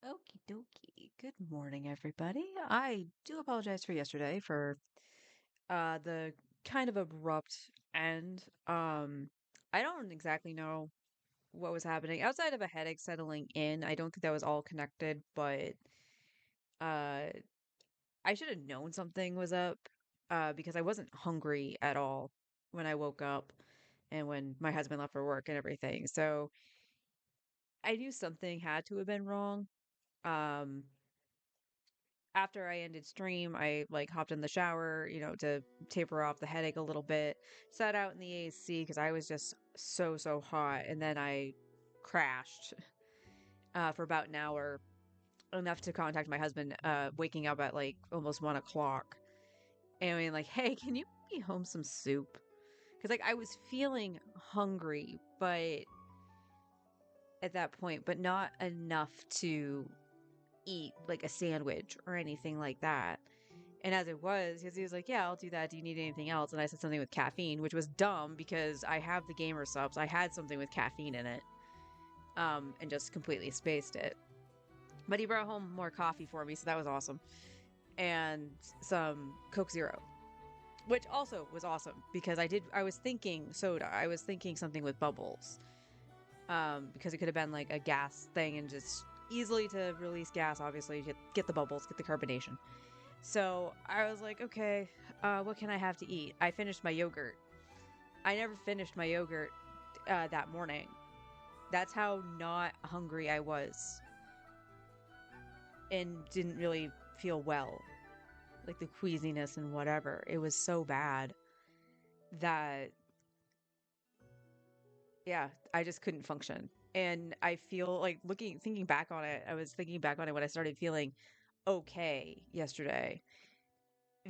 Okie dokie. Good morning, everybody. I do apologize for yesterday for the kind of abrupt end. I don't exactly know what was happening outside of a headache settling in. I don't think that was all connected, but uh I should have known something was up because I wasn't hungry at all when I woke up and when my husband left for work and everything. So I knew something had to have been wrong. Um After I ended stream, I like hopped in the shower, to taper off the headache a little bit, sat out in the AC because I was just so hot. And then I crashed for about an hour, enough to contact my husband, waking up at like almost 1 o'clock. And being like, hey, can you bring me home some soup? Because like I was feeling hungry, but at that point, but not enough to eat like a sandwich or anything like that. And as it was, because he was like, yeah, I'll do that. Do you need anything else? And I said something with caffeine, which was dumb because I have the gamer subs. I had something with caffeine in it, and just completely spaced it. But he brought home more coffee for me, so that was awesome. And some Coke Zero, which also was awesome because I was thinking soda. I was thinking something with bubbles. Because it could have been like a gas thing and just easily to release gas, obviously, get the bubbles, get the carbonation. So I was like, okay, what can I have to eat? I finished my yogurt. I never finished my yogurt that morning. That's how not hungry I was and didn't really feel well. Like the queasiness and whatever. It was so bad that, yeah, I just couldn't function. And I feel like thinking back on it, I was thinking back on it when I started feeling okay yesterday,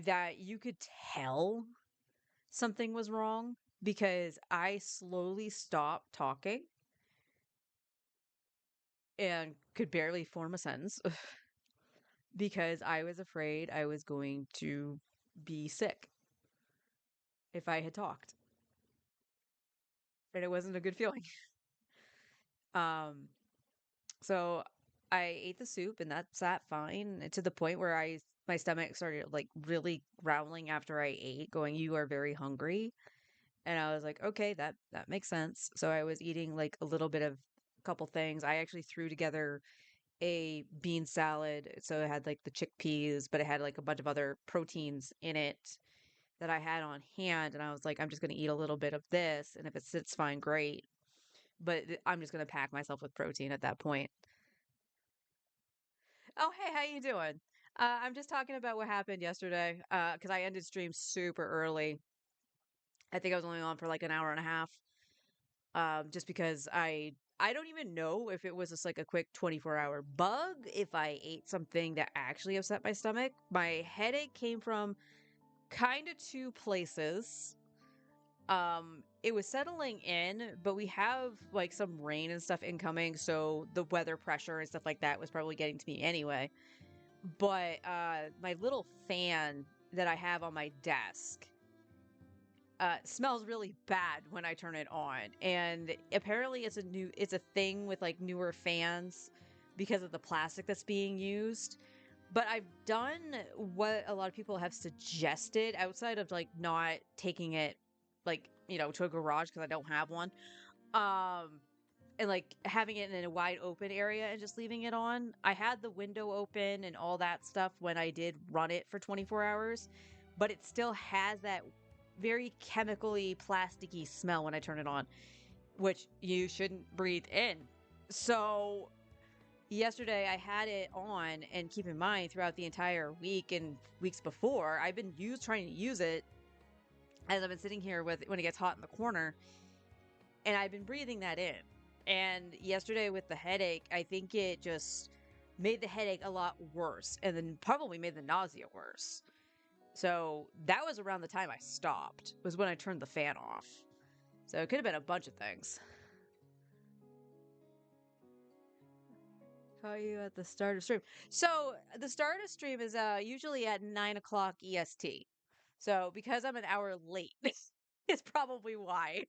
that you could tell something was wrong because I slowly stopped talking and could barely form a sentence because I was afraid I was going to be sick if I had talked. And it wasn't a good feeling. Um, so I ate the soup and that sat fine to the point where my stomach started like really growling after I ate, going, "You are very hungry." And I was like, okay, that makes sense. So I was eating like a little bit of a couple things. I actually threw together a bean salad. So it had like the chickpeas, but it had like a bunch of other proteins in it that I had on hand. And I was like, I'm just going to eat a little bit of this. And if it sits fine, great. But I'm just going to pack myself with protein at that point. Oh, hey, how you doing? I'm just talking about what happened yesterday because I ended stream super early. I think I was only on for like an hour and a half. Just because I don't even know if it was just like a quick 24-hour bug, if I ate something that actually upset my stomach. My headache came from kind of two places. It was settling in, but we have like some rain and stuff incoming, so the weather pressure and stuff like that was probably getting to me anyway. But my little fan that I have on my desk smells really bad when I turn it on. And apparently it's a thing with like newer fans because of the plastic that's being used. But I've done what a lot of people have suggested outside of like not taking it like, to a garage because I don't have one. Um and like having it in a wide open area and just leaving it on. I had the window open and all that stuff when I did run it for 24 hours, but it still has that very chemically plasticky smell when I turn it on, which you shouldn't breathe in. So yesterday I had it on, and keep in mind throughout the entire week and weeks before, I've been trying to use it as I've been sitting here with when it gets hot in the corner, and I've been breathing that in. And yesterday with the headache, I think it just made the headache a lot worse and then probably made the nausea worse. So that was around the time I stopped, was when I turned the fan off. So it could have been a bunch of things. Call you at the start of stream. So the start of stream is usually at 9 o'clock EST. So because I'm an hour late, it's probably why.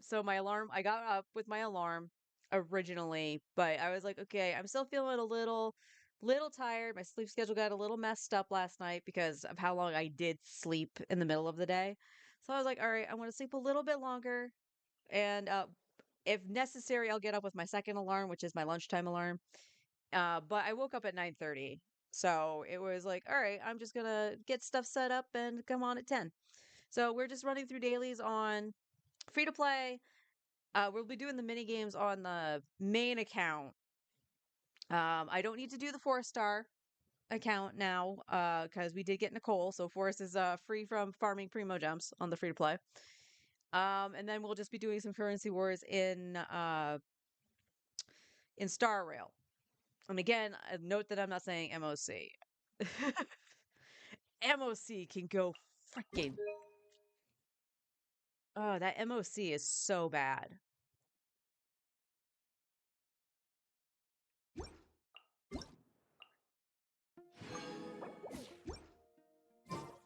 So my alarm, I got up with my alarm. originally, but I was like, okay, I'm still feeling a little tired. My sleep schedule got a little messed up last night because of how long I did sleep in the middle of the day. So I was like, all right, I want to sleep a little bit longer, and if necessary, I'll get up with my second alarm, which is my lunchtime alarm. But I woke up at 9:30. So it was like, all right, I'm just gonna get stuff set up and come on at 10. So we're just running through dailies on free to play. We'll be doing the mini games on the main account. I don't need to do the 4-star account now, because we did get Nicole, so Forrest is free from farming primo gems on the free to play. And then we'll just be doing some currency wars in Star Rail. And again, note that I'm not saying MOC. MOC can go freaking. Oh, that MOC is so bad.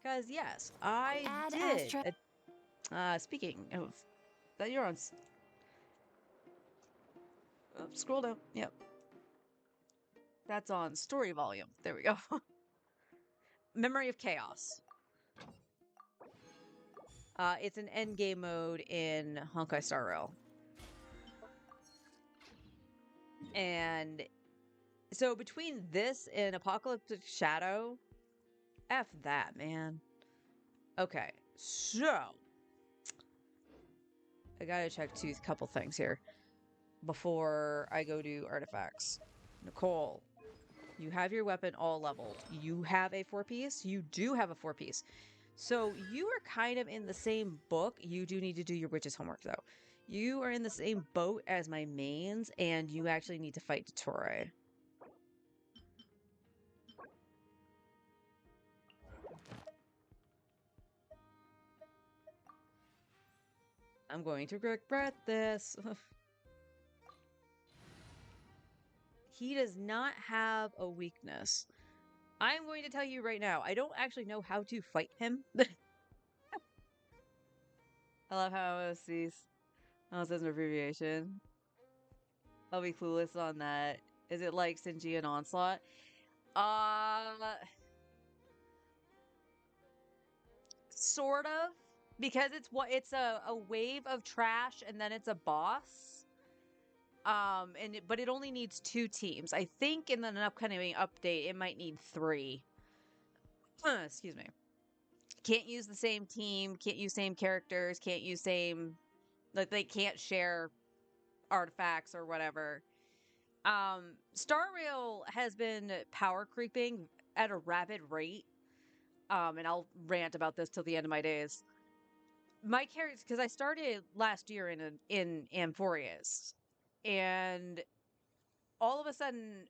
Because yes, I Add did. astra. Speaking of that, you're on. Scroll down. Yep, that's on story volume. There we go. Memory of Chaos. It's an end game mode in Honkai Star Rail. And so between this and Apocalyptic Shadow, F that, man. Okay, so I gotta check two couple things here before I go to artifacts. Nicole, you have your weapon all leveled. You have a 4-piece? You do have a 4-piece. So you are kind of in the same book. You do need to do your witch's homework, though. You are in the same boat as my mains, and you actually need to fight Dottore. I'm going to regret this. He does not have a weakness. I'm going to tell you right now, I don't actually know how to fight him. I love how it sees. Oh, it says an abbreviation. I'll be clueless on that. Is it like Sinji and Onslaught? Uh, sort of. Because it's a wave of trash and then it's a boss. But it only needs 2 teams. I think in an upcoming update it might need 3. Excuse me. Can't use the same team, can't use same characters, can't use same, like they can't share artifacts or whatever. Star Rail has been power creeping at a rapid rate. And I'll rant about this till the end of my days. My characters, because I started last year in Amphorius, and all of a sudden,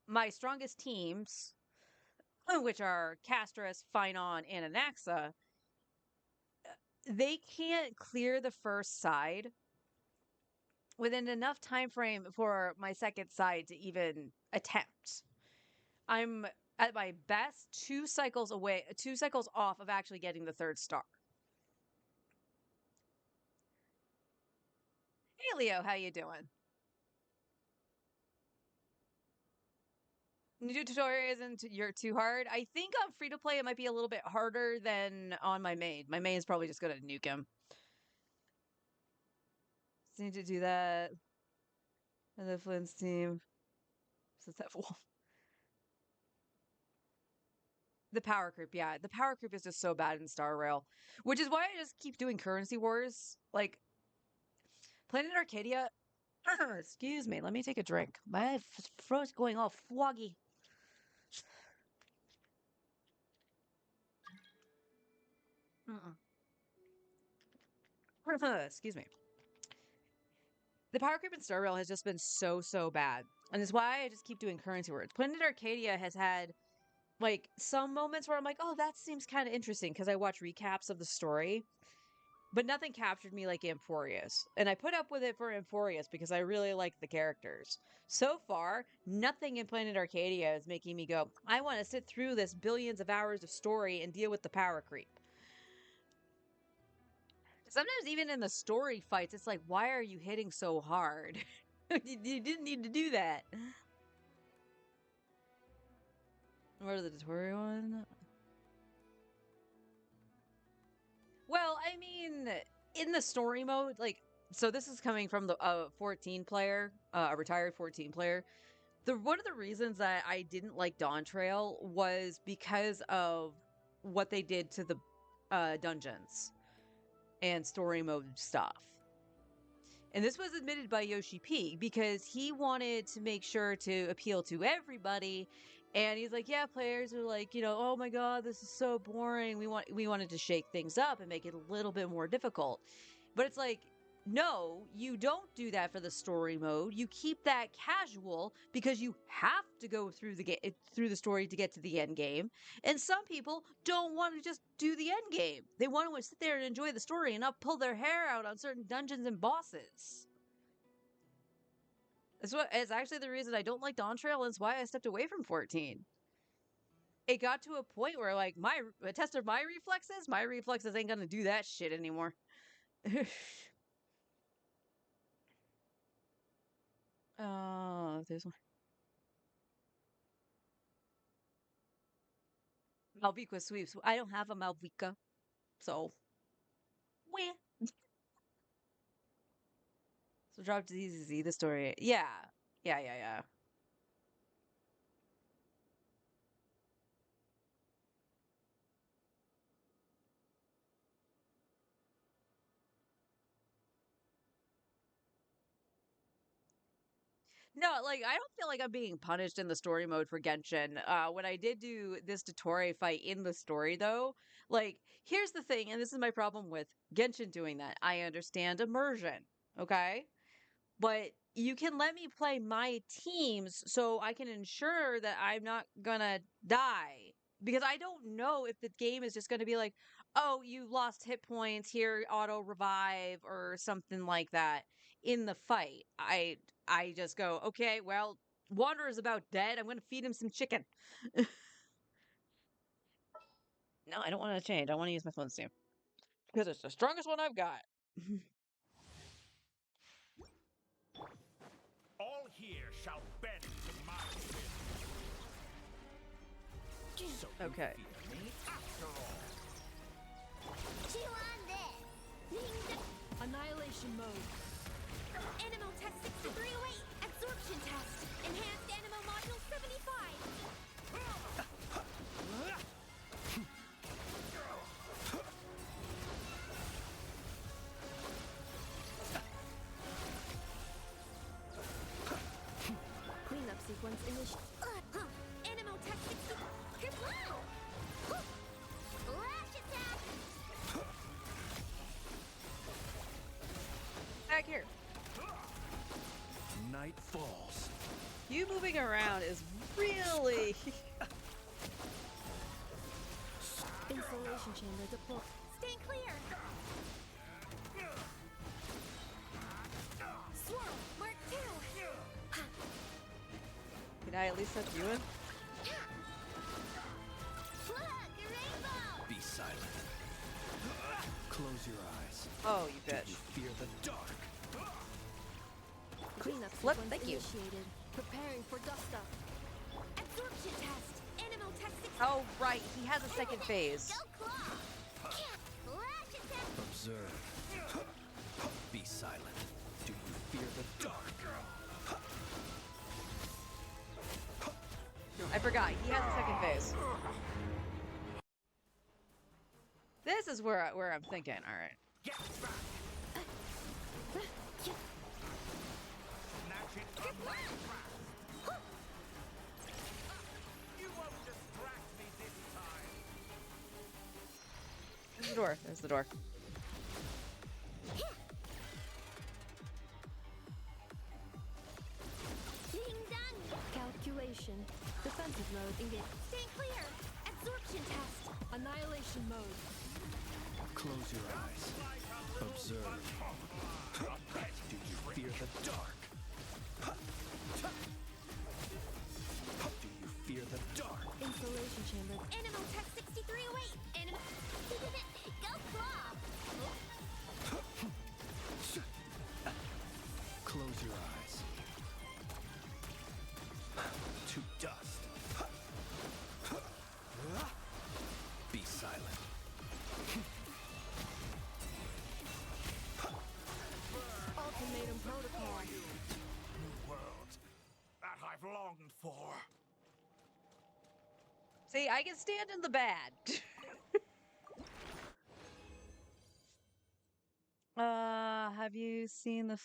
my strongest teams, which are Castris, Finon, and Anaxa, they can't clear the first side within enough time frame for my second side to even attempt. I'm at my best 2 cycles away, 2 cycles off of actually getting the 3rd star. Hey Leo, how you doing? New tutorial isn't you're too hard. I think on free to play it might be a little bit harder than on my main. My main is probably just gonna nuke him. Just need to do that. And the Flynn's team. What's that wolf? The power creep, yeah. The power creep is just so bad in Star Rail. Which is why I just keep doing currency wars. Like Planet Arcadia. Excuse me, let me take a drink. My throat's going all foggy. Excuse me. The power creep in Star Rail has just been so bad. And it's why I just keep doing currency words. Planet Arcadia has had like some moments where I'm like, oh, that seems kind of interesting because I watch recaps of the story. But nothing captured me like Amphorius. And I put up with it for Amphorius because I really like the characters. So far, nothing in Planet Arcadia is making me go, I want to sit through this billions of hours of story and deal with the power creep. Sometimes even in the story fights, it's like, why are you hitting so hard? You didn't need to do that. What are the tutorial one? Well, I mean, in the story mode, like, so this is coming from the 14 player, a retired 14 player. One of the reasons that I didn't like Dawn Trail was because of what they did to the dungeons and story mode stuff. And this was admitted by Yoshi P because he wanted to make sure to appeal to everybody. And he's like, yeah, players are like, oh my God, this is so boring. We wanted to shake things up and make it a little bit more difficult. But it's like, no, you don't do that for the story mode. You keep that casual because you have to go through the story to get to the end game. And some people don't want to just do the end game. They want to sit there and enjoy the story and not pull their hair out on certain dungeons and bosses. It's actually the reason I don't like Dawn Trail, and it's why I stepped away from 14. It got to a point where, like, a test of my reflexes ain't gonna do that shit anymore. There's one. Malvika sweeps. I don't have a Malvika, so weh. So drop to ZZZ, the story. Yeah. Yeah. No, like, I don't feel like I'm being punished in the story mode for Genshin. When I did do this Dottore fight in the story, though, like, here's the thing, and this is my problem with Genshin doing that. I understand immersion, okay? But you can let me play my teams so I can ensure that I'm not gonna die. Because I don't know if the game is just gonna be like, oh, you lost hit points, here, auto revive, or something like that in the fight. I just go, okay, well, Wanderer is about dead. I'm gonna feed him some chicken. No, I don't want to change. I want to use my phone stand. Because it's the strongest one I've got. All here shall bend to my will. So Okay. you fear me after all. Annihilation mode. Animal Test 6308. Absorption Test. Enhanced Animal Module 75. Cleanup sequence initiated. Animal Test 60. Kerplow! Flash attack! Back here. Night falls. You moving around is really. Insulation chamber deployed. Stay clear! Swirl! Mark 2! Can I at least touch you in? Look! A rainbow! Be silent. Close your eyes. Oh, you Do bitch. you fear the dark? Cleanup Flip, sequence thank you. initiated. Preparing for dust up. Absorption Test. Animal Test 60. Oh, right. He has a second phase. Go claw! Flash attack! Observe. Be silent. Do you fear the dark? I forgot. He has a second phase. This is where I'm thinking. All right. Get back! Snatch it from my grasp! You won't distract me this time! There's the door. There's the door. Ding dong! Calculation. Defensive mode engaged. Stay clear! Absorption Test! Annihilation mode. Close your eyes. Observe. Do you fear the dark? Do you fear the dark? Insulation chamber. Animal Test 6308! Animal... Go claw! Close your eyes. to dust. Be silent. Ultimatum protocol. New world that I've longed for. See, I can stand in the bad. Have you seen the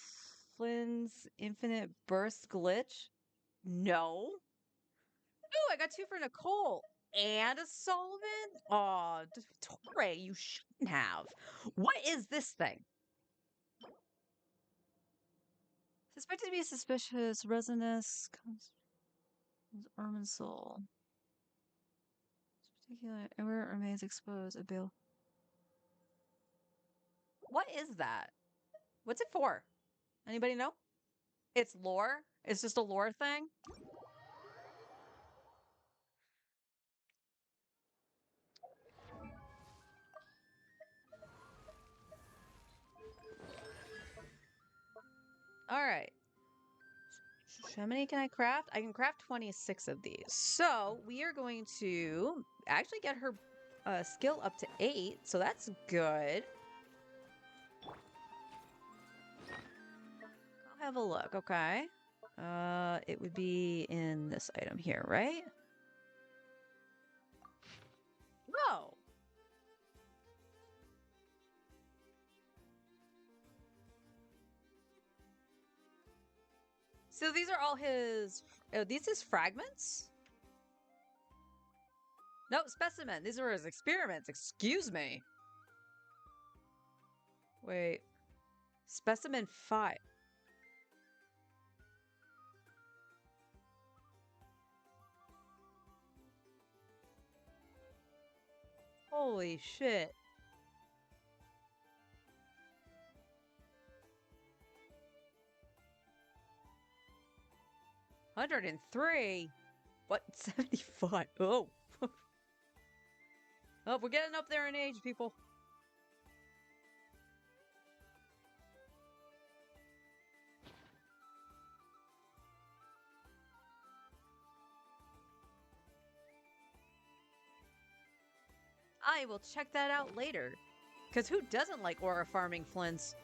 Flynn's Infinite Burst glitch? No. Ooh, I got 2 for Nicole and a Sullivan. Aw, Torre, you shouldn't have. What is this thing? Suspected to be suspicious. Resonance comes Ermin Soul. Particular where it remains exposed. A bill. What is that? What's it for? Anybody know? It's lore? It's just a lore thing? Alright. How many can I craft? I can craft 26 of these. So we are going to actually get her skill up to 8. So that's good. I'll have a look, okay? It would be in this item here, right? Oh! So these are all his... Oh, these his fragments? No, specimen. These are his experiments. Excuse me. Wait. Specimen 5. Holy shit. $103? What? 75? Oh. Oh, we're getting up there in age, people. I will check that out later. Because who doesn't like aura farming Flints?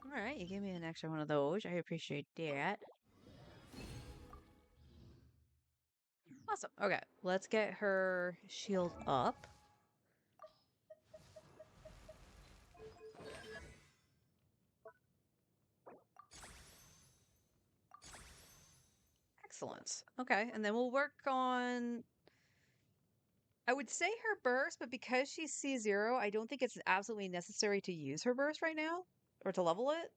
Alright, you gave me an extra one of those. I appreciate that. Awesome. Okay, let's get her shield up. Excellent. Okay, and then we'll work on... I would say her burst, but because she's C0, I don't think it's absolutely necessary to use her burst right now, or to level it.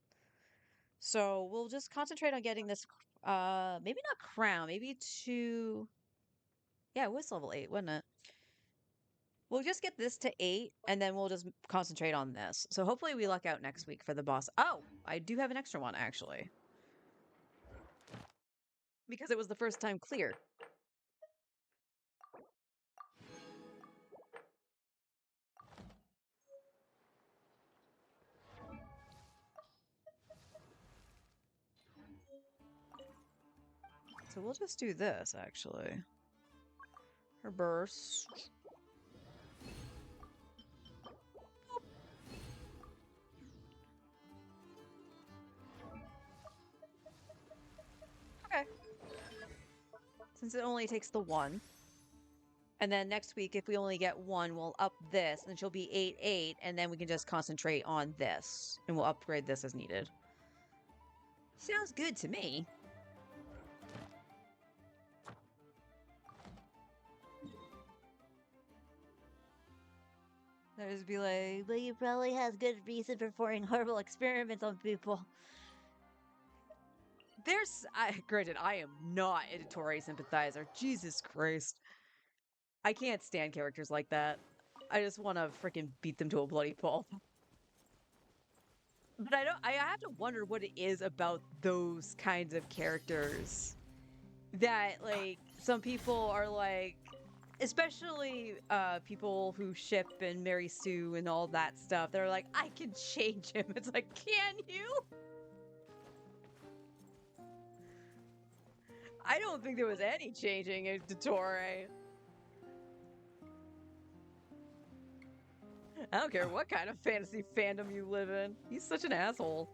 So we'll just concentrate on getting this, maybe not crown, maybe to... Yeah, it was level 8, wasn't it? We'll just get this to 8, and then we'll just concentrate on this. So hopefully we luck out next week for the boss. Oh, I do have an extra one, actually. Because it was the first time clear. So we'll just do this, actually. Her burst. Okay. Since it only takes the 1. And then next week, if we only get 1, we'll up this, and she'll be 8-8, and then we can just concentrate on this, and we'll upgrade this as needed. Sounds good to me. There's be like, but he probably has good reason for performing horrible experiments on people. Granted, I am not a Tory sympathizer. Jesus Christ. I can't stand characters like that. I just want to freaking beat them to a bloody pulp. But I have to wonder what it is about those kinds of characters that like some people are like, especially people who ship and Mary Sue and all that stuff, they're like, I can change him. It's like, can you? I don't think there was any changing in Dottore. I don't care what kind of fantasy fandom you live in. He's such an asshole.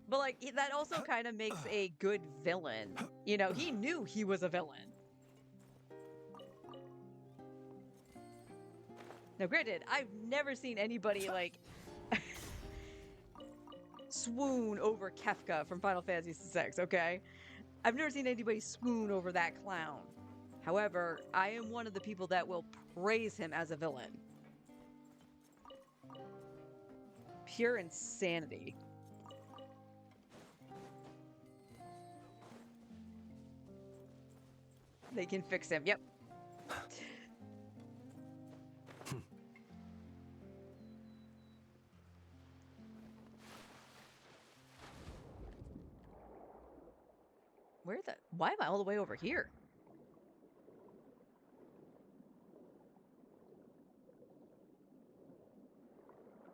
But like that also kind of makes a good villain. You know, he knew he was a villain. Now, granted, I've never seen anybody like swoon over Kefka from Final Fantasy VI, okay? I've never seen anybody swoon over that clown. However, I am one of the people that will praise him as a villain. Pure insanity. They can fix him. Yep. Why am I all the way over here?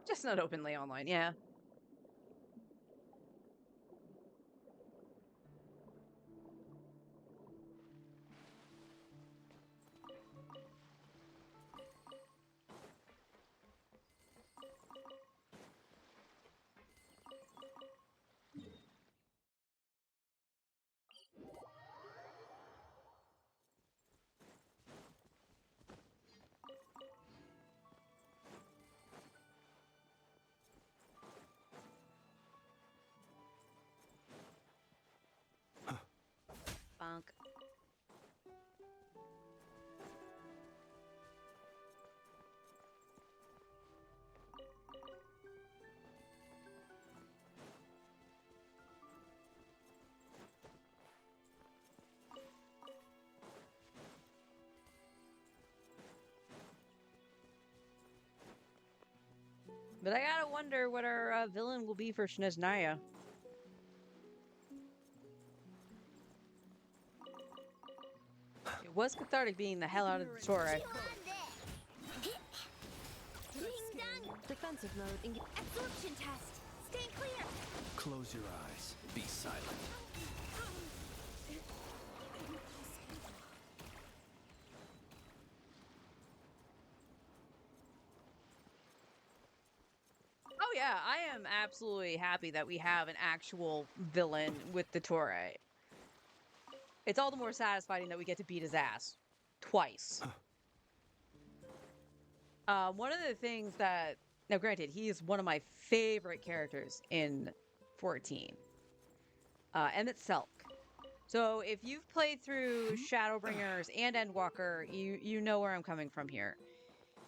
Just not openly online, yeah. Bonk. But I gotta wonder what our villain will be for Snezhnaya. It was cathartic being the hell out of the Torah. Ding dong! Defensive mode. Absorption test. Stay clear. Close your eyes. Be silent. Oh yeah, I am absolutely happy that we have an actual villain with the Torah. It's all the more satisfying that we get to beat his ass. Twice. One of the things that... Now granted, he is one of my favorite characters in 14. Emmett Selk. So if you've played through Shadowbringers and Endwalker, you know where I'm coming from here.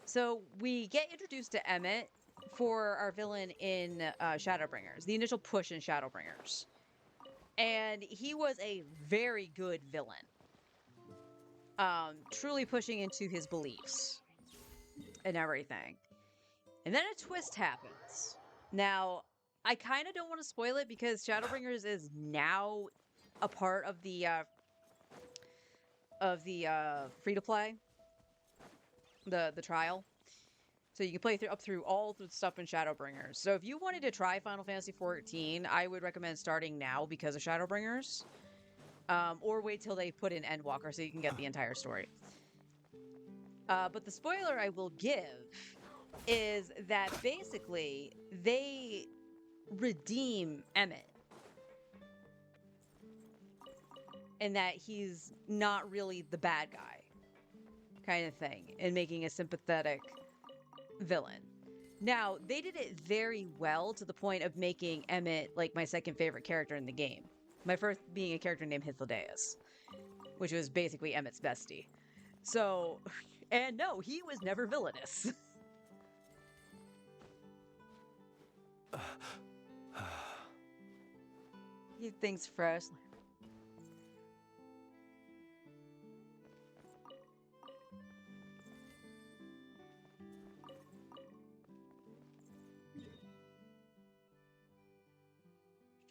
So we get introduced to Emmett for our villain in Shadowbringers, the initial push in Shadowbringers. And he was a very good villain. Truly pushing into his beliefs and everything. And then a twist happens. Now, I kind of don't want to spoil it because Shadowbringers is now a part of the free-to-play, the trial. So you can play up through all the stuff in Shadowbringers. So if you wanted to try Final Fantasy XIV, I would recommend starting now because of Shadowbringers. Or wait till they put in Endwalker so you can get the entire story. But the spoiler I will give is that basically they redeem Emmett. And that he's not really the bad guy kind of thing. And making a sympathetic villain. Now, they did it very well to the point of making Emmett like my second favorite character in the game. My first being a character named Hythlodaeus, which was basically Emmett's bestie. So, and no, he was never villainous. He thinks fresh.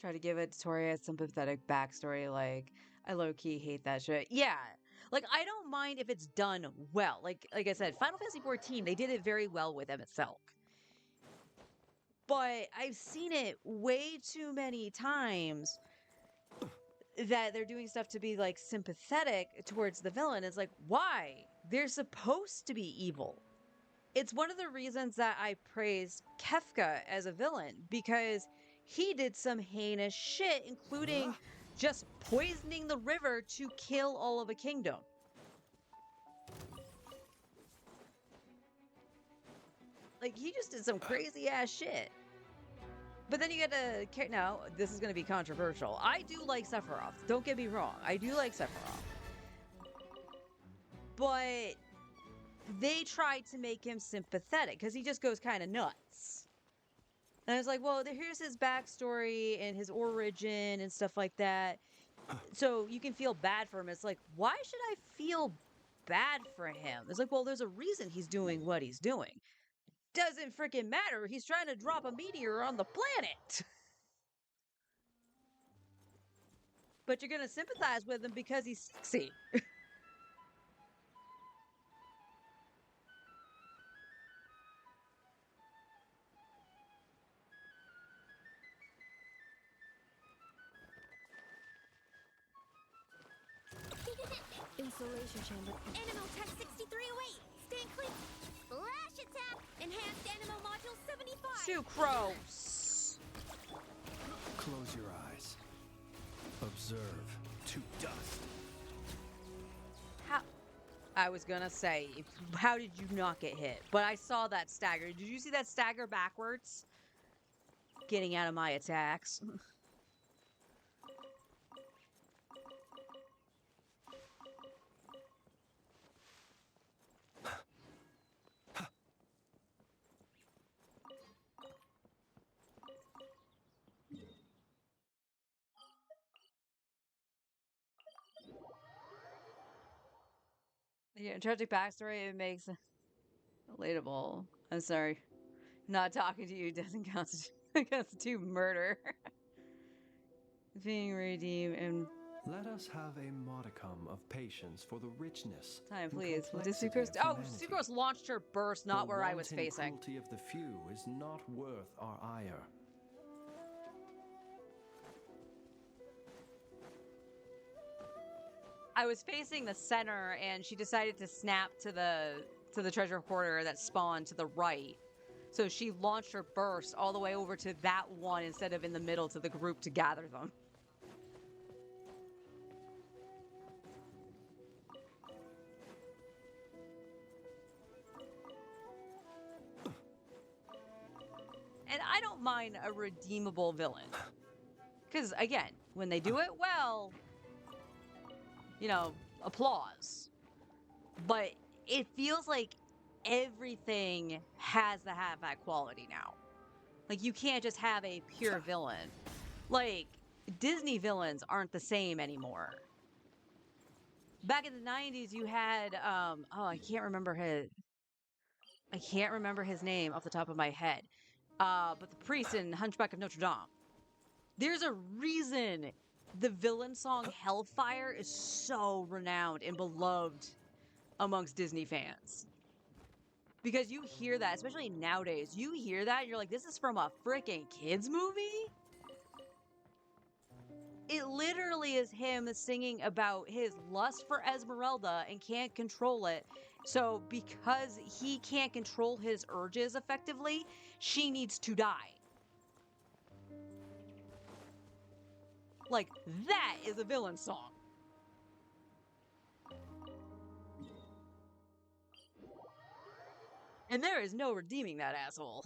Try to give it Tori a sympathetic backstory, like, I low-key hate that shit. Yeah. Like, I don't mind if it's done well. Like I said, Final Fantasy XIV, they did it very well with Emmett Selk. But I've seen it way too many times that they're doing stuff to be, like, sympathetic towards the villain. It's like, why? They're supposed to be evil. It's one of the reasons that I praised Kefka as a villain, because he did some heinous shit, including just poisoning the river to kill all of a kingdom. Like, he just did some crazy ass shit. But then you get to... Now, this is going to be controversial. I do like Sephiroth. Don't get me wrong. I do like Sephiroth. But they tried to make him sympathetic because he just goes kind of nuts. And I was like, well, here's his backstory and his origin and stuff like that. So you can feel bad for him. It's like, why should I feel bad for him? It's like, well, there's a reason he's doing what he's doing. Doesn't freaking matter. He's trying to drop a meteor on the planet. But you're going to sympathize with him because he's sexy. Insulation chamber. Animal Tech 6308. Stand clear. Flash attack. Enhanced Animal Module 75. Sucrose. Close your eyes. Observe to dust. How? I was gonna say, how did you not get hit? But I saw that stagger. Did you see that stagger backwards? Getting out of my attacks. Yeah, tragic backstory, it makes relatable. I'm sorry. Not talking to you doesn't constitute murder. Being redeemed and Let us have a modicum of patience for the richness. time, and please. What did complexity Sucrose? of Oh, humanity. Sucrose launched her burst, not The where I was wanton facing. cruelty of the few is not worth our ire. I was facing the center, and she decided to snap to the treasure hoarder that spawned to the right. So she launched her burst all the way over to that one instead of in the middle to the group to gather them. And I don't mind a redeemable villain. Because, again, when they do it well, you know, applause. But it feels like everything has to have that quality now. Like, you can't just have a pure villain. Like, Disney villains aren't the same anymore. Back in the 90s, you had, I can't remember his name off the top of my head. But the priest in Hunchback of Notre Dame. There's a reason the villain song Hellfire is so renowned and beloved amongst Disney fans. Because you hear that, especially nowadays, you hear that and you're like, this is from a freaking kids movie? It literally is him singing about his lust for Esmeralda and can't control it. So because he can't control his urges effectively, she needs to die. Like, that is a villain song. And there is no redeeming that asshole.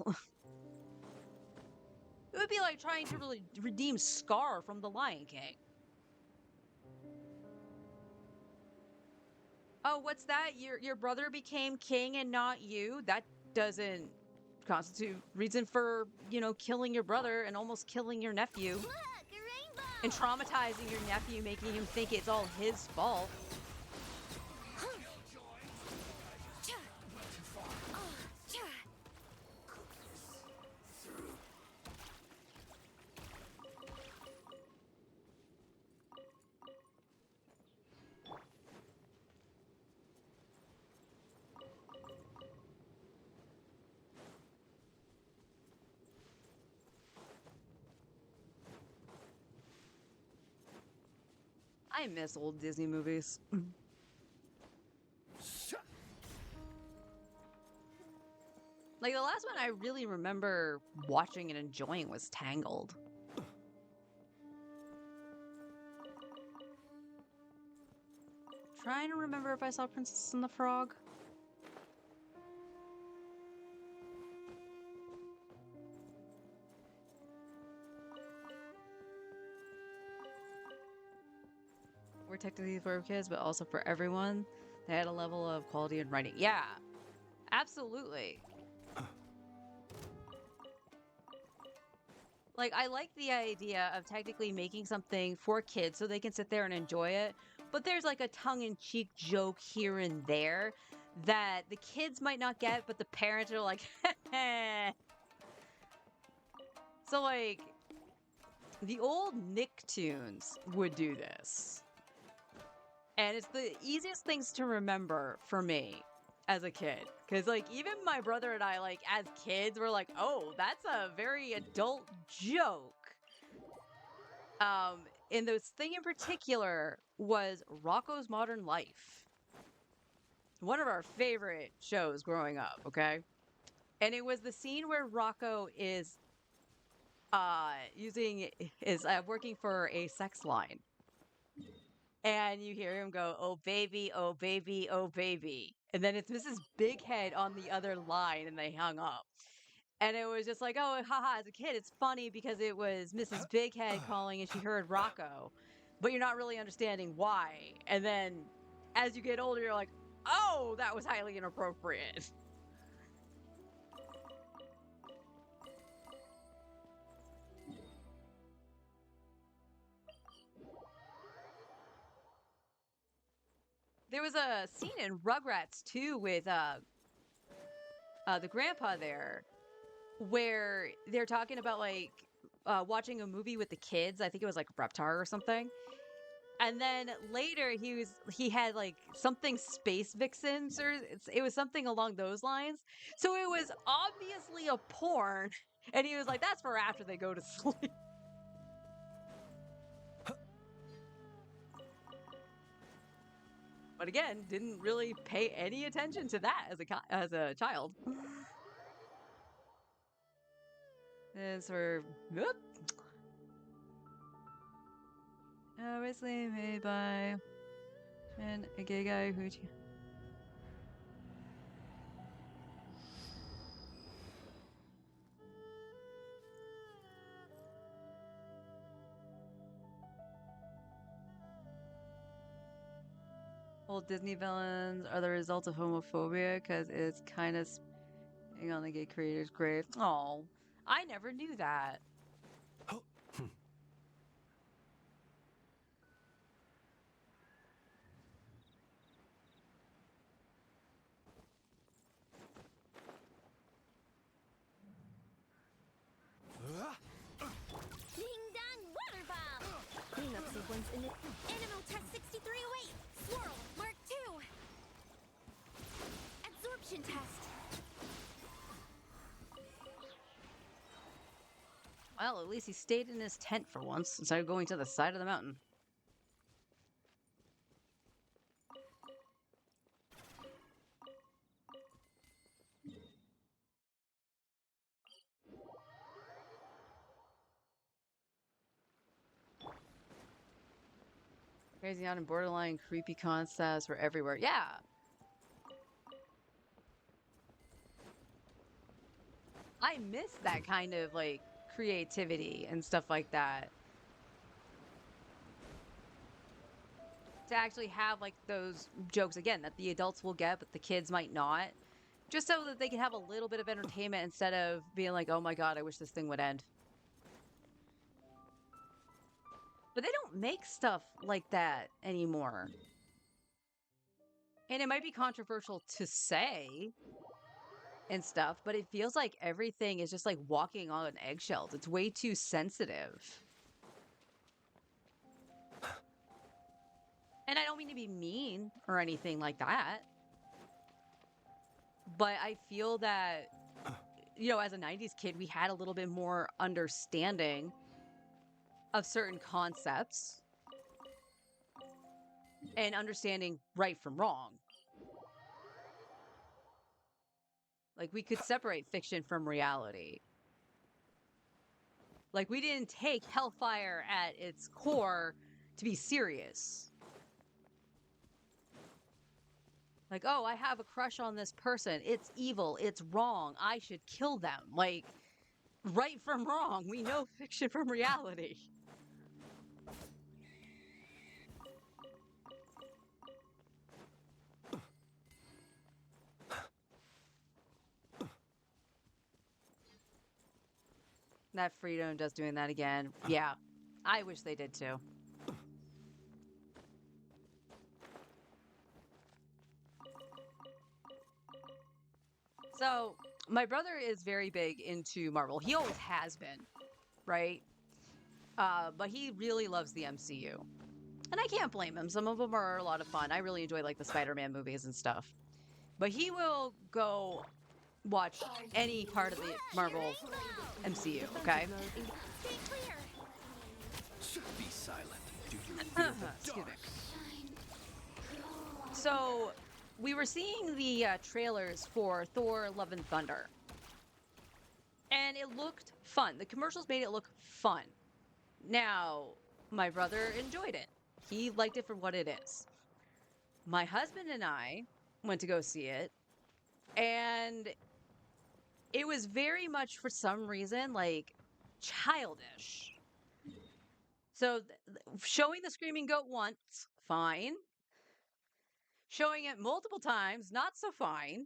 It would be like trying to really redeem Scar from The Lion King. Oh, what's that? Your brother became king and not you? That doesn't constitute reason for, you know, killing your brother and almost killing your nephew. Look, a rainbow. And traumatizing your nephew, making him think it's all his fault. Cha. Cha. I miss old Disney movies. Like, the last one I really remember watching and enjoying was Tangled. Trying to remember if I saw Princess and the Frog. We're technically for kids, but also for everyone. They had a level of quality in writing. Yeah, absolutely. Like, I like the idea of technically making something for kids so they can sit there and enjoy it, but there's like a tongue-in-cheek joke here and there that the kids might not get, but the parents are like, so like, the old Nicktoons would do this. And it's the easiest things to remember for me as a kid. Because, like, even my brother and I, like, as kids, were like, oh, that's a very adult joke. And this thing in particular was Rocco's Modern Life. One of our favorite shows growing up, okay? And it was the scene where Rocco is working for a sex line. And you hear him go, oh baby, oh baby, oh baby. And then it's Mrs. Bighead on the other line, and they hung up. And it was just like, oh, haha, as a kid, it's funny because it was Mrs. Bighead calling and she heard Rocco, but you're not really understanding why. And then as you get older, you're like, oh, that was highly inappropriate. There was a scene in Rugrats too with the grandpa there, where they're talking about like watching a movie with the kids. I think it was like Reptar or something. And then later he had like something Space Vixens, or it was something along those lines. So it was obviously a porn, and he was like, "That's for after they go to sleep." But again, didn't really pay any attention to that as a child. And so whoop. Recently made by a gay guy who. Old Disney villains are the result of homophobia because it's kind of spitting on the gay creator's grave. Oh, I never knew that. Ding dong water ball! Cleanup sequence in the Animal Test 6308! Swirl Mark II! Absorption test! Well, at least he stayed in his tent for once instead of going to the side of the mountain. Crazy out and borderline creepy concepts were everywhere. Yeah. I miss that kind of like creativity and stuff like that. To actually have like those jokes again that the adults will get, but the kids might not. Just so that they can have a little bit of entertainment instead of being like, oh my god, I wish this thing would end. But they don't make stuff like that anymore. And it might be controversial to say and stuff, but it feels like everything is just like walking on eggshells. It's way too sensitive. And I don't mean to be mean or anything like that. But I feel that, you know, as a 90s kid, we had a little bit more understanding of certain concepts. and understanding right from wrong. Like, we could separate fiction from reality. Like, we didn't take Hellfire at its core to be serious. Like, oh, I have a crush on this person. It's evil. It's wrong. I should kill them. Like, right from wrong. We know fiction from reality. That Freedom does doing that again. Yeah, I wish they did too. So, my brother is very big into Marvel. He always has been, right? But he really loves the MCU. And I can't blame him. Some of them are a lot of fun. I really enjoy like the Spider-Man movies and stuff. But he will go watch any part of the Marvel MCU, okay? Stay clear. Be silent. Do you fear the Excuse me. dark? So, we were seeing the trailers for Thor: Love and Thunder. And it looked fun. The commercials made it look fun. Now, my brother enjoyed it. He liked it for what it is. My husband and I went to go see it, and it was very much, for some reason, like childish. So, showing the screaming goat once, fine. Showing it multiple times, not so fine.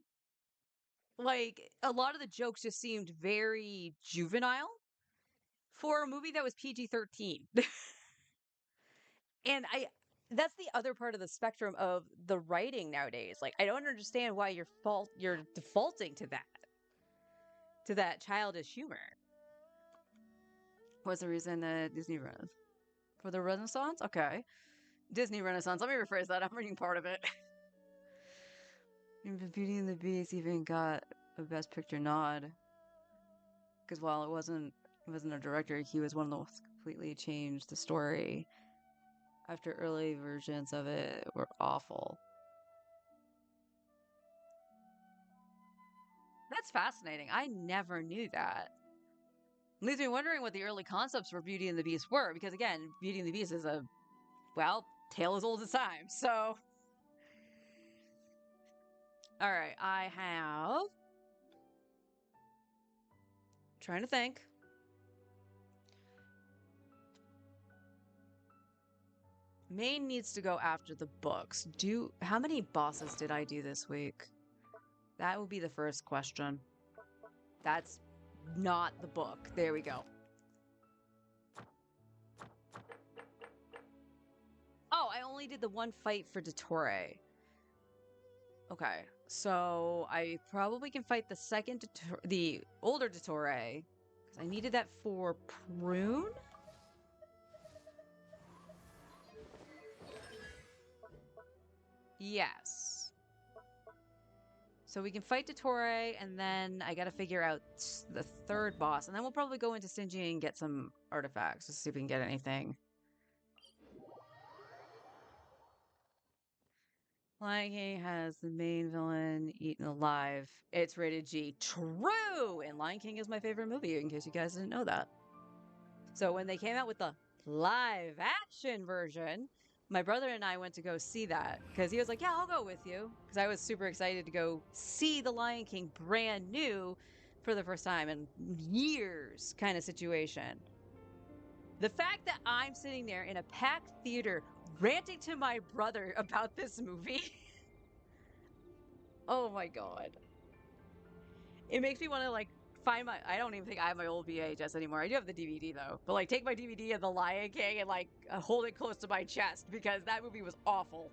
Like, a lot of the jokes just seemed very juvenile for a movie that was PG-13. And that's the other part of the spectrum of the writing nowadays. Like, I don't understand why you're defaulting to that childish humor. What's the reason Disney Renaissance? For the Renaissance? Okay. Disney Renaissance. Let me rephrase that. I'm reading part of it. Beauty and the Beast even got a Best Picture nod. Because while he wasn't a director, he was one of those completely changed the story after early versions of it were awful. That's fascinating. I never knew that. Leaves me wondering what the early concepts for Beauty and the Beast were, because again, Beauty and the Beast is a, well, tale as old as time. So, all right, I have. Trying to think. Main needs to go after the books. How many bosses did I do this week? That would be the first question. That's not the book. There we go. Oh, I only did the one fight for Dottore. Okay, so I probably can fight the second, the older Dottore, because I needed that for Prune. Yes. So we can fight Dottore, and then I gotta figure out the third boss, and then we'll probably go into Sinji and get some artifacts to see if we can get anything. Lion King has the main villain eaten alive. It's rated G. True! And Lion King is my favorite movie, in case you guys didn't know that. So when they came out with the live action version, my brother and I went to go see that because he was like, yeah, I'll go with you. Because I was super excited to go see The Lion King brand new for the first time in years kind of situation. The fact that I'm sitting there in a packed theater ranting to my brother about this movie. Oh my God. It makes me want to like find I don't even think I have my old VHS anymore. I do have the DVD though. But like take my DVD of The Lion King and like hold it close to my chest because that movie was awful.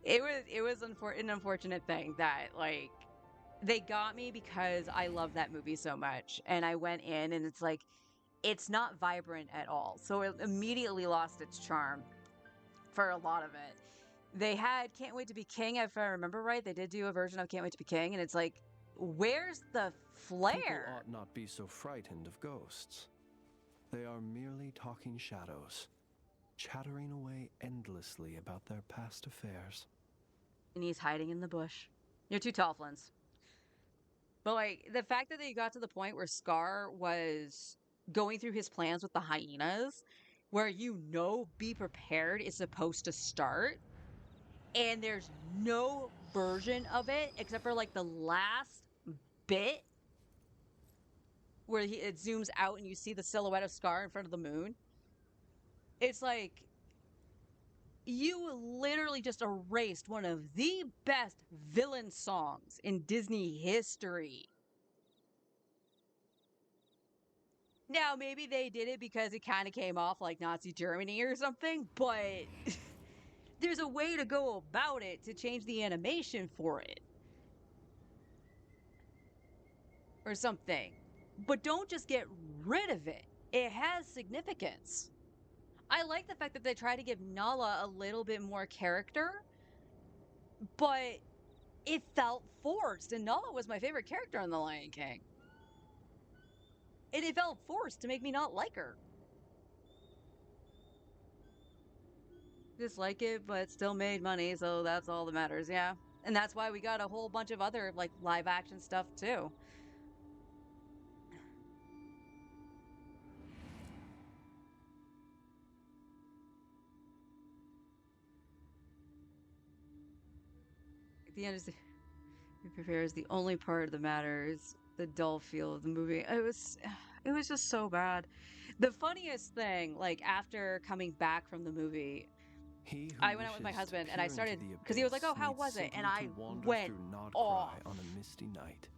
It was an unfortunate thing that like they got me because I love that movie so much. And I went in and it's like it's not vibrant at all. So it immediately lost its charm for a lot of it. They had Can't Wait to Be King, if I remember right. They did do a version of Can't Wait to Be King, and it's like, where's the People flair? ought not be so frightened of ghosts. They are merely talking shadows, chattering away endlessly about their past affairs. And he's hiding in the bush. You're too tall, Flins. But like the fact that they got to the point where Scar was going through his plans with the hyenas, where be prepared is supposed to start, and there's no version of it except for like the last bit where it zooms out and you see the silhouette of Scar in front of the moon. It's like you literally just erased one of the best villain songs in Disney history. Now, maybe they did it because it kind of came off like Nazi Germany or something, but there's a way to go about it to change the animation for it. Or something. But don't just get rid of it. It has significance. I like the fact that they try to give Nala a little bit more character, but it felt forced. And Nala was my favorite character in The Lion King. And it felt forced to make me not like her. Dislike it, but still made money, so that's all that matters, yeah. And that's why we got a whole bunch of other, like, live-action stuff, too. At the end is it prepares the only part that matters, the dull feel of the movie. It was just so bad. The funniest thing, like, after coming back from the movie, I went out with my husband and I started, because he was like, oh, how was it? And I went off. On a misty night.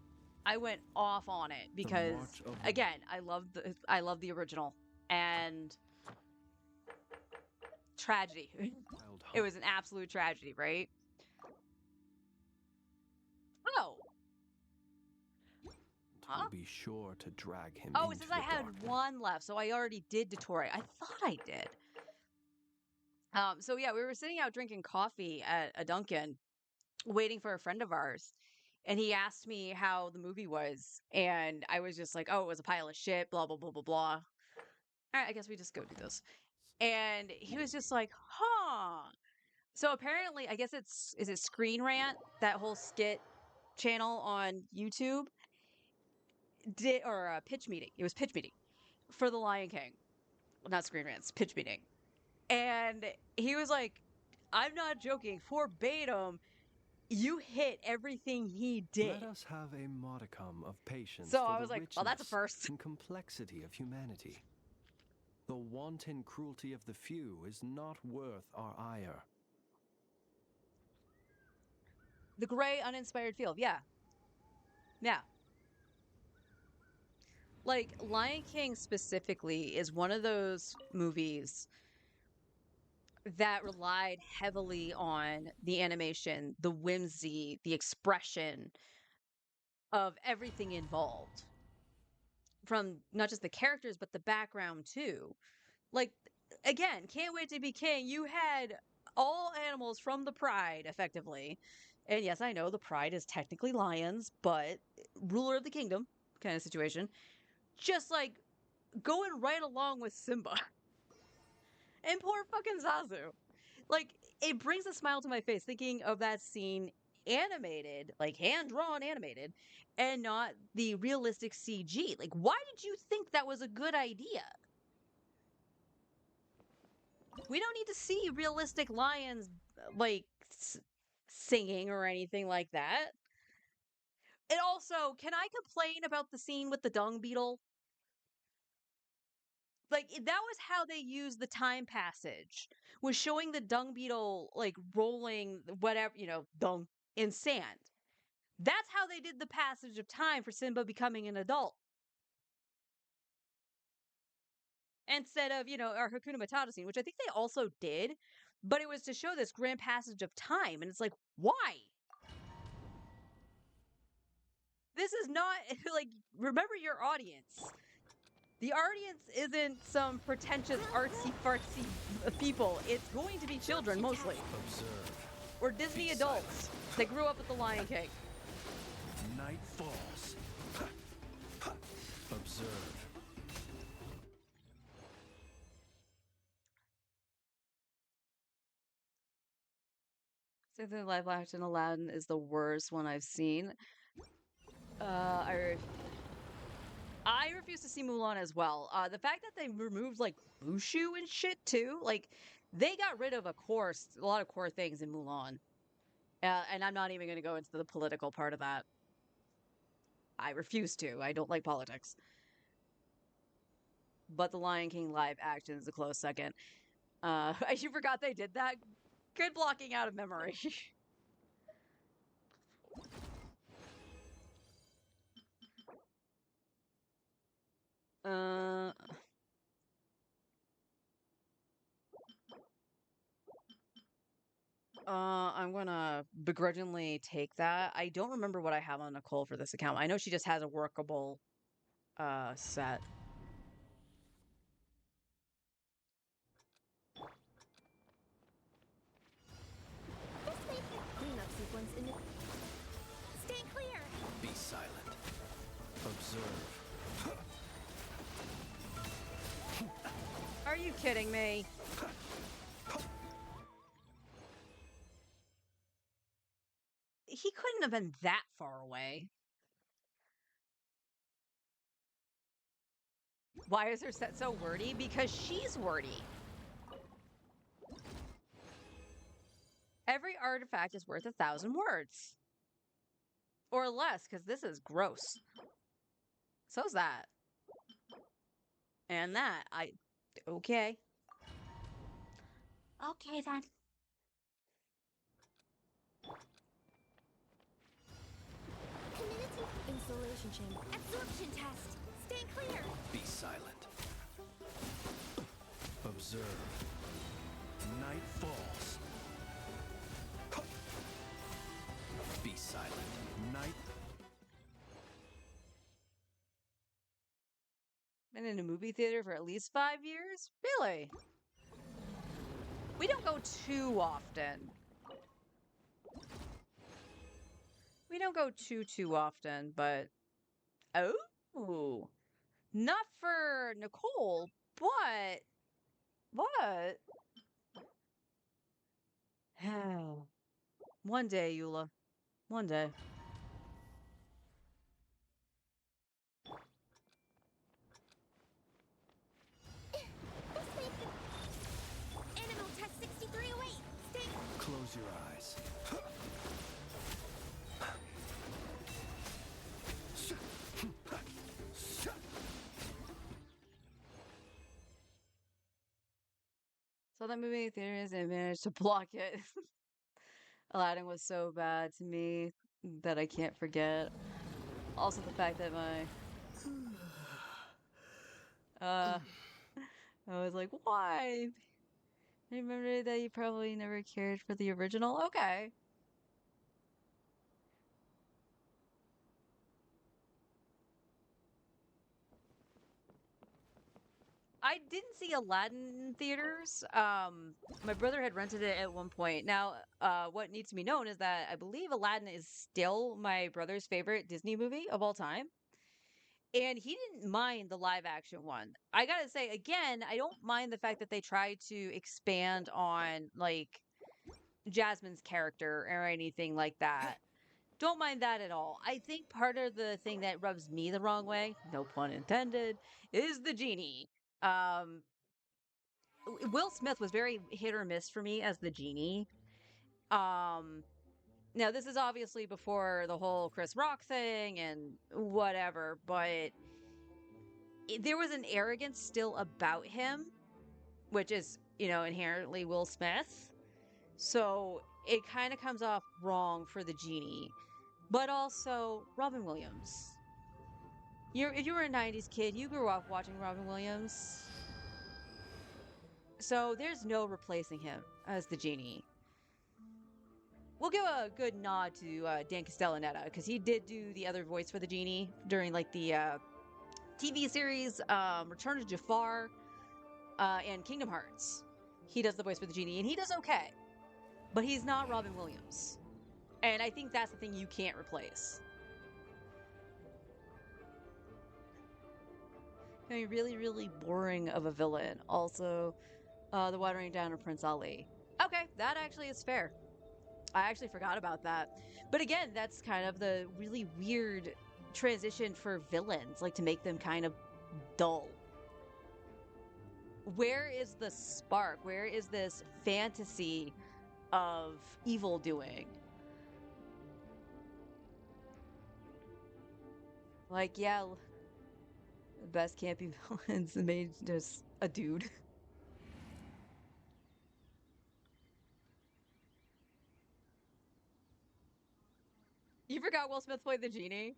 I went off on it because, again, I love the original and tragedy. It was an absolute tragedy, right? Oh. Huh? Be sure to drag him. Oh, it says I had one left, so I already did Detroit. I thought I did. So yeah, we were sitting out drinking coffee at a Dunkin', waiting for a friend of ours, and he asked me how the movie was, and I was just like, "Oh, it was a pile of shit." Blah blah blah blah blah. All right, I guess we just go do this. And he was just like, "Huh." So apparently, I guess is it Screen Rant, that whole skit channel on YouTube, or Pitch Meeting. It was Pitch Meeting for The Lion King, well, not Screen Rants, Pitch Meeting. And he was like, I'm not joking, verbatim, you hit everything he did. Let us have a modicum of patience. So I was like, well, that's a first. And complexity of humanity. The wanton cruelty of the few is not worth our ire. The gray, uninspired field, yeah. Yeah. Like, Lion King specifically is one of those movies that relied heavily on the animation, the whimsy, the expression of everything involved. From not just the characters, but the background too. Like, again, Can't Wait to Be King, you had all animals from the Pride, effectively. And yes, I know the Pride is technically lions, but ruler of the kingdom kind of situation. Just like going right along with Simba. And poor fucking Zazu. Like, it brings a smile to my face thinking of that scene animated, like hand-drawn animated, and not the realistic CG. Like, why did you think that was a good idea? We don't need to see realistic lions, like, singing or anything like that. And also, can I complain about the scene with the dung beetle? Like, that was how they used the time passage, was showing the dung beetle, like, rolling whatever, dung in sand. That's how they did the passage of time for Simba becoming an adult. Instead of, our Hakuna Matata scene, which I think they also did, but it was to show this grand passage of time, and it's like, why? This is not, like, remember your audience. The audience isn't some pretentious artsy-fartsy people. It's going to be children, mostly. Observe. Or Disney adults that grew up with The Lion King. Night falls. Observe. The live action Aladdin is the worst one I've seen. I refuse to see Mulan as well. The fact that they removed like Mushu and shit too, like they got rid of a lot of core things in Mulan. And I'm not even going to go into the political part of that. I refuse to. I don't like politics. But the Lion King live action is a close second. You forgot they did that. Good blocking out of memory. uh, I'm gonna begrudgingly take that. I don't remember what I have on Nicole for this account. I know she just has a workable set. This way. Cleanup sequence in. Stay clear. Be silent. Observe. Are you kidding me? He couldn't have been that far away. Why is her set so wordy? Because she's wordy. Every artifact is worth 1,000 words. Or less, because this is gross. So's that. And that. Okay. Okay, then. Community installation chamber. Absorption test. Stay clear. Be silent. Observe. Night falls. Be silent. Night. Been in a movie theater for at least 5 years? Really? We don't go too often. We don't go too often, but oh, not for Nicole, but one day, Eula, one day. This way. Animal test 6308. Stay. Close your eyes. So that movie theaters and managed to block it. Aladdin was so bad to me that I can't forget. Also the fact that I was like, why? I remember that you probably never cared for the original. Okay. I didn't see Aladdin in theaters. My brother had rented it at one point. Now, what needs to be known is that I believe Aladdin is still my brother's favorite Disney movie of all time. And he didn't mind the live action one. I gotta say, again, I don't mind the fact that they tried to expand on, like, Jasmine's character or anything like that. Don't mind that at all. I think part of the thing that rubs me the wrong way, no pun intended, is the genie. Um, Will Smith was very hit or miss for me as the genie. Um, Now this is obviously before the whole Chris Rock thing and whatever, but there was an arrogance still about him, which is, inherently Will Smith. So it kind of comes off wrong for the genie, but also Robin Williams. If you were a 90s kid, you grew up watching Robin Williams. So there's no replacing him as the genie. We'll give a good nod to Dan Castellaneta because he did do the other voice for the genie during like the TV series Return of Jafar and Kingdom Hearts. He does the voice for the genie and he does okay, but he's not Robin Williams, and I think that's the thing you can't replace. I mean, really, really boring of a villain. Also, the watering down of Prince Ali. Okay, that actually is fair. I actually forgot about that. But again, that's kind of the really weird transition for villains, like to make them kind of dull. Where is the spark? Where is this fantasy of evil doing? Like, yeah, the best can't be villains and made just a dude. You forgot Will Smith played the genie?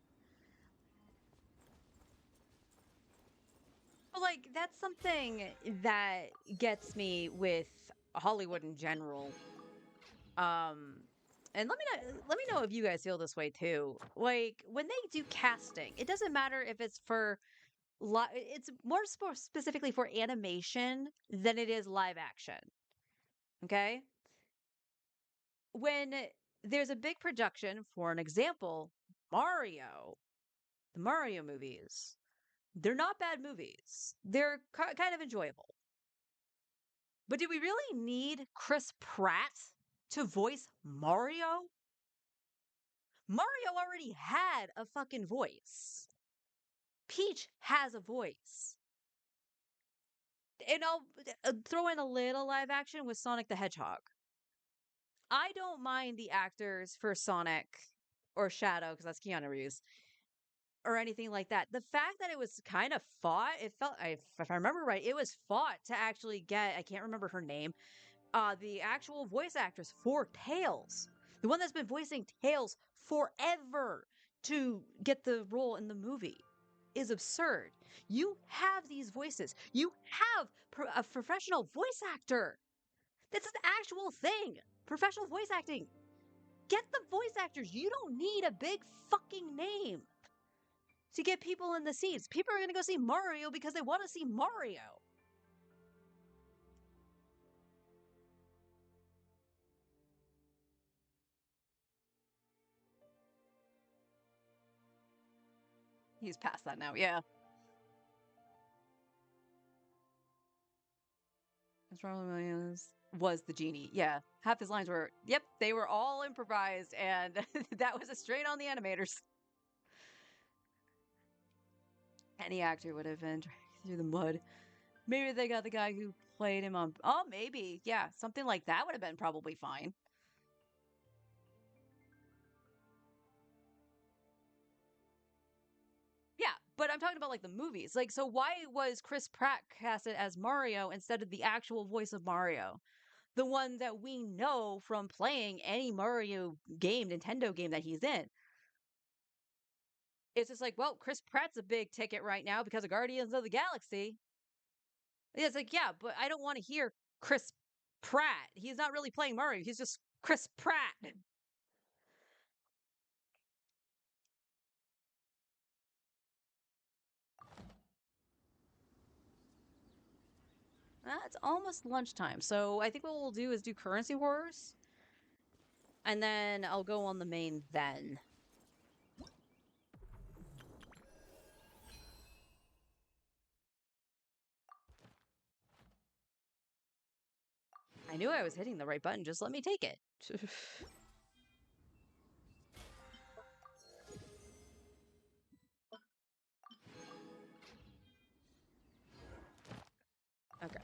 But like, that's something that gets me with Hollywood in general. Um, and let me know if you guys feel this way too. Like when they do casting, it doesn't matter if it's for it's more specifically for animation than it is live action. Okay? When there's a big production, for an example, Mario, the Mario movies, they're not bad movies. They're kind of enjoyable. But do we really need Chris Pratt to voice Mario? Mario already had a fucking voice. Peach has a voice. And I'll throw in a little live action with Sonic the Hedgehog. I don't mind the actors for Sonic or Shadow, because that's Keanu Reeves, or anything like that. The fact that it was kind of fought, it felt, if I remember right, it was fought to actually get, I can't remember her name, the actual voice actress for Tails, the one that's been voicing Tails forever, to get the role in the movie, is absurd. You have these voices. You have a professional voice actor. That's an actual thing. Professional voice acting. Get the voice actors. You don't need a big fucking name to get people in the seats. People are going to go see Mario because they want to see Mario. He's past that now, yeah. Robin Williams was the genie. Yeah. Half his lines were, yep, they were all improvised, and that was a strain on the animators. Any actor would have been dragged through the mud. Maybe they got the guy who played him on. Oh, maybe. Yeah. Something like that would have been probably fine. Yeah. But I'm talking about like the movies. Like, so why was Chris Pratt casted as Mario instead of the actual voice of Mario? The one that we know from playing any Mario game, Nintendo game that he's in. It's just like, well, Chris Pratt's a big ticket right now because of Guardians of the Galaxy. It's like, yeah, but I don't want to hear Chris Pratt. He's not really playing Mario. He's just Chris Pratt. It's almost lunchtime. So I think what we'll do is do Currency Wars. And then I'll go on the main then. I knew I was hitting the right button. Just let me take it. Okay.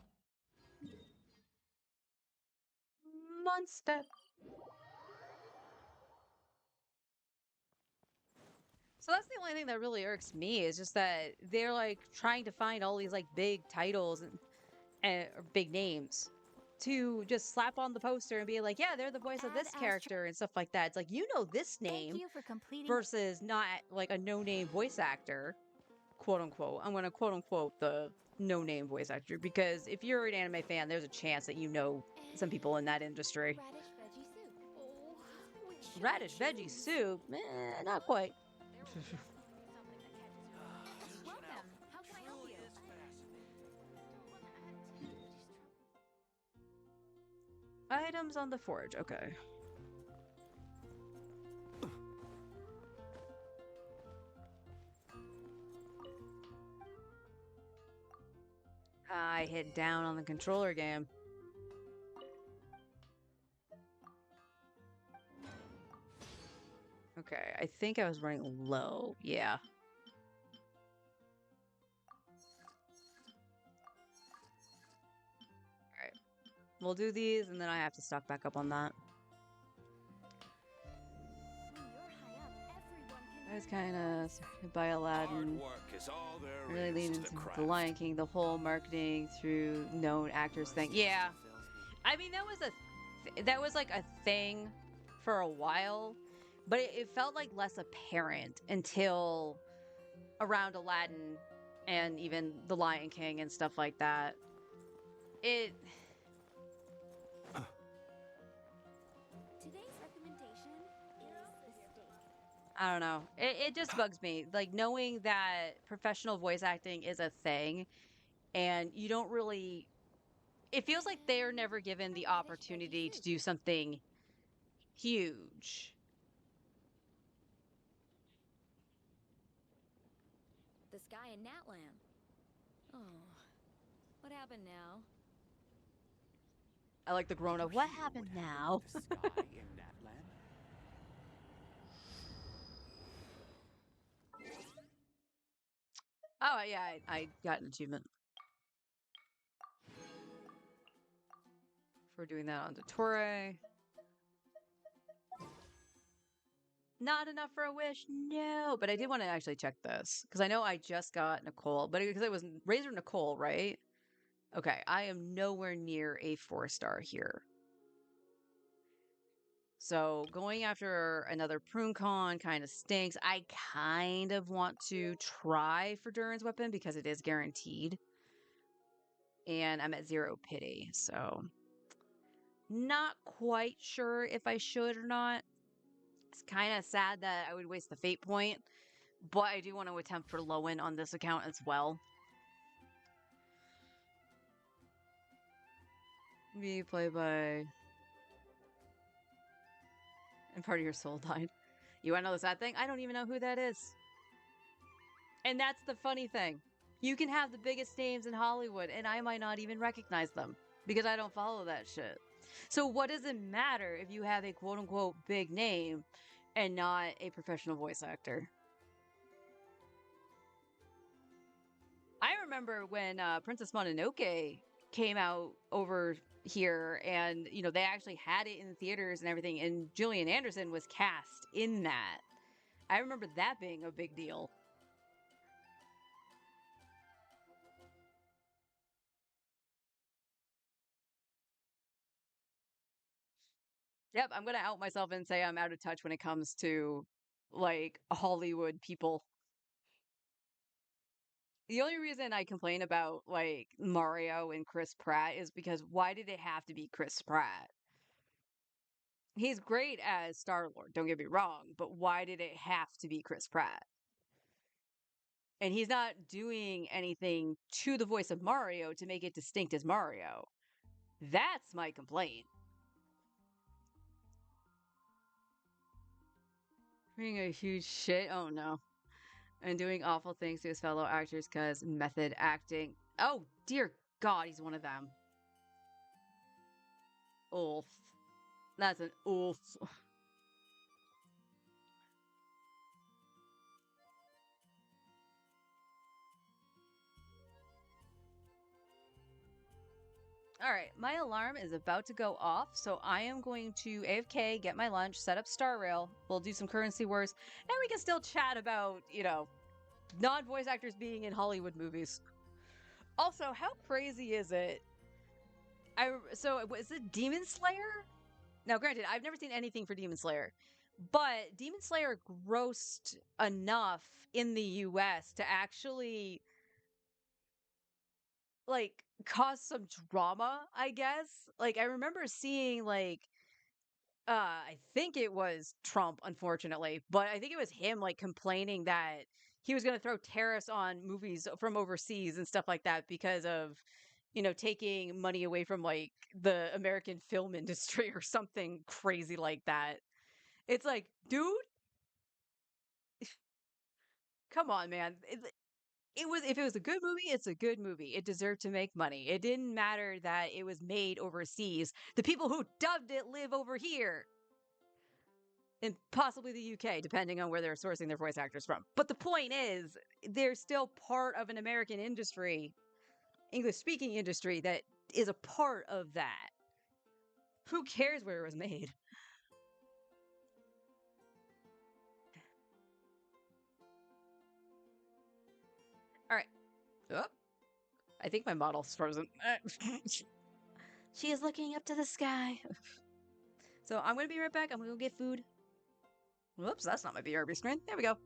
Monster. So that's the only thing that really irks me, is just that they're like trying to find all these like big titles and or big names to just slap on the poster and be like, yeah, they're the voice of this character and stuff like that. It's like, you know, this name Thank you for completing. versus not like a no-name voice actor, quote unquote. I'm going to quote unquote the no-name voice actor, because if you're an anime fan, there's a chance that you know some people in that industry. Radish veggie soup. Oh, Radish veggie soup? Not quite. Welcome. How can I help you? Items on the forge. Okay. I hit down on the controller game. Okay, I think I was running low. Yeah. All right. We'll do these, and then I have to stock back up on that. When you're high up, everyone I can was kind of surrounded by Aladdin. Work is all there Really is leaned to the into craft. the Lion King, the whole marketing through known actors thing. Yeah, I mean that was that was like a thing for a while, but it felt like less apparent until around Aladdin and even the Lion King and stuff like that. It Today's recommendation is the steak. I don't know. It just bugs me. Like knowing that professional voice acting is a thing and you don't really it feels like they're never given the opportunity to do something huge. The sky in Natlan. Oh, what happened now? I like the grown up. What happened now? The sky in Natlan? Oh yeah, I got an achievement for doing that on Dottore. Not enough for a wish, no. But I did want to actually check this because I know I just got Nicole, but because it was Razor Nicole, right? Okay, I am nowhere near a 4-star here. So going after another PruneCon kind of stinks. I kind of want to try for Durin's weapon because it is guaranteed. And I'm at 0 pity, so not quite sure if I should or not. It's kind of sad that I would waste the fate point, but I do want to attempt for Lowen on this account as well. Be played by... And part of your soul died. You want to know the sad thing? I don't even know who that is. And that's the funny thing. You can have the biggest names in Hollywood, and I might not even recognize them because I don't follow that shit. So what does it matter if you have a quote-unquote big name and not a professional voice actor? I remember when Princess Mononoke came out over here and, you know, they actually had it in the theaters and everything, and Gillian Anderson was cast in that. I remember that being a big deal. Yep, I'm gonna out myself and say I'm out of touch when it comes to, like, Hollywood people. The only reason I complain about, like, Mario and Chris Pratt is because why did it have to be Chris Pratt? He's great as Star-Lord, don't get me wrong, but why did it have to be Chris Pratt? And he's not doing anything to the voice of Mario to make it distinct as Mario. That's my complaint. Being a huge shit? Oh no. And doing awful things to his fellow actors because method acting. Oh, dear God, he's one of them. Oof. That's an oof. All right, my alarm is about to go off, so I am going to AFK, get my lunch, set up Star Rail. We'll do some currency wars, and we can still chat about, you know, non-voice actors being in Hollywood movies. Also, how crazy is it? So was it Demon Slayer? Now, granted, I've never seen anything for Demon Slayer, but Demon Slayer grossed enough in the US to actually like cause some drama, I guess. Like I remember seeing like I think it was Trump, unfortunately, but I think it was him like complaining that he was going to throw tariffs on movies from overseas and stuff like that because of, you know, taking money away from like the American film industry or something crazy like that. It's like, dude, come on, man. It was if it was a good movie, it's a good movie. It deserved to make money. It didn't matter that it was made overseas. The people who dubbed it live over here. and possibly the UK, depending on where they're sourcing their voice actors from. But the point is, they're still part of an American industry, English speaking industry, that is a part of that. Who cares where it was made? All right. Oh, I think my model's frozen. She is looking up to the sky. So I'm going to be right back. I'm going to go get food. Whoops, that's not my BRB screen. There we go. All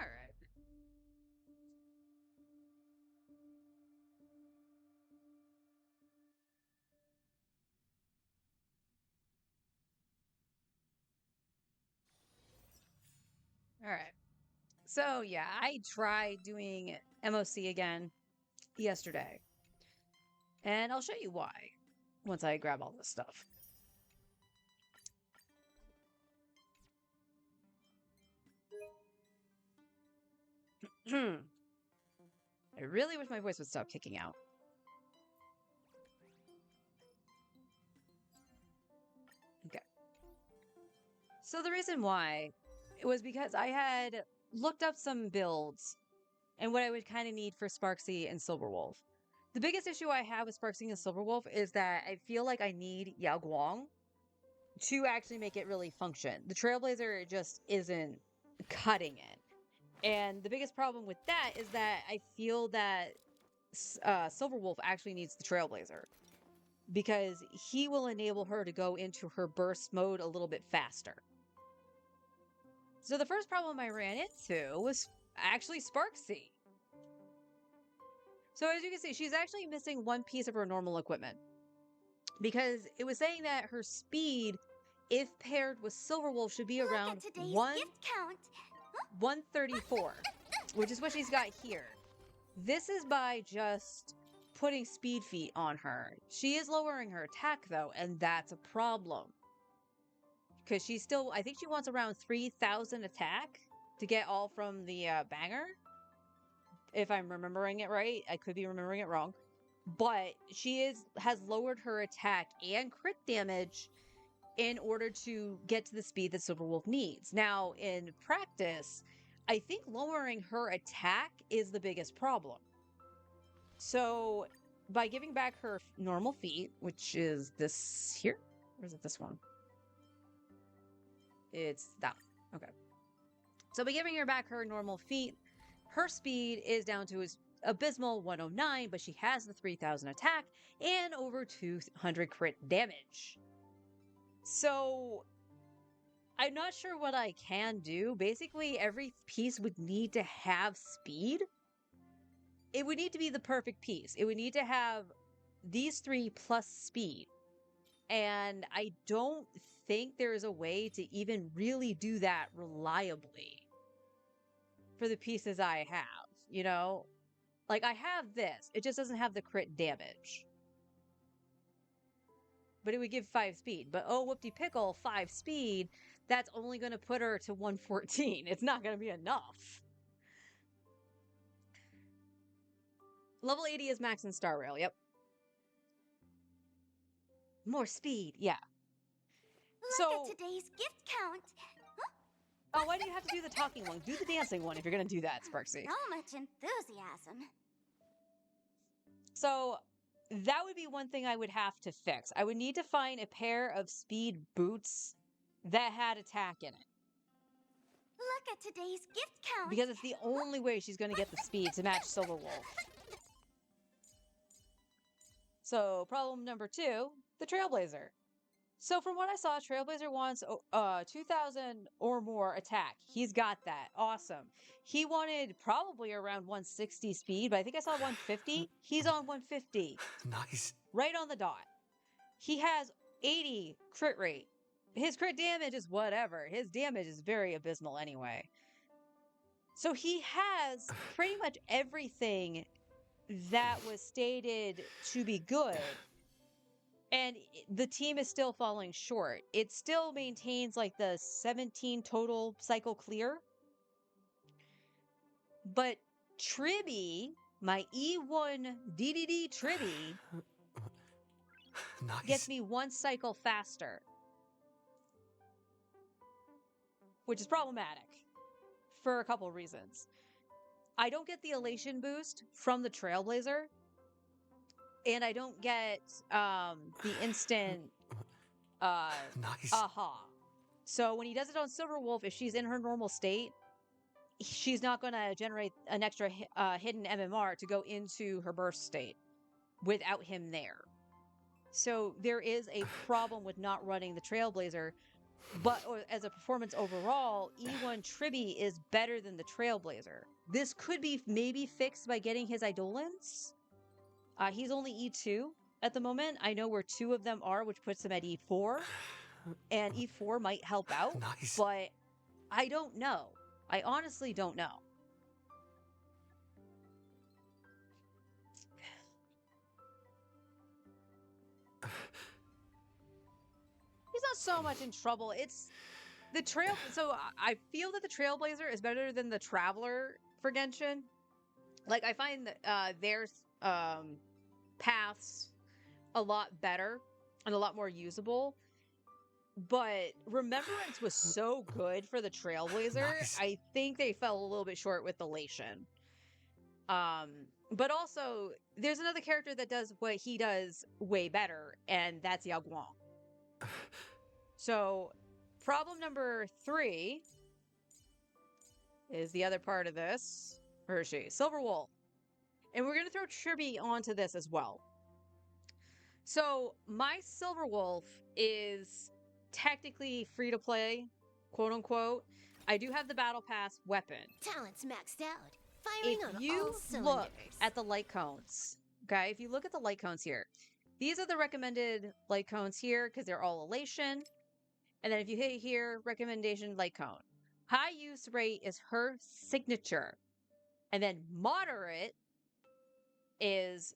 right. All right. So yeah, I tried doing MOC again yesterday, and I'll show you why once I grab all this stuff. I really wish my voice would stop kicking out. Okay. So the reason why it was because I had looked up some builds and what I would kind of need for Sparksy and Silverwolf. The biggest issue I have with Sparksy and Silverwolf is that I feel like I need Yao Guang to actually make it really function. The Trailblazer just isn't cutting it. And the biggest problem with that is that I feel that Silverwolf actually needs the Trailblazer because he will enable her to go into her burst mode a little bit faster. So the first problem I ran into was actually Sparksy. So as you can see, she's actually missing one piece of her normal equipment. Because it was saying that her speed, if paired with Silverwolf, should be Look around at today's 1 gift count. 134, which is what she's got here. This is by just putting speed feet on her. She is lowering her attack though, and that's a problem. Because she's still, I think she wants around 3,000 attack to get all from the banger. If I'm remembering it right, I could be remembering it wrong. But she has lowered her attack and crit damage in order to get to the speed that Silverwolf needs. Now, in practice, I think lowering her attack is the biggest problem. So, by giving back her normal feat, which is this here, or is it this one? It's that one. Okay. So, by giving her back her normal feat, her speed is down to his abysmal 109, but she has the 3,000 attack and over 200 crit damage. So, I'm not sure what I can do. Basically, every piece would need to have speed. It would need to be the perfect piece. It would need to have these three plus speed. And I don't think there is a way to even really do that reliably for the pieces I have, you know? Like, I have this. It just doesn't have the crit damage. But it would give 5 speed. But oh, whoopty-pickle, 5 speed, that's only going to put her to 114. It's not going to be enough. Level 80 is max in Star Rail, yep. More speed, yeah. Look at today's gift count. Oh, why do you have to do the talking one? Do the dancing one if you're going to do that, Sparksy. So much enthusiasm. So, that would be one thing I would have to fix. I would need to find a pair of speed boots that had attack in it. Look at today's gift count. Because it's the only way she's going to get the speed to match Silverwolf. So, problem number 2, the Trailblazer. So, from what I saw, Trailblazer wants 2,000 or more attack. He's got that. Awesome. He wanted probably around 160 speed, but I think I saw 150. He's on 150. Nice. Right on the dot. He has 80 crit rate. His crit damage is whatever. His damage is very abysmal anyway. So he has pretty much everything that was stated to be good. And the team is still falling short. It still maintains like the 17 total cycle clear. But Tribby, my E1 DDD Tribby, Nice. gets me 1 cycle faster. Which is problematic for a couple reasons. I don't get the elation boost from the Trailblazer. And I don't get the instant Nice. aha. So when he does it on Silverwolf, if she's in her normal state, she's not going to generate an extra hidden MMR to go into her burst state without him there. So there is a problem with not running the Trailblazer, but as a performance overall, E1 Tribby is better than the Trailblazer. This could be maybe fixed by getting his Eidolons. He's only E2 at the moment. I know where 2 of them are, which puts him at E4. And E4 might help out. Nice. But I don't know. I honestly don't know. He's not so much in trouble. It's the trail. So I feel that the Trailblazer is better than the Traveler for Genshin. Like, I find that their paths a lot better and a lot more usable. But Remembrance was so good for the Trailblazer. Nice. I think they fell a little bit short with Elation. But also, there's another character that does what he does way better, and that's Yao Guang. So, problem number 3 is the other part of this. Where is she? Silverwolf. And we're going to throw Tribby onto this as well. So, my Silverwolf is technically free to play, quote unquote. I do have the battle pass weapon. Talent's maxed out. Firing If on you all look cylinders. at the light cones, okay, if you look at the light cones here, these are the recommended light cones here because they're all elation. And then if you hit here, recommendation light cone. High use rate is her signature. And then moderate is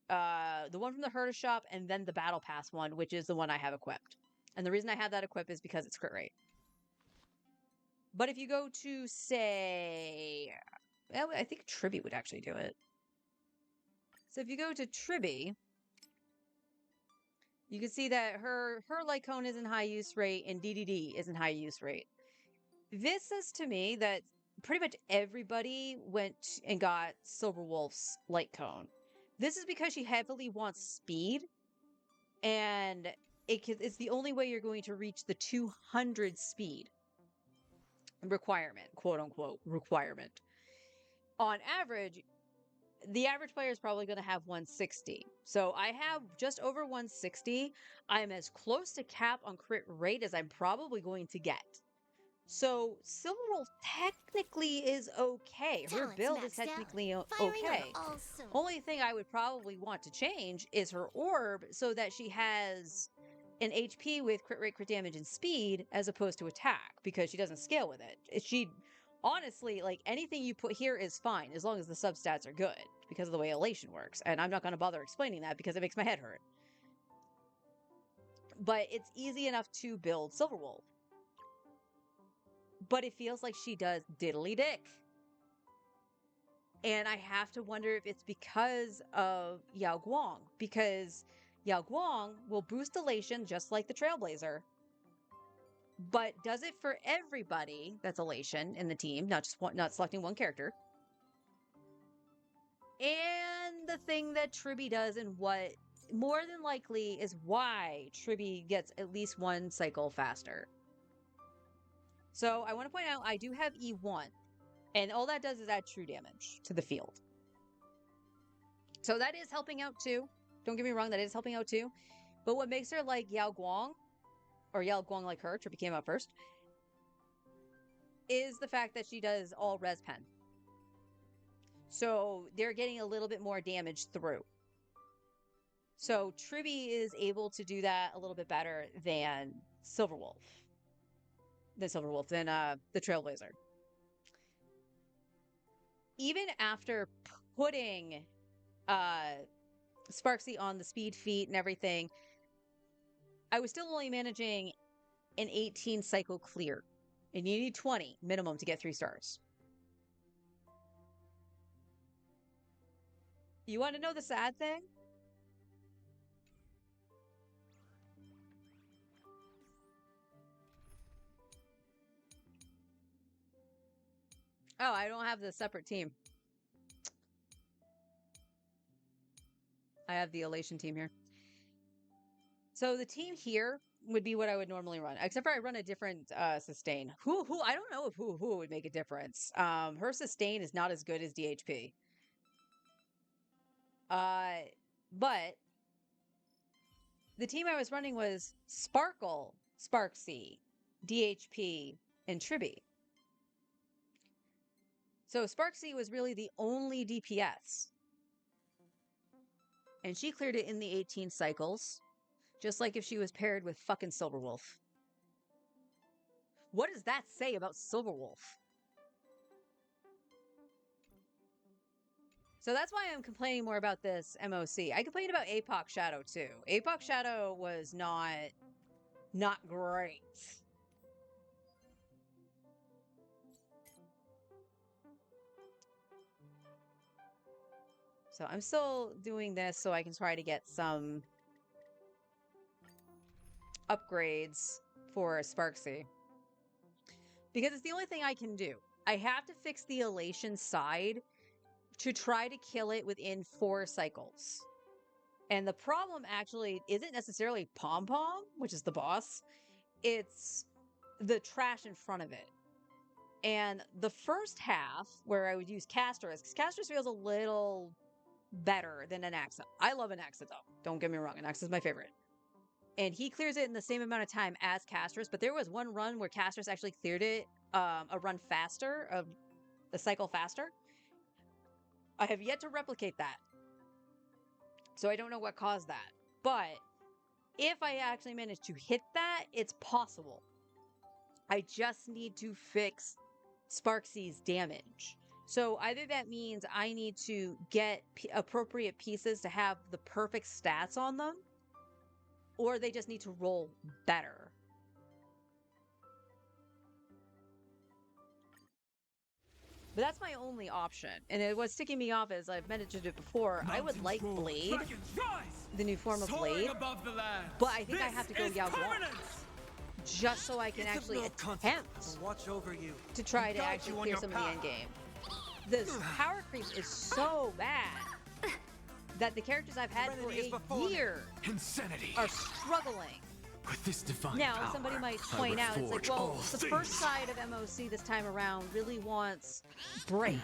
the one from the Herta shop and then the battle pass one, which is the one I have equipped. And the reason I have that equipped is because it's crit rate. But if you go to, say, well, I think Tribby would actually do it. So if you go to Tribby, you can see that her light cone is in high use rate and DDD is in high use rate. This says to me that pretty much everybody went and got Silverwolf's light cone. This is because she heavily wants speed, and it's the only way you're going to reach the 200 speed requirement, quote unquote requirement. On average, the average player is probably going to have 160. So I have just over 160. I'm as close to cap on crit rate as I'm probably going to get. So Silverwolf technically is okay. Her Talent's build is maxed out. technically Firing okay. on all cylinders. Only thing I would probably want to change is her orb so that she has an HP with crit rate, crit damage, and speed as opposed to attack because she doesn't scale with it. She honestly, like, anything you put here is fine as long as the substats are good because of the way elation works. And I'm not going to bother explaining that because it makes my head hurt. But it's easy enough to build Silverwolf. But it feels like she does diddly dick. And I have to wonder if it's because of Yao Guang. Because Yao Guang will boost elation just like the Trailblazer. But does it for everybody that's elation in the team, not selecting one character. And the thing that Tribby does, and what more than likely is why Tribby gets at least one cycle faster. So I want to point out I do have E1, and all that does is add true damage to the field. So that is helping out too. Don't get me wrong, that is helping out too. But what makes her like Yao Guang, or Yao Guang like her, Tribby came out first, is the fact that she does all res pen. So they're getting a little bit more damage through. So Tribby is able to do that a little bit better than Silverwolf. Than the Trailblazer. Even after putting Sparksy on the speed feat and everything, I was still only managing an 18 cycle clear. And you need 20 minimum to get 3 stars. You want to know the sad thing? Oh, I don't have the separate team. I have the Elation team here. So the team here would be what I would normally run, except for I run a different sustain. Who I don't know if who would make a difference. Her sustain is not as good as DHP. But the team I was running was Sparkle, Sparksy, DHP, and Tribby. So Sparksy was really the only DPS. And she cleared it in the 18 cycles. Just like if she was paired with fucking Silverwolf. What does that say about Silverwolf? So that's why I'm complaining more about this MOC. I complained about APOC Shadow too. APOC Shadow was not great. So I'm still doing this so I can try to get some upgrades for Sparksy. Because it's the only thing I can do. I have to fix the elation side to try to kill it within 4 cycles. And the problem actually isn't necessarily Pom Pom, which is the boss. It's the trash in front of it. And the first half, where I would use Castris, because Castris feels a little better than Anaxa. I love Anaxa though. Don't get me wrong. Anaxa is my favorite. And he clears it in the same amount of time as Castris, but there was one run where Castris actually cleared it a run faster, a cycle faster. I have yet to replicate that. So I don't know what caused that. But if I actually manage to hit that, it's possible. I just need to fix Sparksy's damage. So either that means I need to get appropriate pieces to have the perfect stats on them, or they just need to roll better. But that's my only option. And what's sticking me off, as I've mentioned it before, I would like Blade, the new form of Blade, but I think I have to go Yao Guang, just so I can actually attempt Watch over you. to try to actually clear some of the end game. The power creep is so bad that the characters I've had for a year Insanity. are struggling. With this divine Now, power, somebody might I point out, it's like, reforge well, all the first things. side of MOC this time around really wants break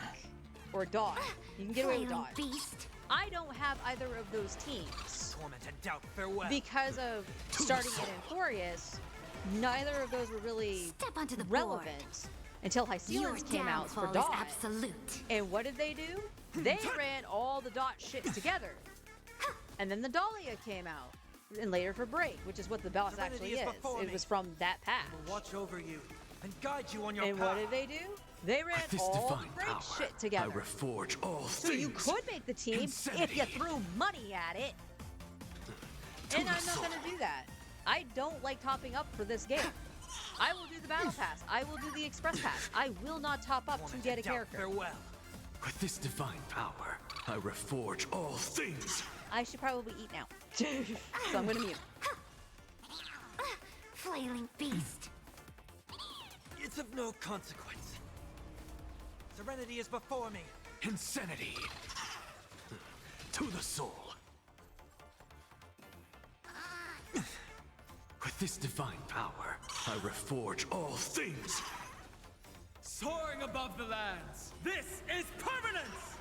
or dodge. You can get away with Flailing dodge. beast. I don't have either of those teams. Torment and doubt, farewell. Because of starting it in Furious, neither of those were really Step onto the relevant until High Your Ceilings came out for downfall is dodge. absolute. And what did they do? They ran all the dot shit together. And then the Dahlia came out. And later for Break, which is what the boss Serenity actually is is. before It me. was from that patch. Will watch over you and guide you on your And path. what did they do? They ran With this all divine the Break power, shit I together. reforge all So things. you could make the team if Insanity. you threw money at it. And I'm not going to do that. I don't like topping up for this game. I will do the Battle Pass. I will do the Express Pass. I will not top up to Torment get a and doubt, character. farewell. With this divine power, I reforge all things. I should probably eat now. So I'm going to mute. Flailing beast. It's of no consequence. Serenity is before me. Insanity. To the soul. With this divine power, I reforge all things. Soaring above the lands. This is permanence!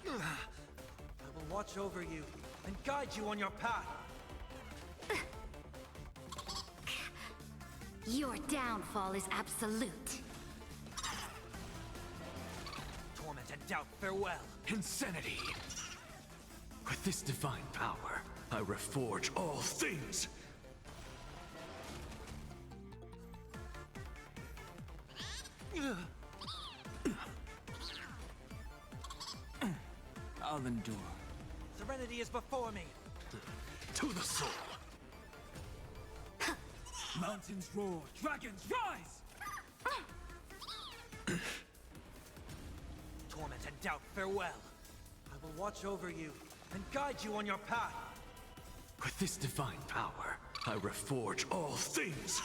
I will watch over you and guide you on your path. Your downfall is absolute. Torment and doubt, farewell. Insanity. With this divine power, I reforge all things. I'll endure. Serenity is before me. To the soul. Mountains roar, dragons rise! Torment and doubt, farewell. I will watch over you and guide you on your path. With this divine power, I reforge all things.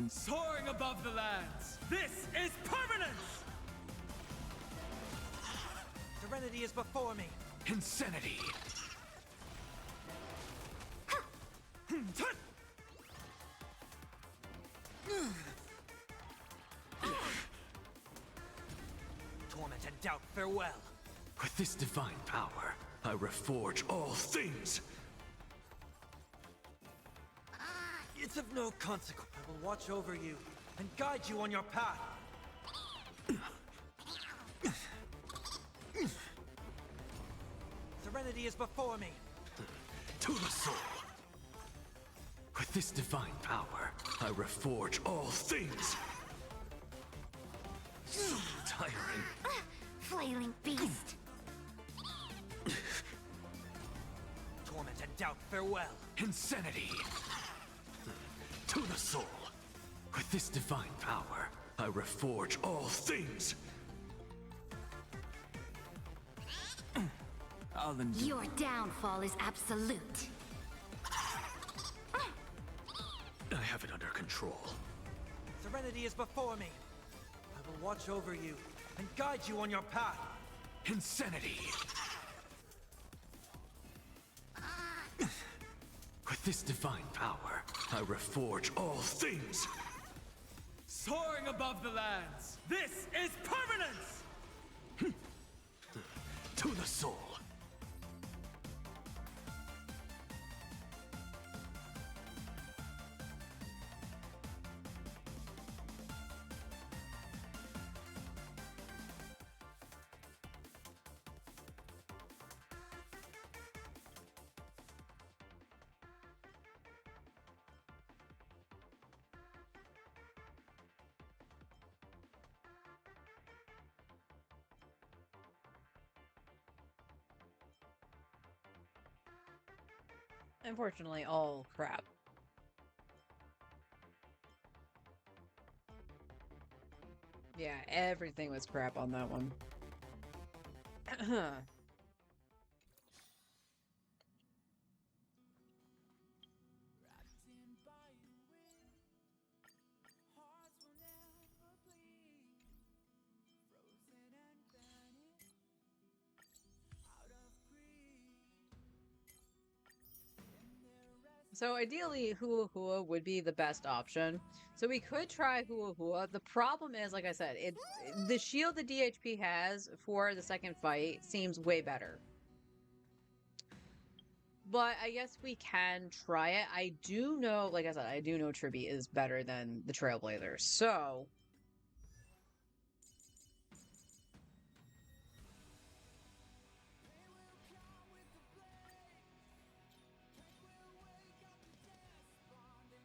Soaring above the lands. This is permanence! Serenity is before me. Insanity. Torment and doubt, farewell. With this divine power, I reforge all things. It's of no consequence. I will watch over you and guide you on your path. Serenity is before me. To the soul. With this divine power, I reforge all things. So tiring. Flailing beast. Torment and doubt, farewell. Insanity. To the soul. With this divine power, I reforge all things. I'll endure. Your downfall is absolute. I have it under control. Serenity is before me. I will watch over you and guide you on your path. Insanity. With this divine power, I reforge all things. Soaring above the lands. This is permanence! To the soul. Unfortunately, all crap. Yeah, everything was crap on that one. So ideally, Hua Hua would be the best option. So we could try Hua Hua. The problem is, like I said, the shield the DHP has for the second fight seems way better. But I guess we can try it. I do know, like I said, I do know Tribby is better than the Trailblazer. So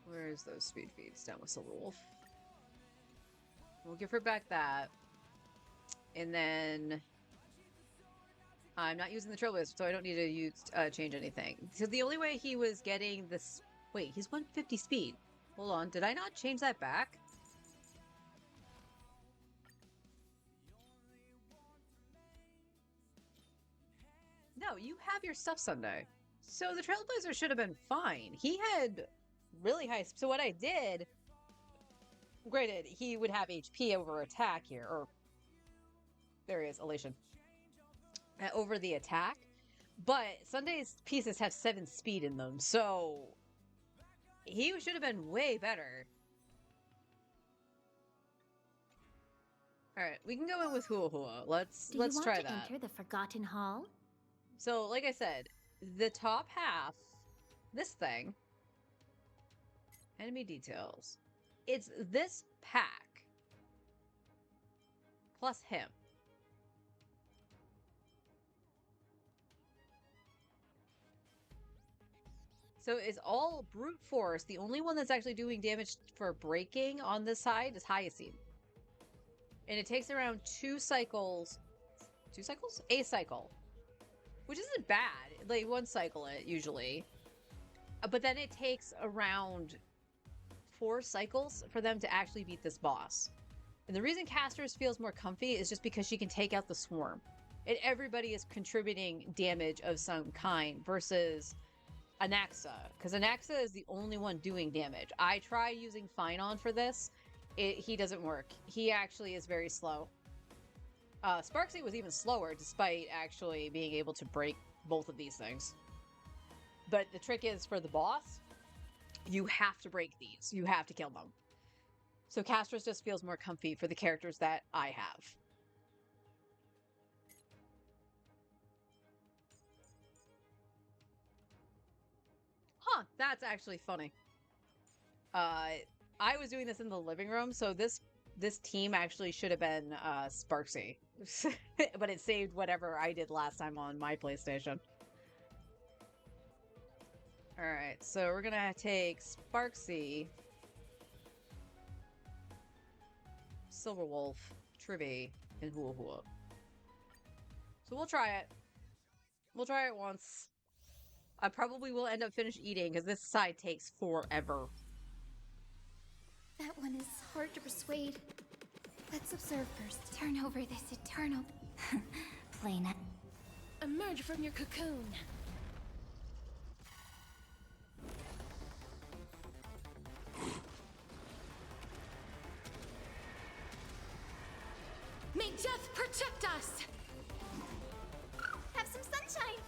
where's those speed feeds? Down with Silverwolf. We'll give her back that. And then I'm not using the Trailblazer, so I don't need to use change anything. So the only way he was getting this... Wait, he's 150 speed. Hold on, did I not change that back? No, you have your stuff Sunday. So the Trailblazer should have been fine. He had really high... So what I did... Granted, he would have HP over attack here, or... There he is, Elation. Over the attack. But Sunday's pieces have 7 speed in them, so... He should have been way better. Alright, we can go in with Hua Hua. Let's try that. Do you want to enter the Forgotten Hall? So, like I said, the top half, this thing, enemy details, it's this pack plus him. So it's all brute force. The only one that's actually doing damage for breaking on this side is Hyacine. And it takes around 2 cycles. 2 cycles? A cycle. Which isn't bad. Like, 1 cycle it, usually. But then it takes around 4 cycles for them to actually beat this boss. And the reason Castor's feels more comfy is just because she can take out the swarm. And everybody is contributing damage of some kind versus Anaxa. Because Anaxa is the only one doing damage. I try using Phynon for this. He doesn't work. He actually is very slow. Sparksy was even slower despite actually being able to break both of these things. But the trick is for the boss, you have to break these. You have to kill them. So Castros just feels more comfy for the characters that I have. Huh, that's actually funny. I was doing this in the living room, so this team actually should have been Sparksy. But it saved whatever I did last time on my PlayStation. Alright, so we're gonna take Sparksy, Silverwolf, Tribby, and Hua Hua. So we'll try it. We'll try it once. I probably will end up finish eating because this side takes forever. That one is hard to persuade. Let's observe first. Turn over this eternal... planet. Emerge from your cocoon. May death protect us! Have some sunshine!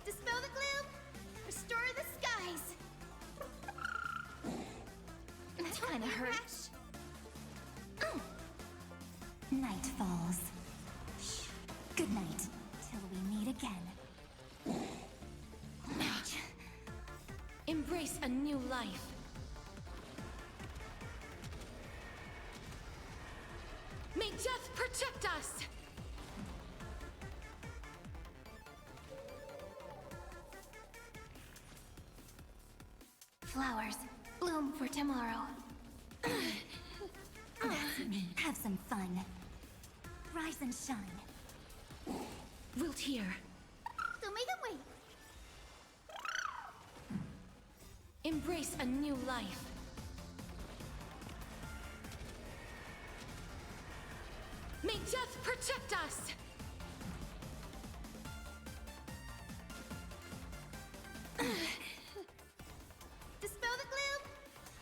Dispel the gloom! Restore the skies! That kinda hurts. Night falls. Good night, till we meet again. Embrace a new life. May death protect us! Flowers, bloom for tomorrow. Have some fun. Rise and shine. Wilt hear. Show me the way! Embrace a new life. May death protect us! Dispel the gloom!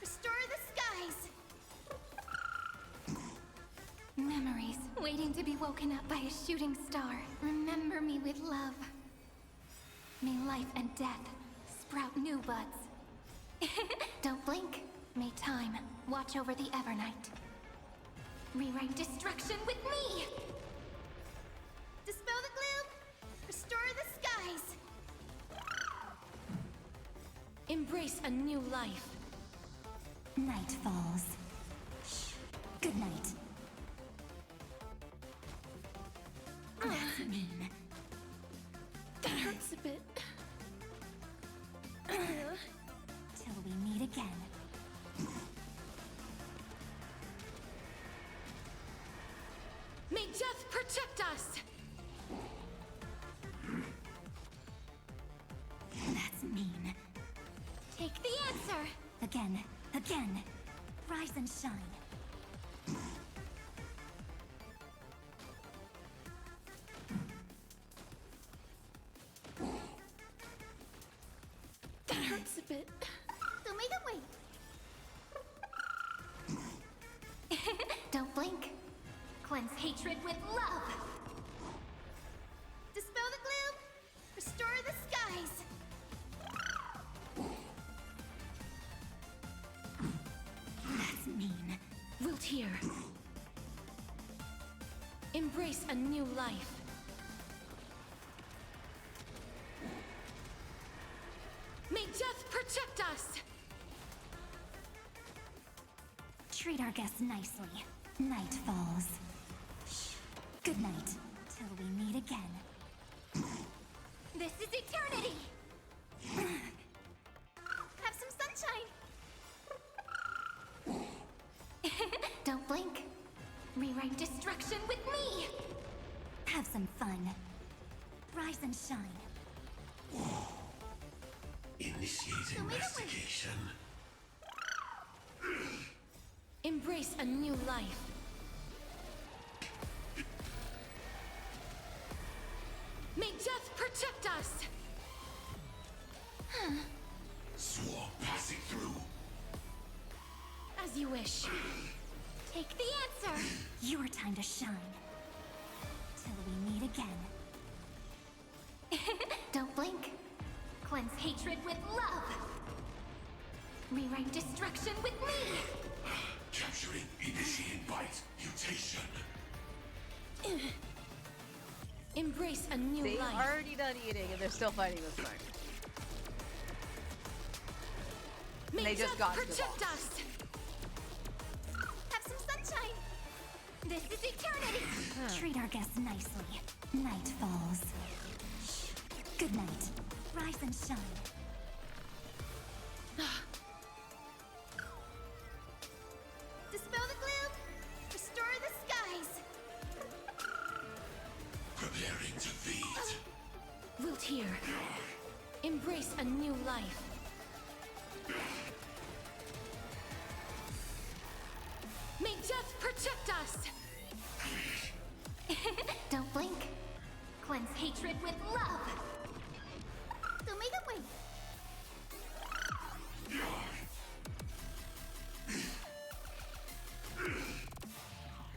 Restore the skies! Memories waiting to be woken up by a shooting star. Remember me with love. May life and death sprout new buds. Don't blink. May time watch over the Evernight. Rewrite destruction with me! Dispel the gloom! Restore the skies! Embrace a new life. Night falls. Shh. Good night. That's mean. That hurts a bit. Till we meet again. May death protect us! That's mean. Take the answer! Again. Again. Rise and shine. That hurts a bit. Don't make it wait! Don't blink. Cleanse hatred with love! Dispel the gloom! Restore the skies! That's mean. Wilt hear. Embrace a new life. May death protect us! Treat our guests nicely. Night falls. Shh. Good night. Till we meet again. This is eternity! Have some sunshine! Don't blink. Rewrite destruction with me! Have some fun. Rise and shine. Initiate investigation. Embrace a new life. May death protect us! Swarm passing through. As you wish. Take the answer! Your time to shine. Till we meet again. Don't blink. Cleanse hatred with love! Rewrite destruction with me! Capturing initiate bite mutation. Embrace a new They've life. already done eating and they're still fighting this thing. May they just death got to the protect boss. us! Have some sunshine! This is eternity! Treat our guests nicely. Night falls. Shh. Good night. Rise and shine. Dispel the gloom! Restore the skies! Preparing to feed. Wilt hear. Embrace a new life. May death protect us! Don't blink. Cleanse hatred with love! Don't make it wait!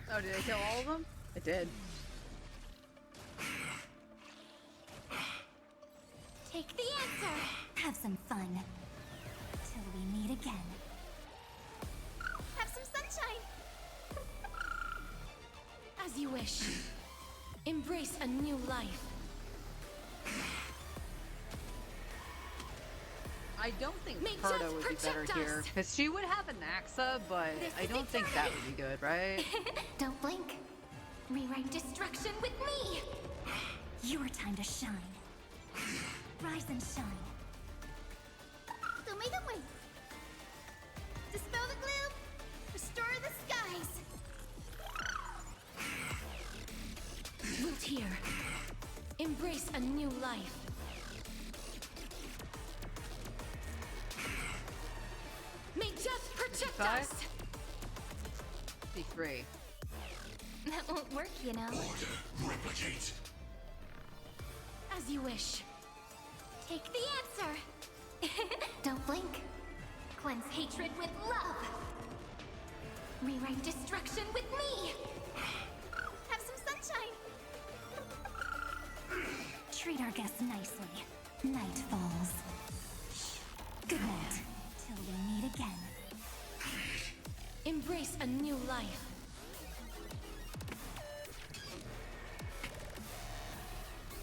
Oh, did I kill all of them? I did. Take the answer! Have some fun. Till we meet again. Have some sunshine! As you wish. Embrace a new life. I don't think May Perda death would be better protect here. us. Because she would have an Axa, but This I is don't think that would be good, right? Don't blink. Rewrite destruction with me! Your time to shine. Rise and shine. Don't make it wait! Dispel the gloom! Restore the skies! Wilt hear. Embrace a new life. 55? us! 53. That won't work, you know. Replicate. As you wish. Take the answer. Don't blink. Cleanse hatred with love. Rewrite destruction with me. Have some sunshine. Treat our guests nicely. Night falls. Good night, till we meet again. Embrace a new life.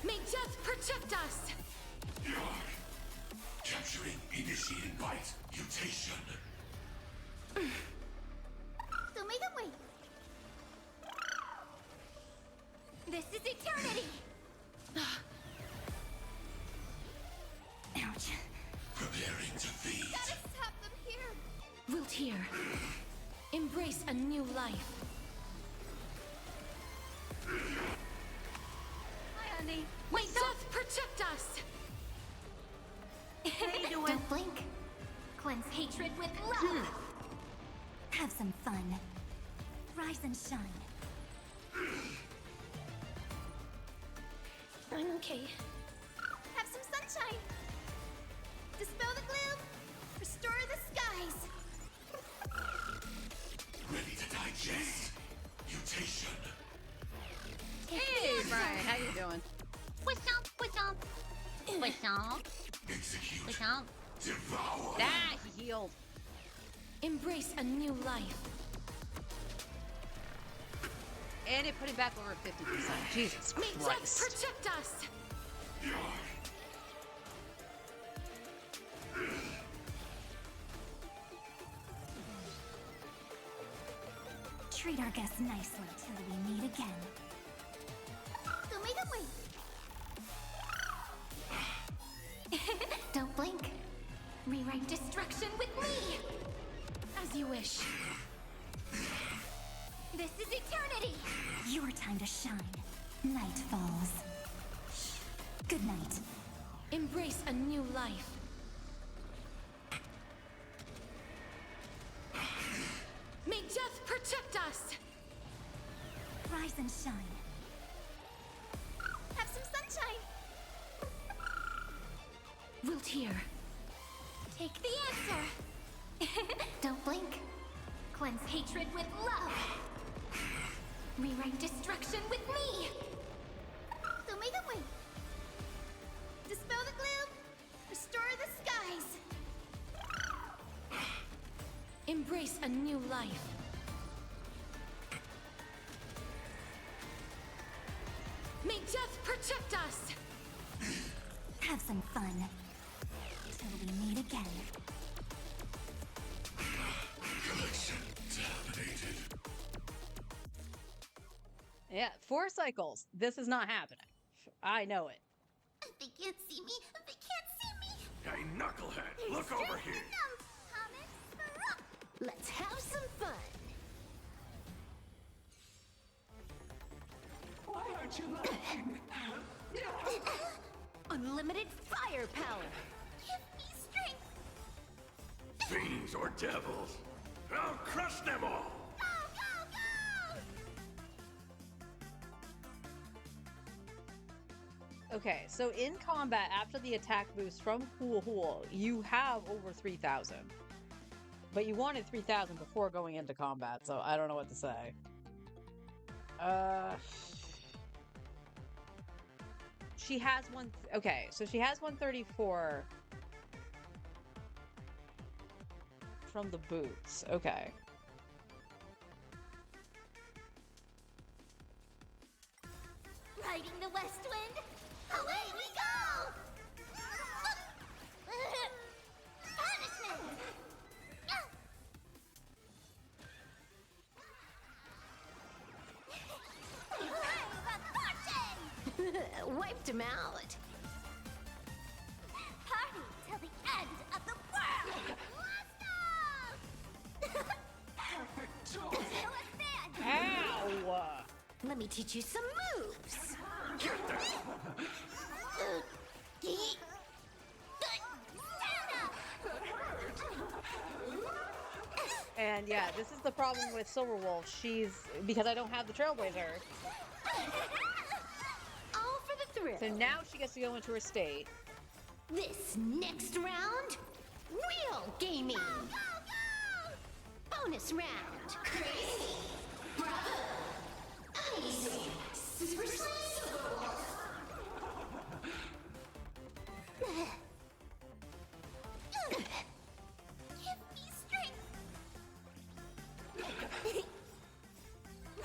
May death protect us! Capturing initiating bite. Mutation. So make them wait. This is eternity. Ouch. Preparing to feed. Gotta stop them here. Wilt here. Embrace a new life. Hi, Andy. May death protect us! How you doing? Don't blink. Cleanse hatred with love. Have some fun. Rise and shine. I'm okay. Have some sunshine. Dispel the gloom. Restore the skies. Ready to digest. Mutation. Hey, Brian. How you doing? What's up? What's up? What's up? Execute. What's up? Devour. Ah, he healed. Embrace a new life. And it put it back over 50%. Jesus May death Christ. protect us! Treat our guests nicely till we meet again. So make them wait. Don't blink. Rewrite destruction with me. As you wish. This is eternity. Your time to shine. Night falls. Good night. Embrace a new life. May death protect us! Rise and shine. Have some sunshine. Wilt here. Take the answer. Don't blink. Cleanse hatred with love. Rewrite destruction with me. So make them wait. Dispel the gloom. Restore the skies. Embrace a new life. May death protect us! Have some fun. Till we meet again. Collection terminated. Yeah, 4 cycles. This is not happening. I know it. They can't see me. They can't see me. Hey, knucklehead, look over here. Let's have some fun! Why aren't you laughing? Unlimited firepower! Give me strength. Fiends or devils? I'll crush them all. Go, go, go! Okay, so in combat, after the attack boost from Hool Hool, you have over 3,000. But you wanted 3,000 before going into combat, so I don't know what to say. She has one... Okay, so she has 134 from the boots. Okay. Riding the west wind, away we go! Punishment! Wiped him out! Party till the end of the world! Let's go! Till a stand! Ow! Let me teach you some moves! Stand up! And yeah, this is the problem with Silverwolf. She's because I don't have the Trailblazer. All for the thrill. So now she gets to go into her state. This next round, real gaming. Bonus round, crazy, bravo, amazing, super Silverwolf. Give me strength.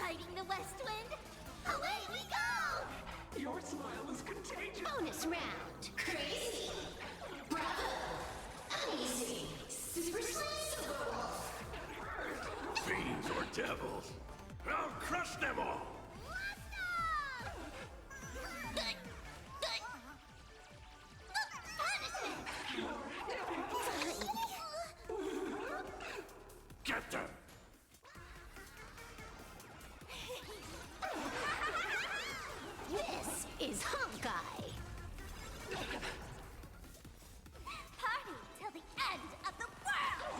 Riding the west wind, away we go. Your smile is contagious. Bonus round, crazy, bravo, amazing, super Silverwolf. Fiends or devils, I'll crush them all. Get them. This is Honkai. Party till the end of the world.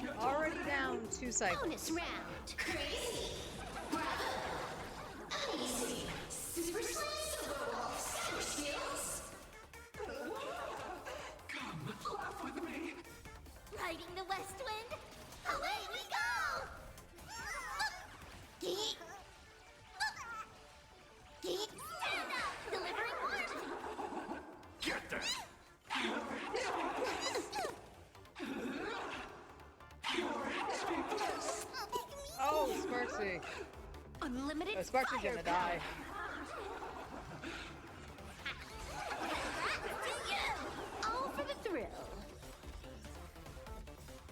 Go, Already down 2 cycles. Bonus round. Crazy. Bravo. Amazing. Super Silverwolf. Super skills. Come, laugh with me. Riding the west wind. Away we go. Geek. Geek. Stand up. Delivering warmth. Get them. Oh, Sparksy. Unlimited Oh, Sparksy's gonna die. All for the thrill.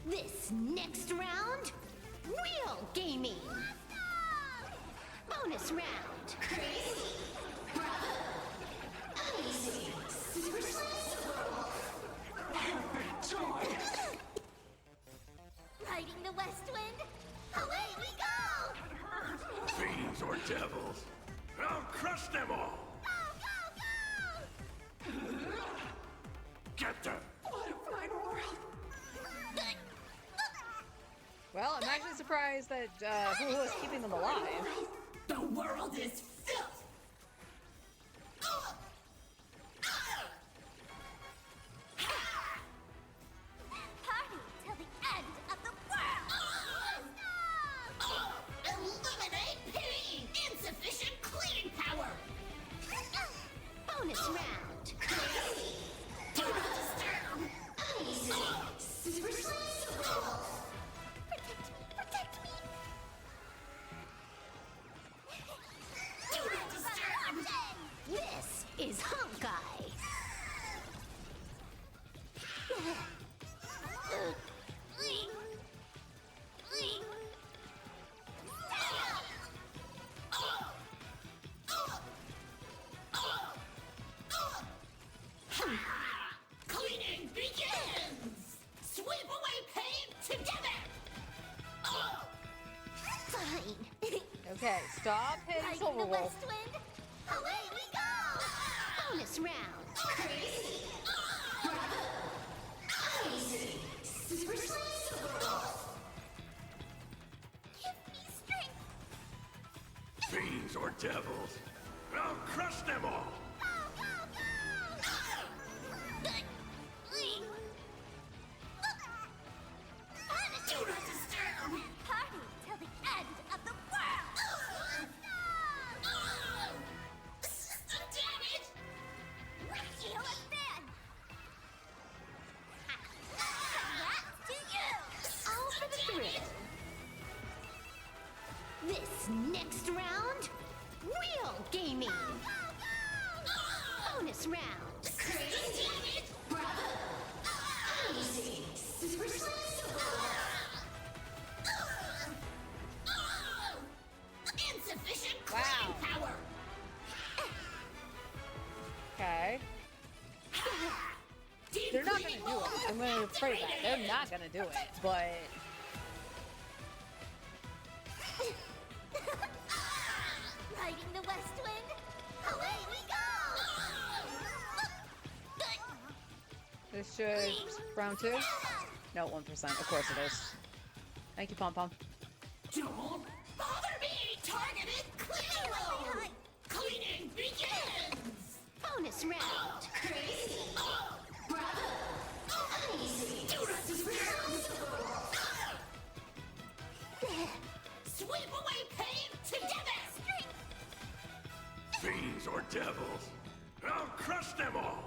This next round, real gaming. Bonus round, crazy, bravo, amazing, super Silverwolf. Riding the west wind, away we go. Fiends or devils, I'll crush them all. Get them. Well, I'm actually surprised that Hulu is keeping them alive. The world is filth! Party till the end of the world. Eliminate pity! Insufficient cleaning power! Bonus round, crazy, Do not disturb! amazing, super Silverwolf. Protect me. Do not disturb! This is Honkai. Cleaning begins! Sweep away pain together! Fine. Okay, stop hitting Riding the Silverwolf. west wind, away we go. Bonus round, crazy, bravo, amazing, super Silverwolf. Give me strength. Fiends or devils, I'll crush them all. Do not disturb! Party till the end of the world. System damage! Heal us then. Congrats to you. All for the thrill. This next round, real gaming. Bonus round, crazy, bravo, amazing, super Silverwolf. Insufficient Wow. cleaning power! Okay. Deep They're not gonna cleaning do will it. I'm gonna pray that. They're not gonna do it, but Riding the west wind, should round 2? No, 1%. Of course it is. Thank you, Pom Pom. Don't bother me! Targeted clear! Cleaning begins! Bonus round! Crazy! Bravo! Uneasy! Do not disturb! Sweep away pain together! Fiends or devils, I'll crush them all!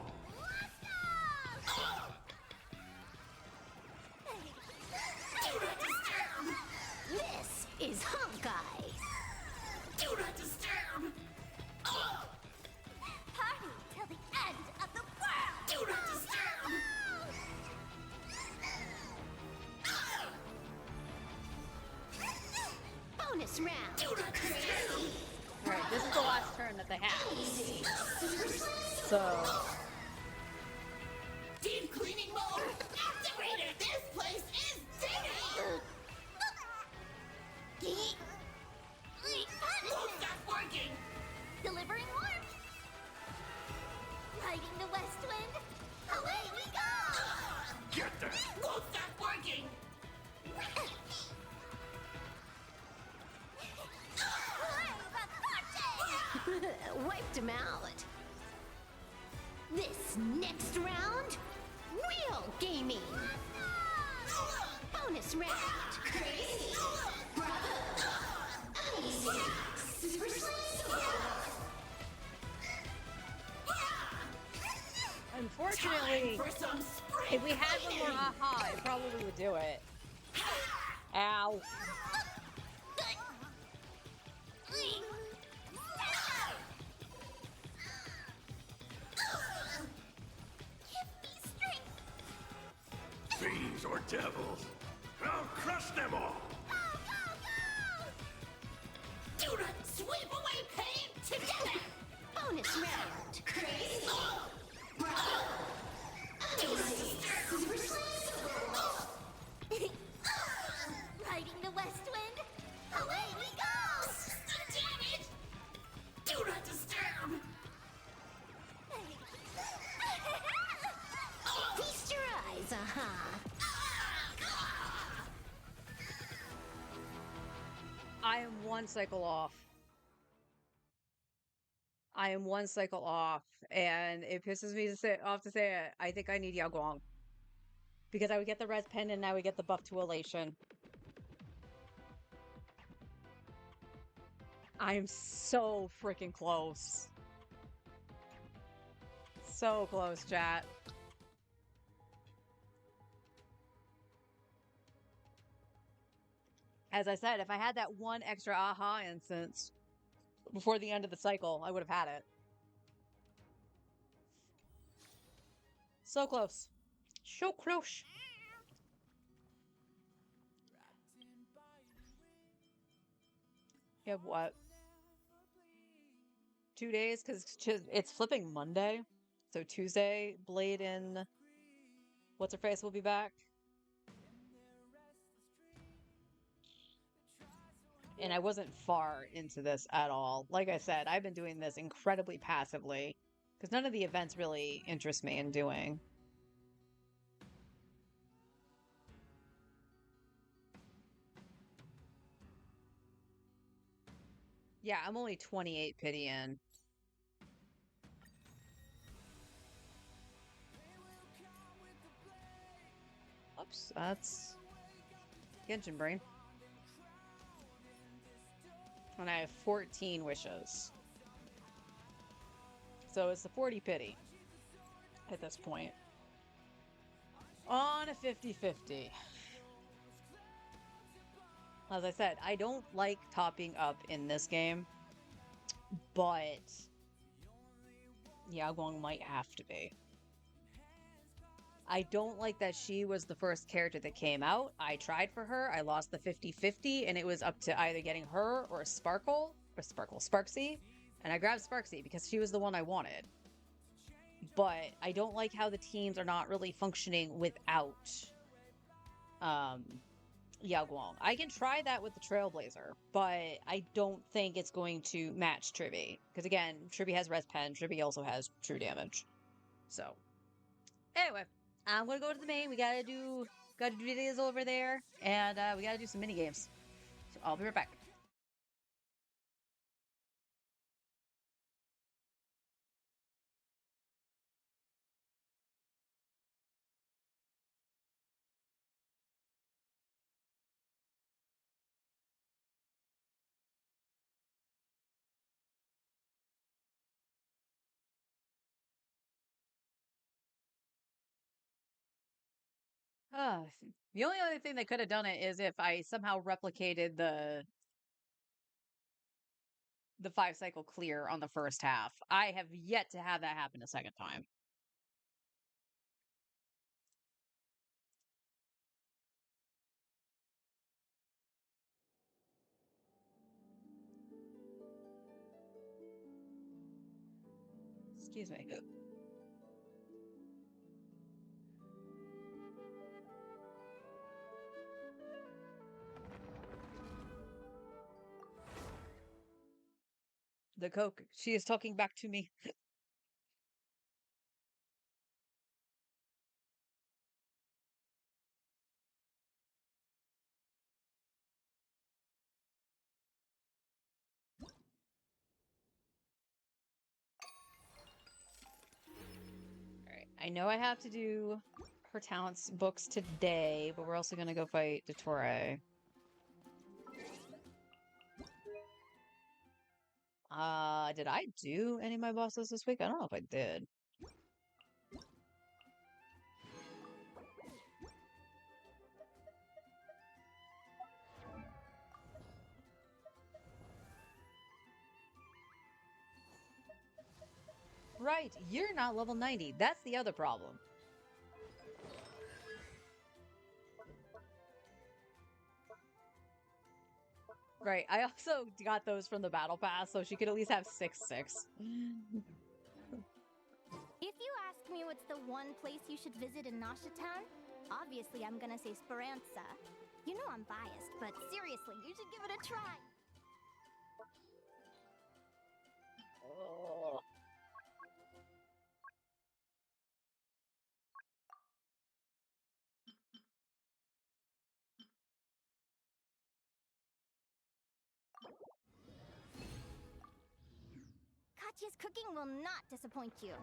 Do not disturb! This is Honkai! Do not disturb! Party till the end of the world! Do not disturb! Bonus round! Do not disturb! Alright, this is the last turn that they have. So, Deep cleaning mode activated! This place is dirty! Won't stop working! Delivering warmth! Lighting the west wind! Away we go! Get them! Won't stop working! Wiped him out. This next round, real gaming. Bonus round. Crazy. Bravo. Uneasy. Super unfortunately, For some spring if we had one more cleaning. aha, I probably would do it. Ow. Fiends or devils, I'll crush them all! Do not sweep away pain together. Bonus round. Crazy. Bravo. Uneasy. Riding the west wind! Away we go! Damn it! Do not disturb. Feast your eyes, I am one cycle off. I am one cycle off, and it pisses me off to say it. I think I need Yao Guang. Because I would get the res pen and I would get the buff to elation. I am so freaking close. So close, chat. As I said, if I had that one extra aha instance before the end of the cycle, I would have had it. So close. So close. You have what? 2 days? Because it's flipping Monday. So Tuesday, Blade and what's her face will be back. And I wasn't far into this at all. Like I said, I've been doing this incredibly passively because none of the events really interest me in doing. Yeah, I'm only 28 pity in. Oops, that's Genshin Brain. And I have 14 wishes. So it's the 40 pity at this point. On a 50-50. As I said, I don't like topping up in this game, but Yao Guang might have to be. I don't like that she was the first character that came out. I tried for her. I lost the 50-50, and it was up to either getting her or Sparksy. And I grabbed Sparksy because she was the one I wanted. But I don't like how the teams are not really functioning without Yao Guang. I can try that with the Trailblazer, but I don't think it's going to match Tribby. Because again, Tribby has Res Pen, Tribby also has True Damage. So, anyway. I'm gonna go to the main. We gotta do videos over there, and we gotta do some mini games. So I'll be right back. The only other thing that could have done it is if I somehow replicated the 5 cycle clear on the first half. I have yet to have that happen a second time. Excuse me. The Coke. She is talking back to me. Alright. I know I have to do her talents books today, but we're also gonna go fight Dottore. Did I do any of my bosses this week? I don't know if I did. Right, you're not level 90. That's the other problem. Right, I also got those from the battle pass, so she could at least have 6/6. If you ask me what's the one place you should visit in Nasha Town, obviously I'm gonna say Speranza. You know I'm biased, but seriously, you should give it a try. Katya's cooking will not disappoint you.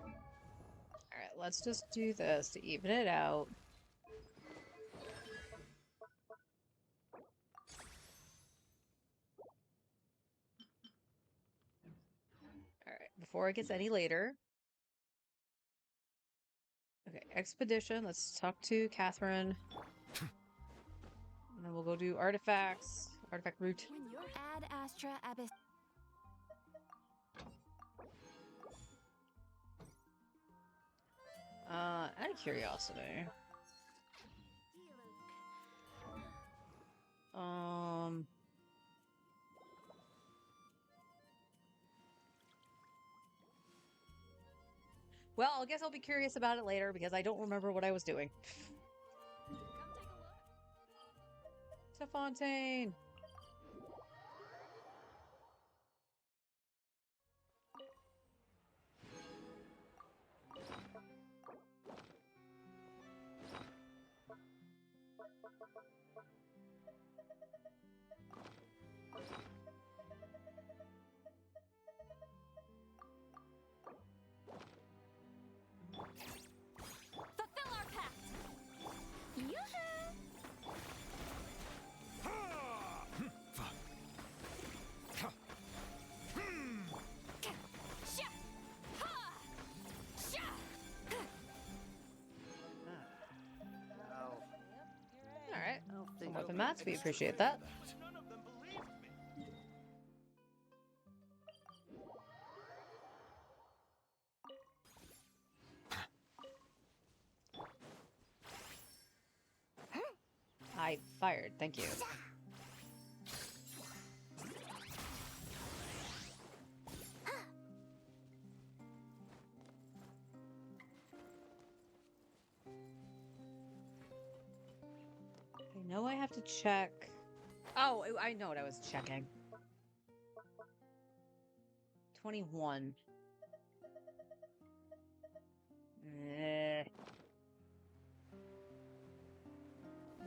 Alright, let's just do this to even it out. Alright, before it gets any later. Okay, expedition. Let's talk to Catherine. And then we'll go do artifacts. Artifact route. Ad Astra Abyss. Out of curiosity. Well, I guess I'll be curious about it later because I don't remember what I was doing. Tefontaine! Fulfill our pact! Yoo-hoo! Sha! Ha! Sha! Alright. Some weapon mats, we appreciate that. I fired, thank you. I know I have to check. Oh, I know what I was checking. 21.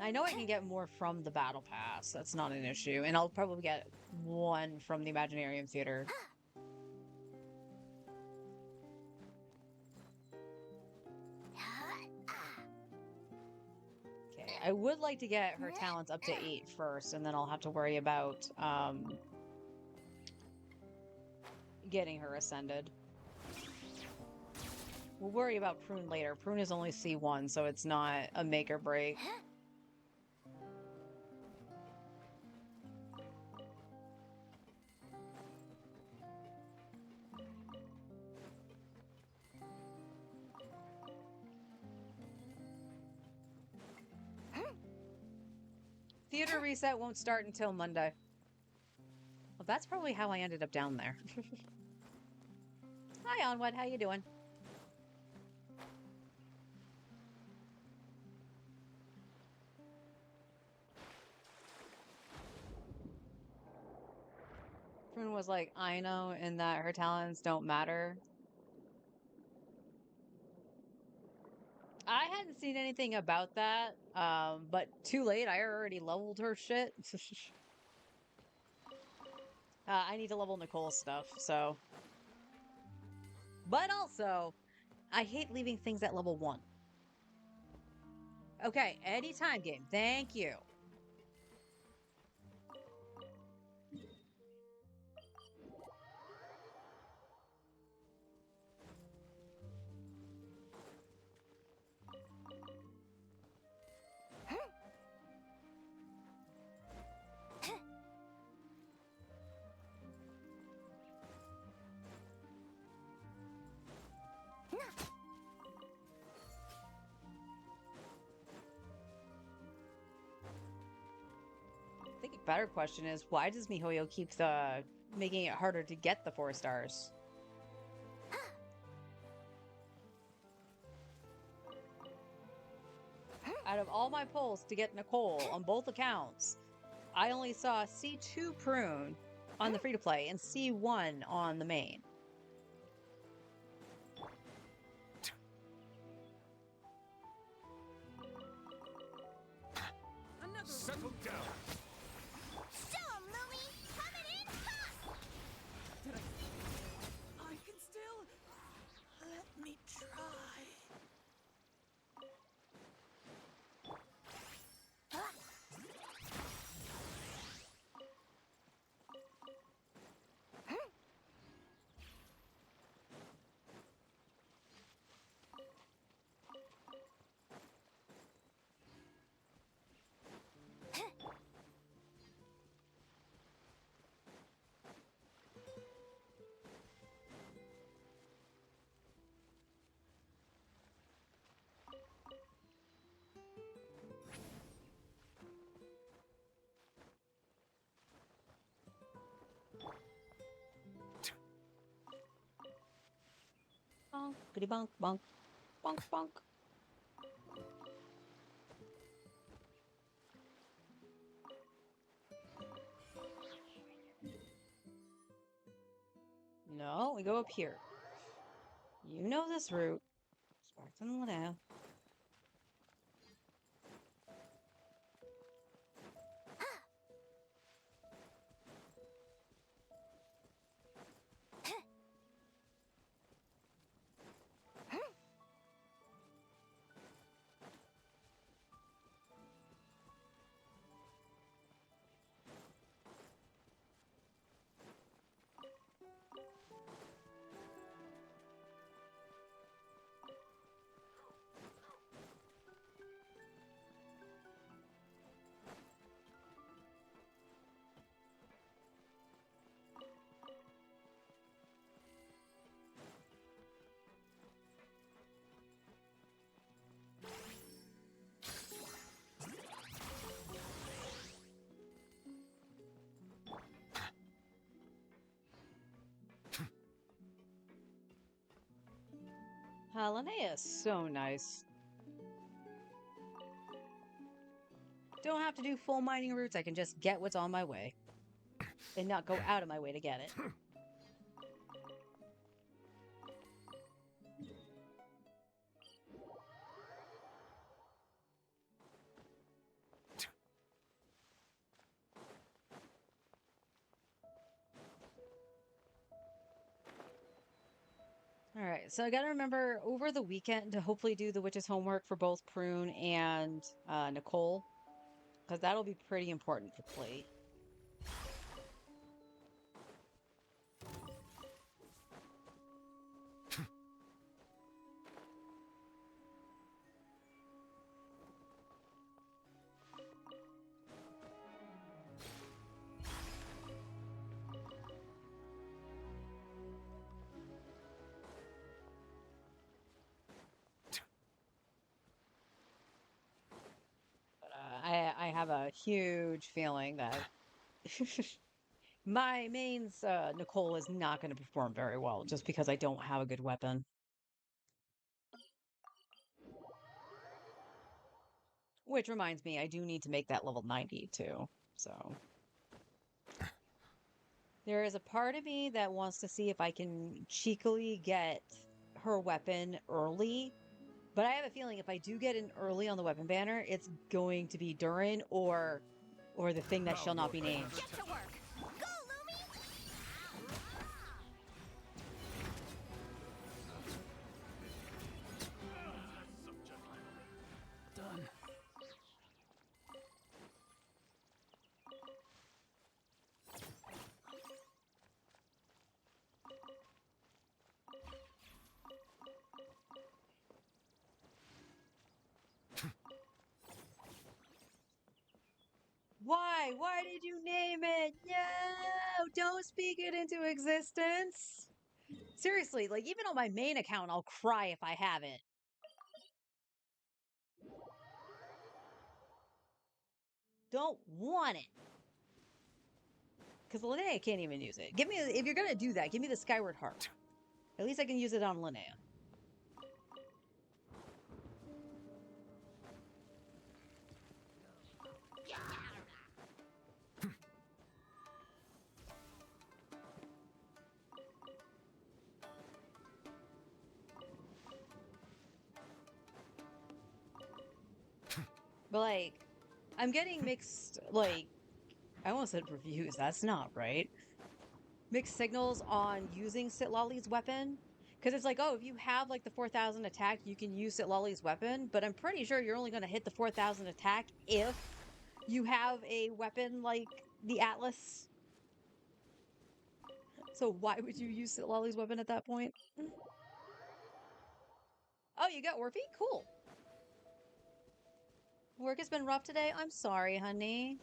I know I can get more from the battle pass. That's not an issue. And I'll probably get one from the Imaginarium Theater. Okay, I would like to get her talents up to 8 first, and then I'll have to worry about getting her ascended. We'll worry about Prune later. Prune is only C1, so it's not a make or break. Theater reset won't start until Monday. Well, that's probably how I ended up down there. Hi, Onward. How you doing? Prune was like, I know, and that her talents don't matter. I hadn't seen anything about that, but too late. I already leveled her shit. I need to level Nicole's stuff, so. But also, I hate leaving things at level 1. Okay, anytime game. Thank you. I think a better question is, why does MiHoYo keep making it harder to get the 4 stars? Out of all my polls to get Nicole on both accounts, I only saw C2 Prune on the free-to-play and C1 on the main. Settle down. Show 'em, Lumi! Coming in hot! I can still... Let me try. Bonk, goody bonk, bonk, bonk, bonk. No, we go up here. You know this route. Spartan Lado. Linnea is so nice. Don't have to do full mining routes, I can just get what's on my way. And not go out of my way to get it. All right, so I got to remember over the weekend to hopefully do the witch's homework for both Prune and Nicole, because that'll be pretty important for Plate. I have a huge feeling that my mains Nicole is not going to perform very well just because I don't have a good weapon. Which reminds me, I do need to make that level 90 too. So there is a part of me that wants to see if I can cheekily get her weapon early. But I have a feeling if I do get in early on the weapon banner, it's going to be Durin or the thing that shall not be named. Get to work! Go, Lumi! Done. Why? Why did you name it? No! Don't speak it into existence! Seriously, like, even on my main account, I'll cry if I have it. Don't want it. Because Linnea can't even use it. Give me, if you're gonna do that, give me the Skyward Harp. At least I can use it on Linnea. But, like, I'm getting mixed, like, I almost said reviews. That's not right. Mixed signals on using Sitlali's weapon. Because it's like, oh, if you have, like, the 4,000 attack, you can use Sitlali's weapon. But I'm pretty sure you're only going to hit the 4,000 attack if you have a weapon like the Atlas. So why would you use Sitlali's weapon at that point? Oh, you got Orphe? Cool. Work has been rough today? I'm sorry, honey.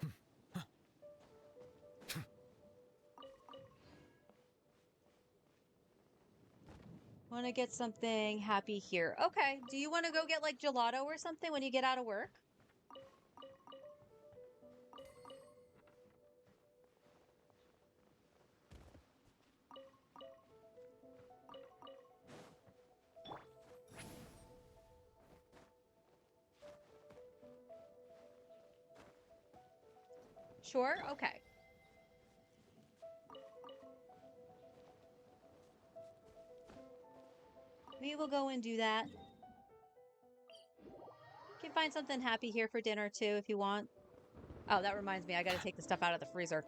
Want to get something happy here. Okay. Do you want to go get, like, gelato or something when you get out of work? Sure? Okay. We will go and do that. You can find something happy here for dinner, too, if you want. Oh, that reminds me. I gotta take the stuff out of the freezer.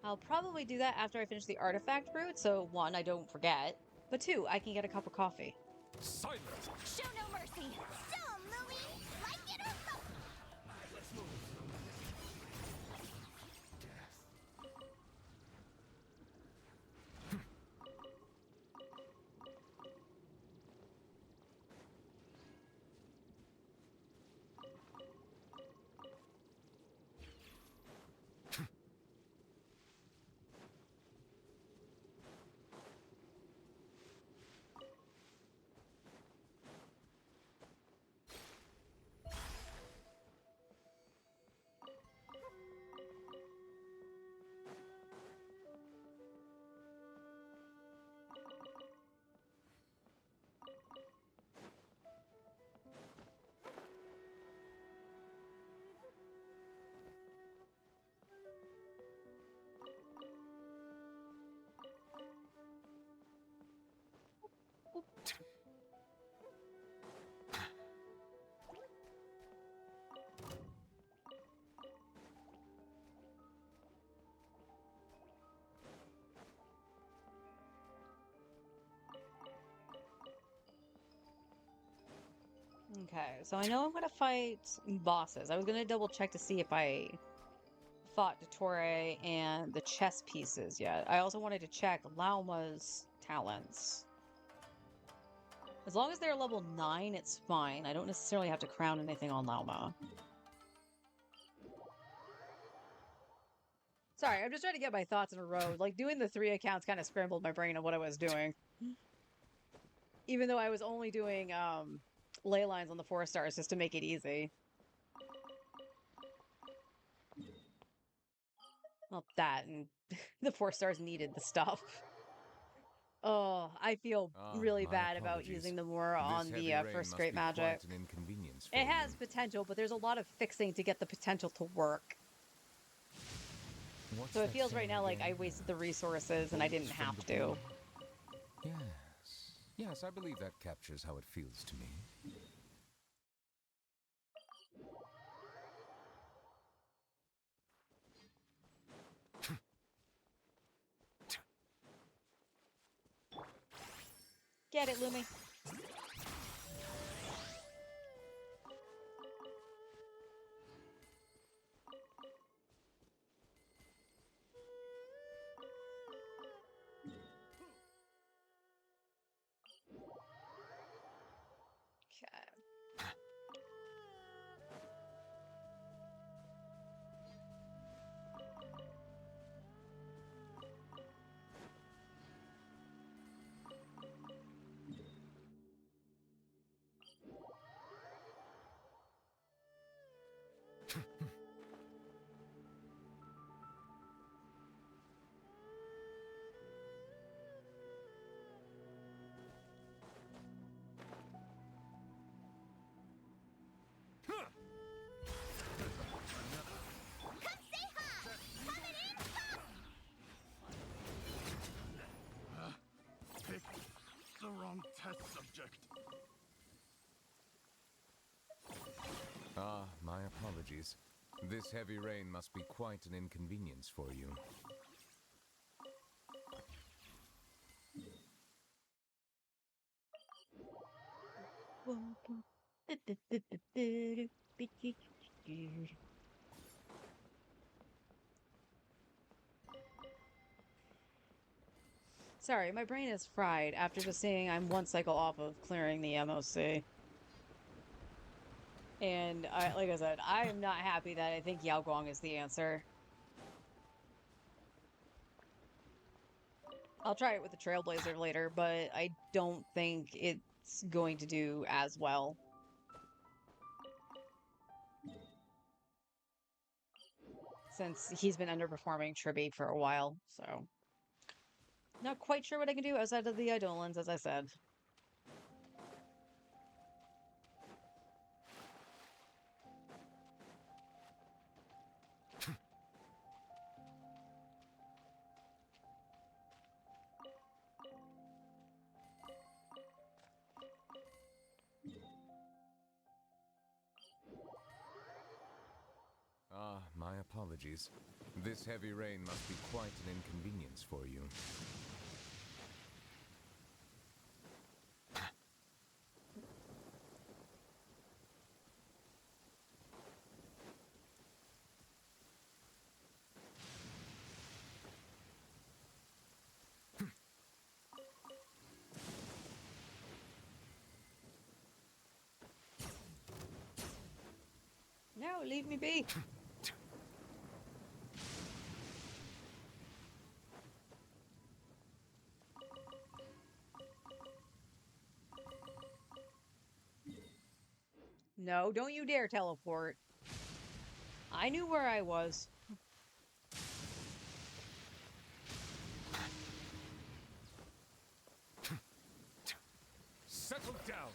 I'll probably do that after I finish the artifact route, so one, I don't forget. But two, I can get a cup of coffee. Silence! Show no mercy! Show 'em, Lumi! Like it or not! Okay, so I know I'm gonna fight bosses. I was gonna double check to see if I fought Dottore and the chess pieces yet. I also wanted to check Lauma's talents. As long as they're level 9, it's fine. I don't necessarily have to crown anything on Lauma. Sorry, I'm just trying to get my thoughts in a row. Like, doing the 3 accounts kind of scrambled my brain on what I was doing. Even though I was only doing, ley lines on the 4 stars just to make it easy. Well, that, and the 4 stars needed the stuff. Oh, I feel really my bad about apologies. using the more This on heavy the rain first must great be magic. quite an inconvenience for It you. has potential, but there's a lot of fixing to get the potential to work. What's So it that feels right saying now like I again? wasted the resources and I didn't Bolts from have the to. blue. Yes. Yes, I believe that captures how it feels to me. Get it, Lumi? Okay. Picked the wrong test subject. My apologies. This heavy rain must be quite an inconvenience for you. Sorry, my brain is fried after just seeing I'm 1 cycle off of clearing the MOC. And like I said, I am not happy that I think Yao Guang is the answer. I'll try it with the Trailblazer later, but I don't think it's going to do as well. Since he's been underperforming Tribby for a while, so. Not quite sure what I can do outside of the Eidolons, as I said. My apologies. This heavy rain must be quite an inconvenience for you. No, leave me be. No, don't you dare teleport. I knew where I was. Settle down.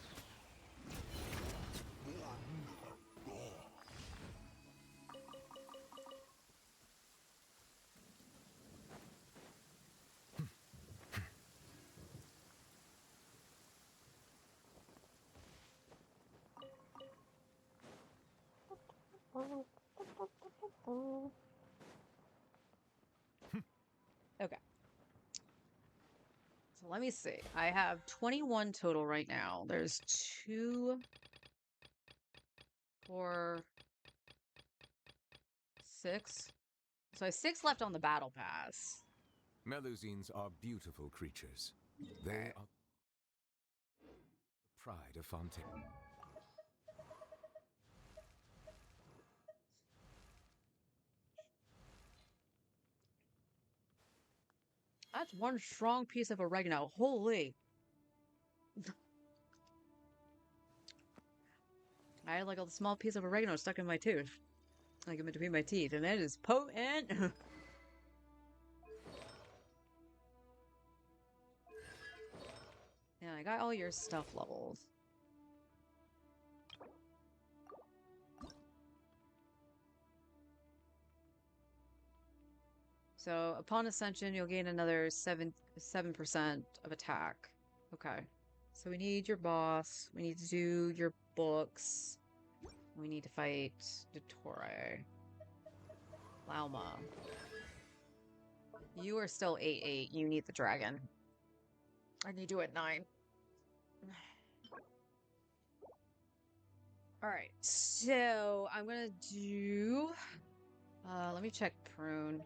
Okay. So let me see. I have 21 total right now. There's 2 4, 6. So I have 6 left on the battle pass. Melusines are beautiful creatures. They Alright. are the pride of Fontaine. That's one strong piece of oregano. Holy. I had like a small piece of oregano stuck in my tooth. Like in between my teeth. And that is potent. Yeah, I got all your stuff leveled. So upon ascension, you'll gain another 7% of attack. Okay. So we need your boss. We need to do your books. We need to fight Dottore. Lauma. You are still 8-8. You need the dragon. I need you at 9. Alright, so I'm gonna do... let me check Prune.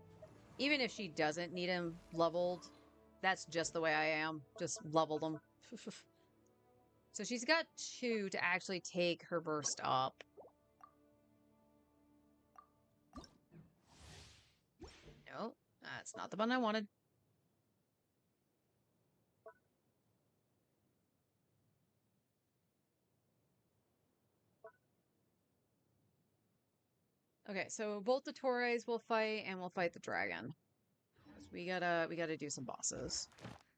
Even if she doesn't need him leveled, that's just the way I am. Just level them. So she's got 2 to actually take her burst up. No, that's not the one I wanted. Okay, so both the Torres will fight, and we'll fight the dragon. We gotta do some bosses.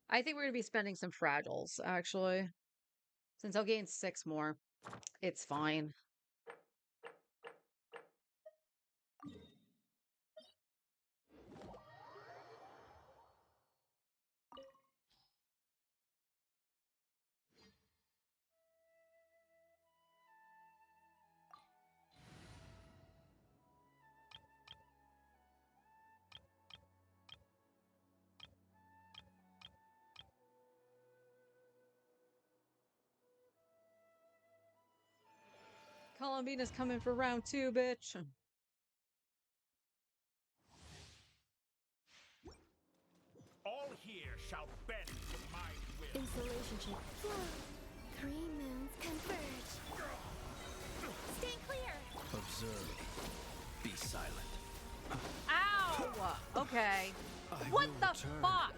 I think we're gonna be spending some fragiles, actually. Since I'll gain 6 more. It's fine. Columbina's coming for round 2, bitch. All here shall bend to my will. Insulation chip. Flow. 3 moons converge. Stay clear. Observe. Be silent. Ow! Okay. I What will the return fuck?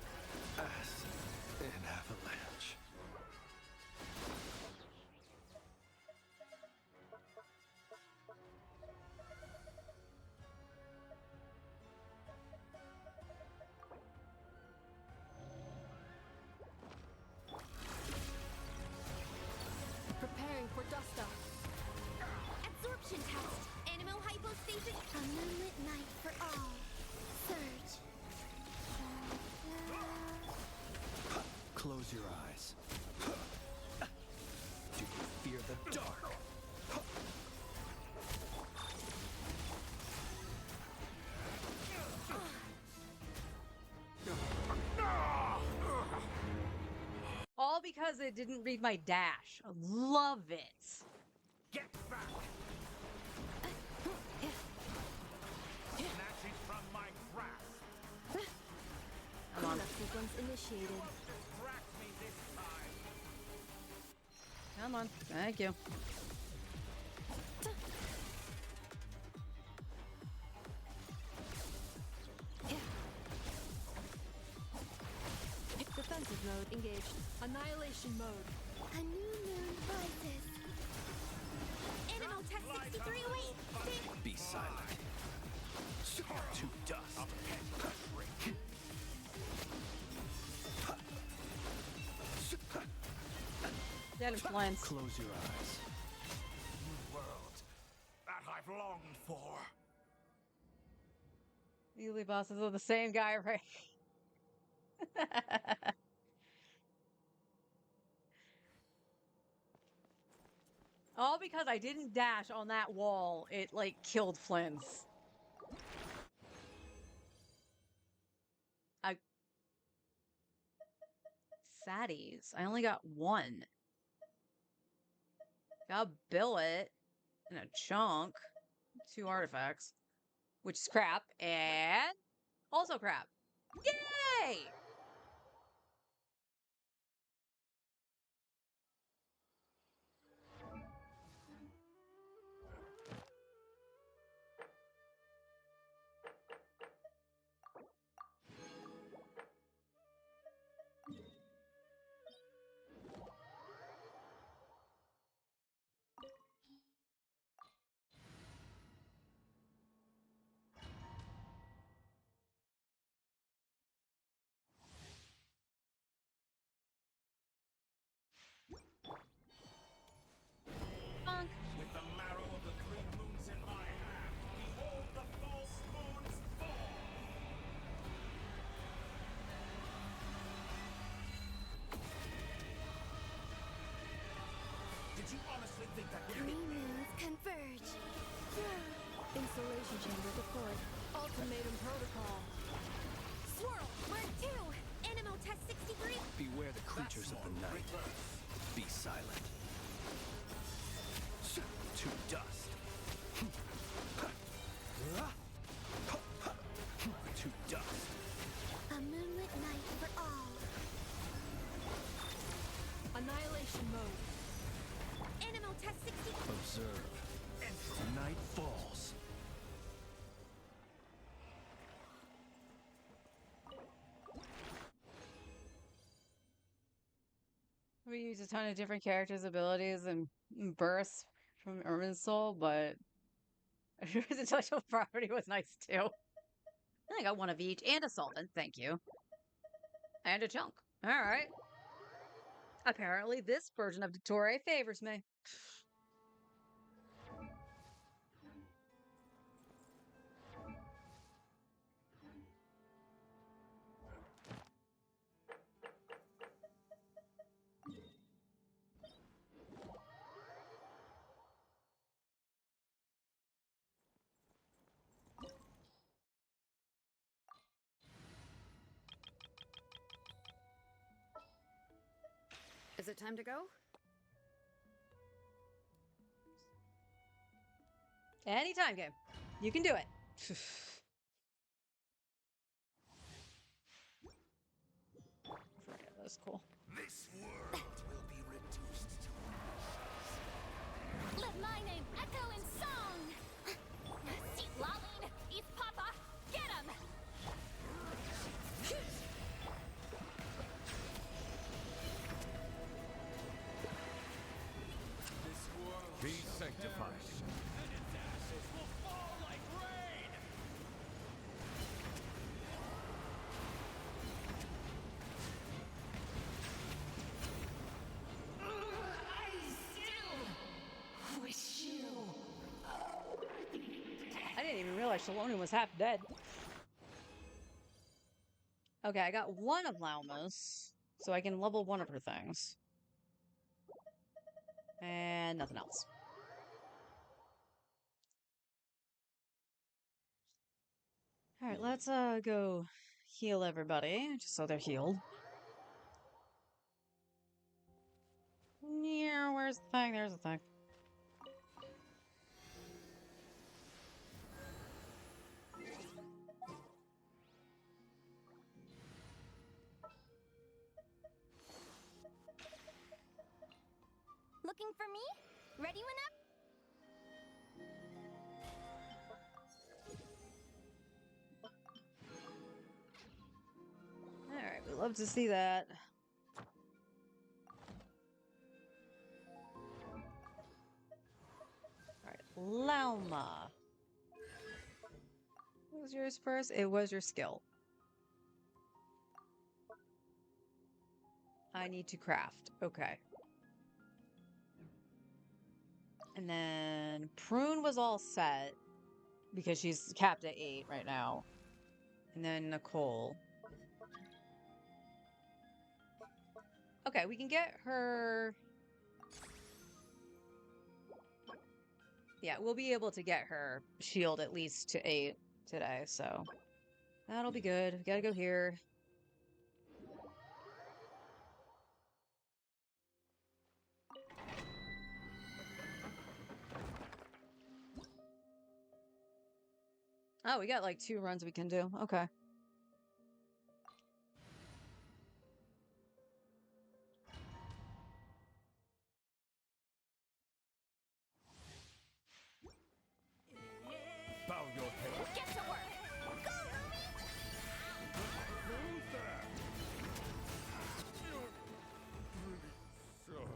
Acid and avalanche. Preparing for dust up. Absorption test. Animal hypostasis. A moonlit night for all. Surge. Close your eyes. Do you fear the dark? All because it didn't read my dash. Love it. Get back! Snatch it from my grasp! Come on. Sequence initiated. Distract me this time! Come on. Thank you. Defensive mode engaged. Annihilation mode. A new moon rises. Animal test 63 away. Be silent. To dust. Get him, Flint. Close your eyes. New world that I've longed for. Melee bosses are the same guy, right? All because I didn't dash on that wall, it like killed Flynn's. Saddies. I only got 1. Got billet. And a chunk. 2 artifacts. Which is crap. And also crap. Yay! Bonk. With the marrow of the 3 moons in my hand, behold the false moon's fall! Did you honestly think that would hit me? Moons converge. Installation chamber deployed. Ultimatum protocol. Swirl, mark 2. Animo test 63. Beware the creatures of the night. Be silent. To dust. To dust. A moonlit night for all. Annihilation mode. Animo test 60. Observe. Night falls. We use a ton of different characters' abilities and bursts from Irminsul, but the intellectual property was nice too. I got 1 of each and a solvent, thank you. And a chunk. Alright. Apparently this version of Dottore favors me. Is it time to go? Anytime game. You can do it. That's cool. This world will be reduced to Let my name echo in song. See Laline, East Papa, get him! Be sanctified. and its ashes will fall like rain! I didn't even realize Shaloni was half dead. Okay, I got 1 of Lauma's, so I can level 1 of her things. And nothing else. Alright, let's go heal everybody, just so they're healed. Yeah, where's the thing? There's the thing. Looking for me? Ready, Winup? Alright, we'd love to see that. Alright, Lauma. What was yours first? It was your skill. I need to craft. Okay. And then Prune was all set because she's capped at 8 right now. And then Nicole. Okay, we can get her. Yeah, we'll be able to get her shield at least to 8 today, so that'll be good. We gotta go here. Oh, we got like 2 runs we can do. Okay. Bow your head. Get to work! Go, Who's there? Really sharp.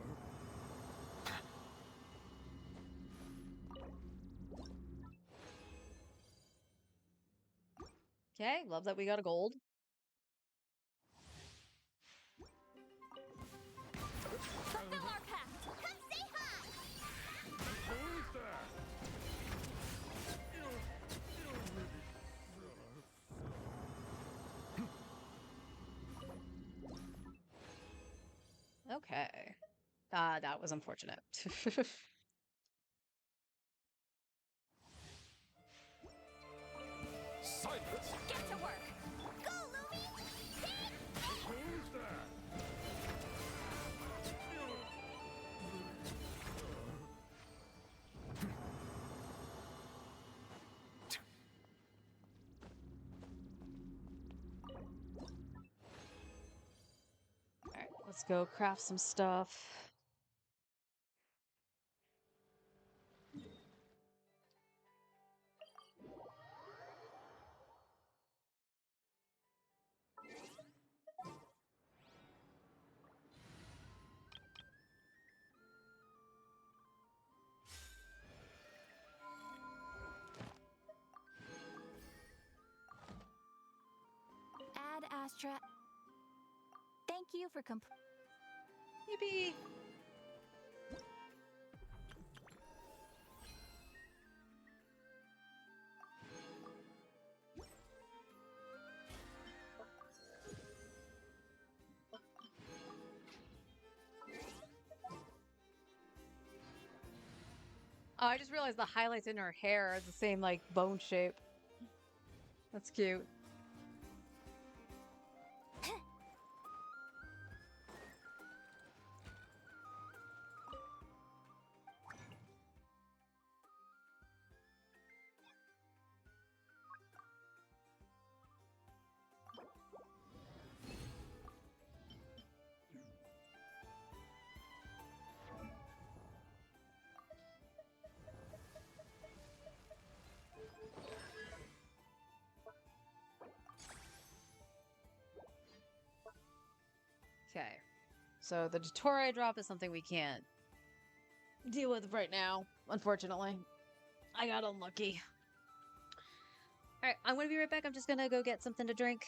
Okay, love that we got a gold. Fulfill our pact! Come say hi! Who's there? Okay. That was unfortunate. Silence! Get to work! Go, Lumi! Who's there? Alright, let's go craft some stuff. Ad Astra. Thank you for Yippee! Oh, I just realized the highlights in her hair are the same, like, bone shape. That's cute. Okay. So the Dottore drop is something we can't deal with right now, unfortunately. I got unlucky. Alright, I'm gonna be right back. I'm just gonna go get something to drink.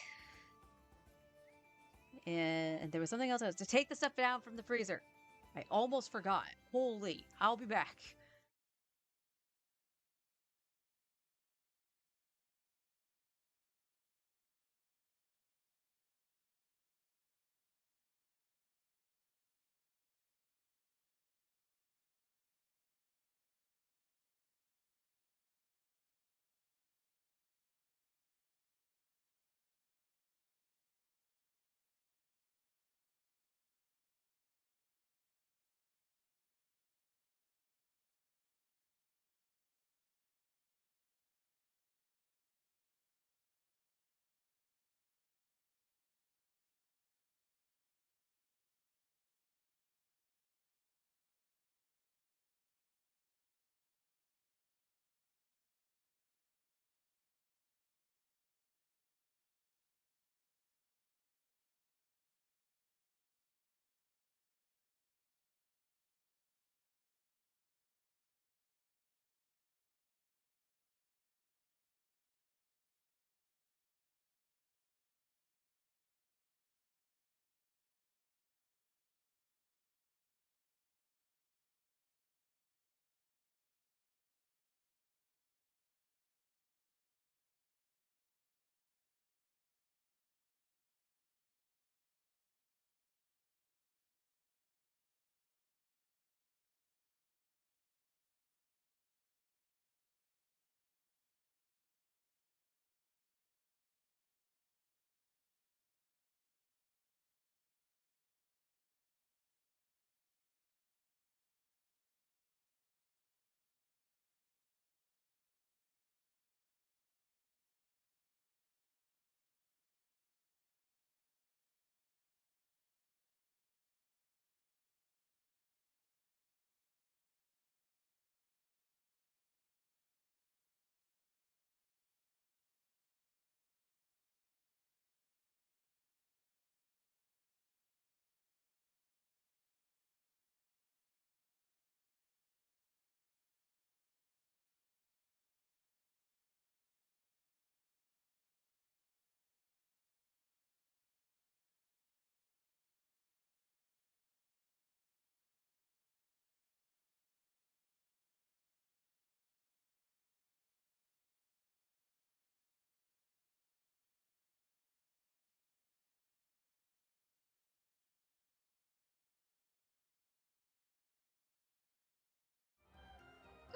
And there was something else. I was to take the stuff down from the freezer. I almost forgot. Holy, I'll be back.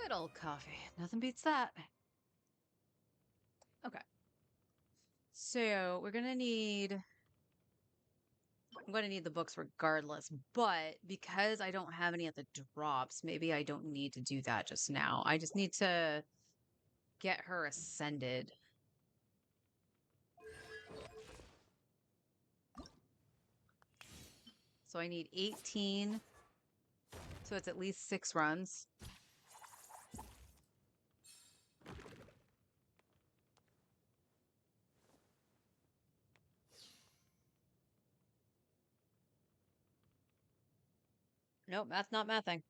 Good old coffee. Nothing beats that. Okay. So we're gonna need. I'm gonna need the books regardless, but because I don't have any at the drops, maybe I don't need to do that just now. I just need to get her ascended. So I need 18. So it's at least 6 runs. Nope, that's not mathing.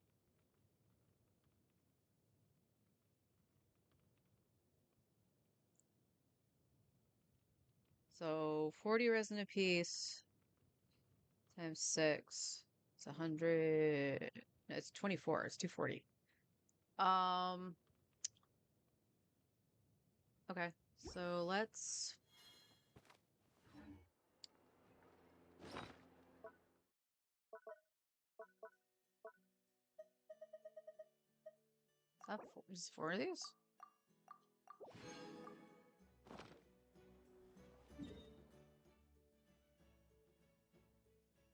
So 40 resin apiece times 6. It's 100. No, it's 24. It's 240. Okay. So let's is 4 of these?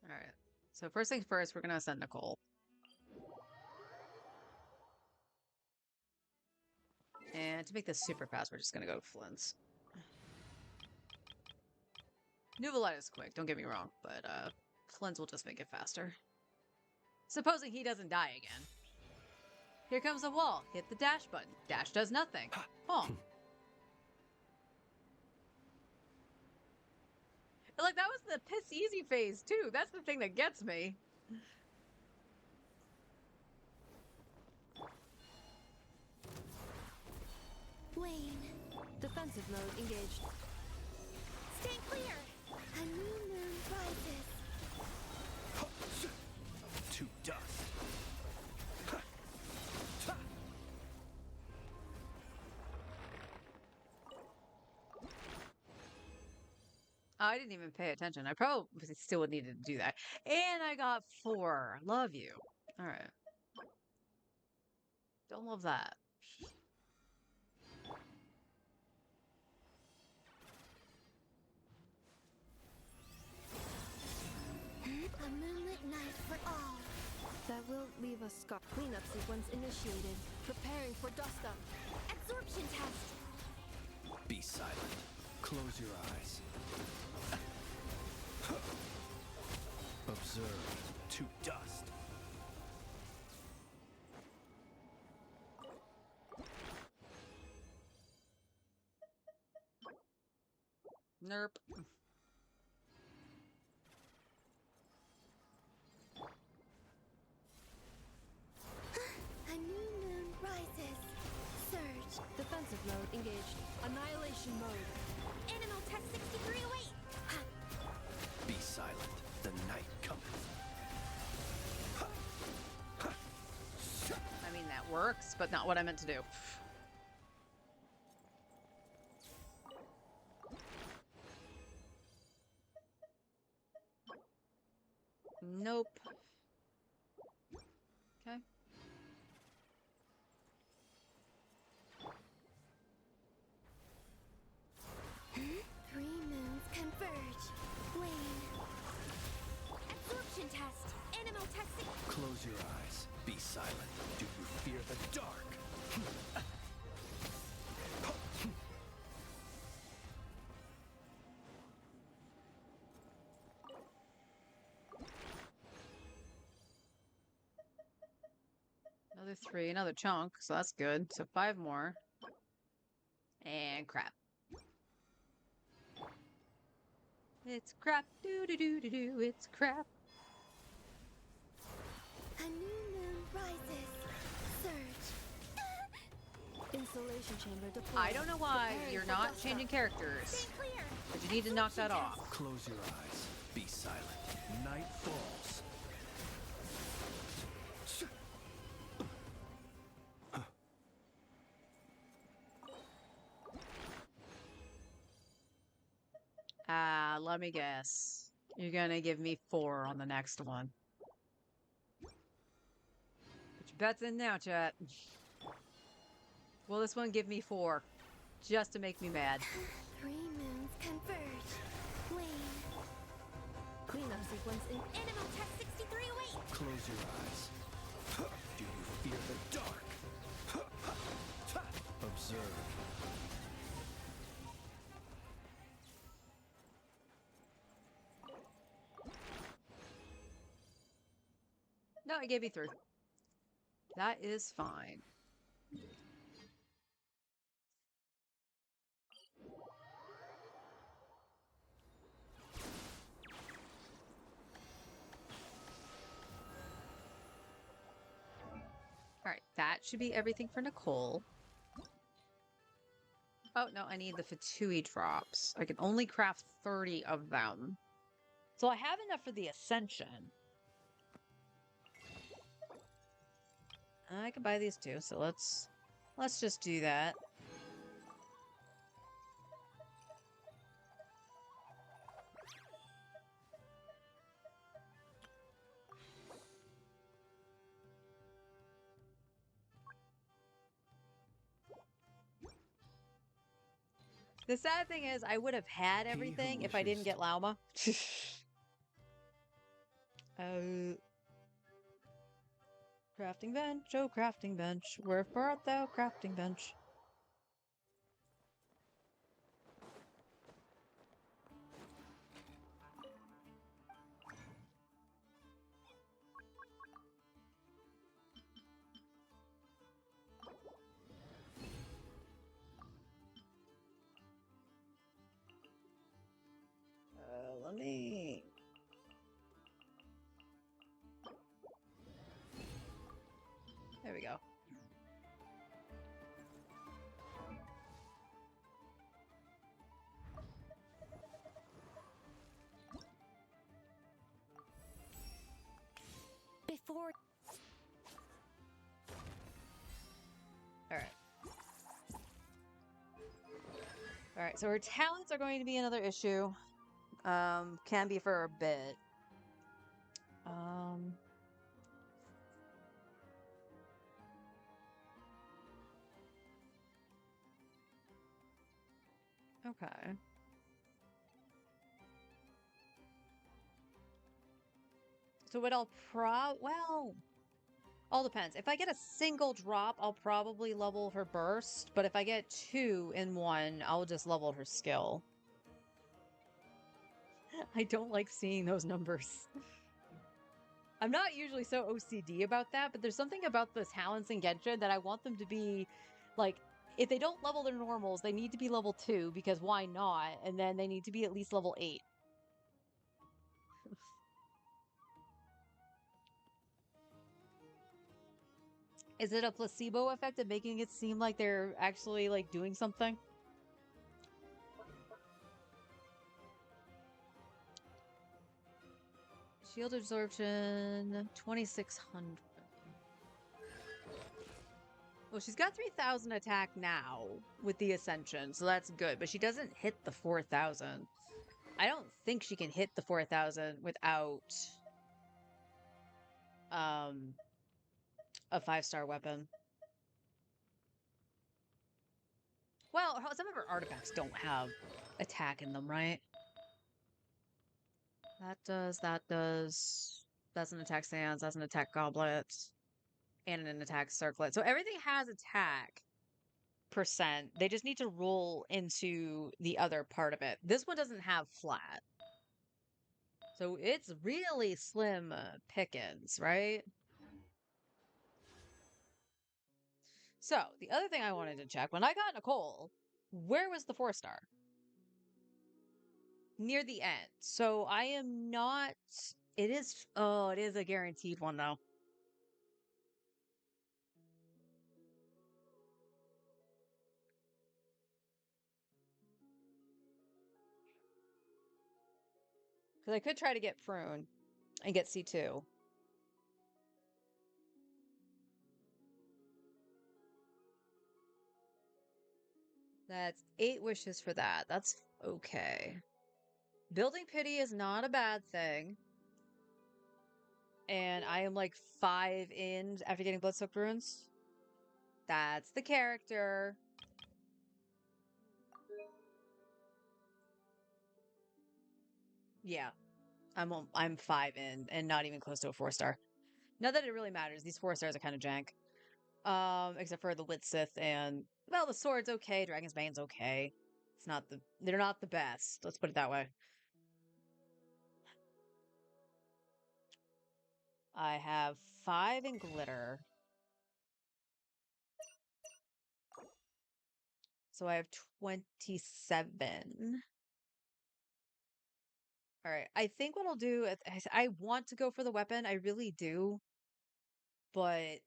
All right. So first things first, we're gonna send Nicole. And to make this super fast, we're just gonna go Flynn's. Nuvolite is quick, don't get me wrong, but Flynn's will just make it faster. Supposing he doesn't die again. Here comes the wall. Hit the dash button. Dash does nothing. Oh. Like, that was the piss easy phase, too. That's the thing that gets me. Wayne. Defensive mode engaged. Stay clear! A new moon rises. To dust. I didn't even pay attention. I probably still would need to do that. And I got 4. Love you. All right. Don't love that. A moonlit night for all. That will leave a scar. Cleanup sequence initiated. Preparing for dust up. Absorption test. Be silent. Close your eyes. Observe to dust. Nerp. A new moon rises. Surge. Defensive mode engaged. Annihilation mode. Animal tech 6308. Be silent. The night cometh. I mean, that works, but not what I meant to do. Nope. Okay. Three moons converge. Wayne. Absorption test. Animal tech. Close your eyes. Be silent. Do you fear the dark? Another 3, another chunk, so that's good. So 5 more. And crap. It's crap. Do. It's crap. A new moon rises. Surge. Insulation chamber deployed. I don't know why Preparing you're for not dust changing up. characters, Stay clear. but you need to knock that off. Close your eyes. Be silent. Night falls. Let me guess. You're gonna give me 4 on the next one. Put your bets in now, chat. Will this one give me 4? Just to make me mad. 3 moons converge. Wane. Cleanup sequence in Animal Test 6308. Close your eyes. Do you fear the dark? Observe. No, it gave me 3. That is fine. Alright, that should be everything for Nicole. Oh, no, I need the Fatui drops. I can only craft 30 of them. So I have enough for the Ascension. I could buy these too, so let's just do that. The sad thing is, I would have had everything if I didn't get Lauma. Crafting bench, oh crafting bench, where art thou, crafting bench? Let me... There we go. Before... Alright. Alright, so her talents are going to be another issue. Can be for a bit. Okay. So what I'll well, all depends. If I get a single drop, I'll probably level her burst, but if I get 2 in one, I'll just level her skill. I don't like seeing those numbers. I'm not usually so OCD about that, but there's something about the talents in Genshin that I want them to be, like, if they don't level their normals, they need to be level 2, because why not? And then they need to be at least level 8. Is it a placebo effect of making it seem like they're actually, like, doing something? Shield absorption, 2,600. Well, she's got 3,000 attack now with the Ascension, so that's good. But she doesn't hit the 4,000. I don't think she can hit the 4,000 without a 5-star weapon. Well, some of her artifacts don't have attack in them, right? That does, that does. That's an attack sands, that's an attack goblet, and an attack circlet. So everything has attack percent. They just need to roll into the other part of it. This one doesn't have flat. So it's really slim pickings, right? So the other thing I wanted to check, when I got Nicole, where was the 4-star? Near the end. So I am not... It is... Oh, it is a guaranteed one, though. Because I could try to get Prune and get C2. That's 8 wishes for that. That's okay. Building Pity is not a bad thing. And I am like 5 in after getting Bloodsoaked Runes. That's the character. Yeah. I'm 5 in and not even close to a 4-star. Not that it really matters. These 4-stars are kind of jank. Except for the Lit Sith and, well, the sword's okay. Dragon's Bane's okay. They're not the best. Let's put it that way. I have 5 in glitter. So I have 27. All right. I think what I'll do is I want to go for the weapon. I really do. But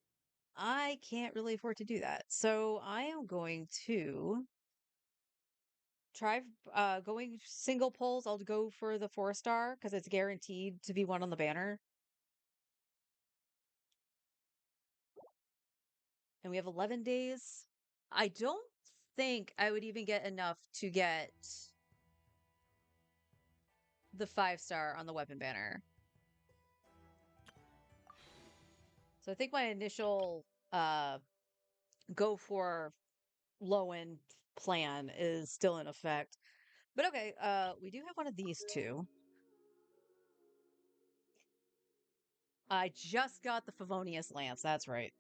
I can't really afford to do that. So I am going to try going single pulls. I'll go for the 4-star because it's guaranteed to be one on the banner. And we have 11 days. I don't think I would even get enough to get the 5-star on the weapon banner. So I think my initial go for low end plan is still in effect. But okay, we do have one of these two. I just got the Favonius Lance, that's right.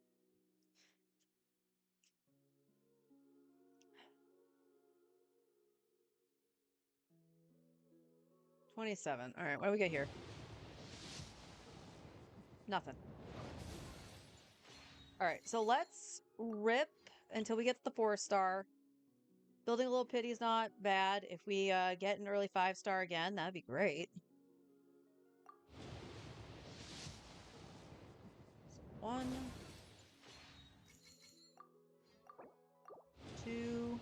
$27. All right, what do we got here? Nothing. All right, so let's rip until we get the 4-star. Building a little pity is not bad. If we get an early 5-star again, that'd be great. So 1, 2,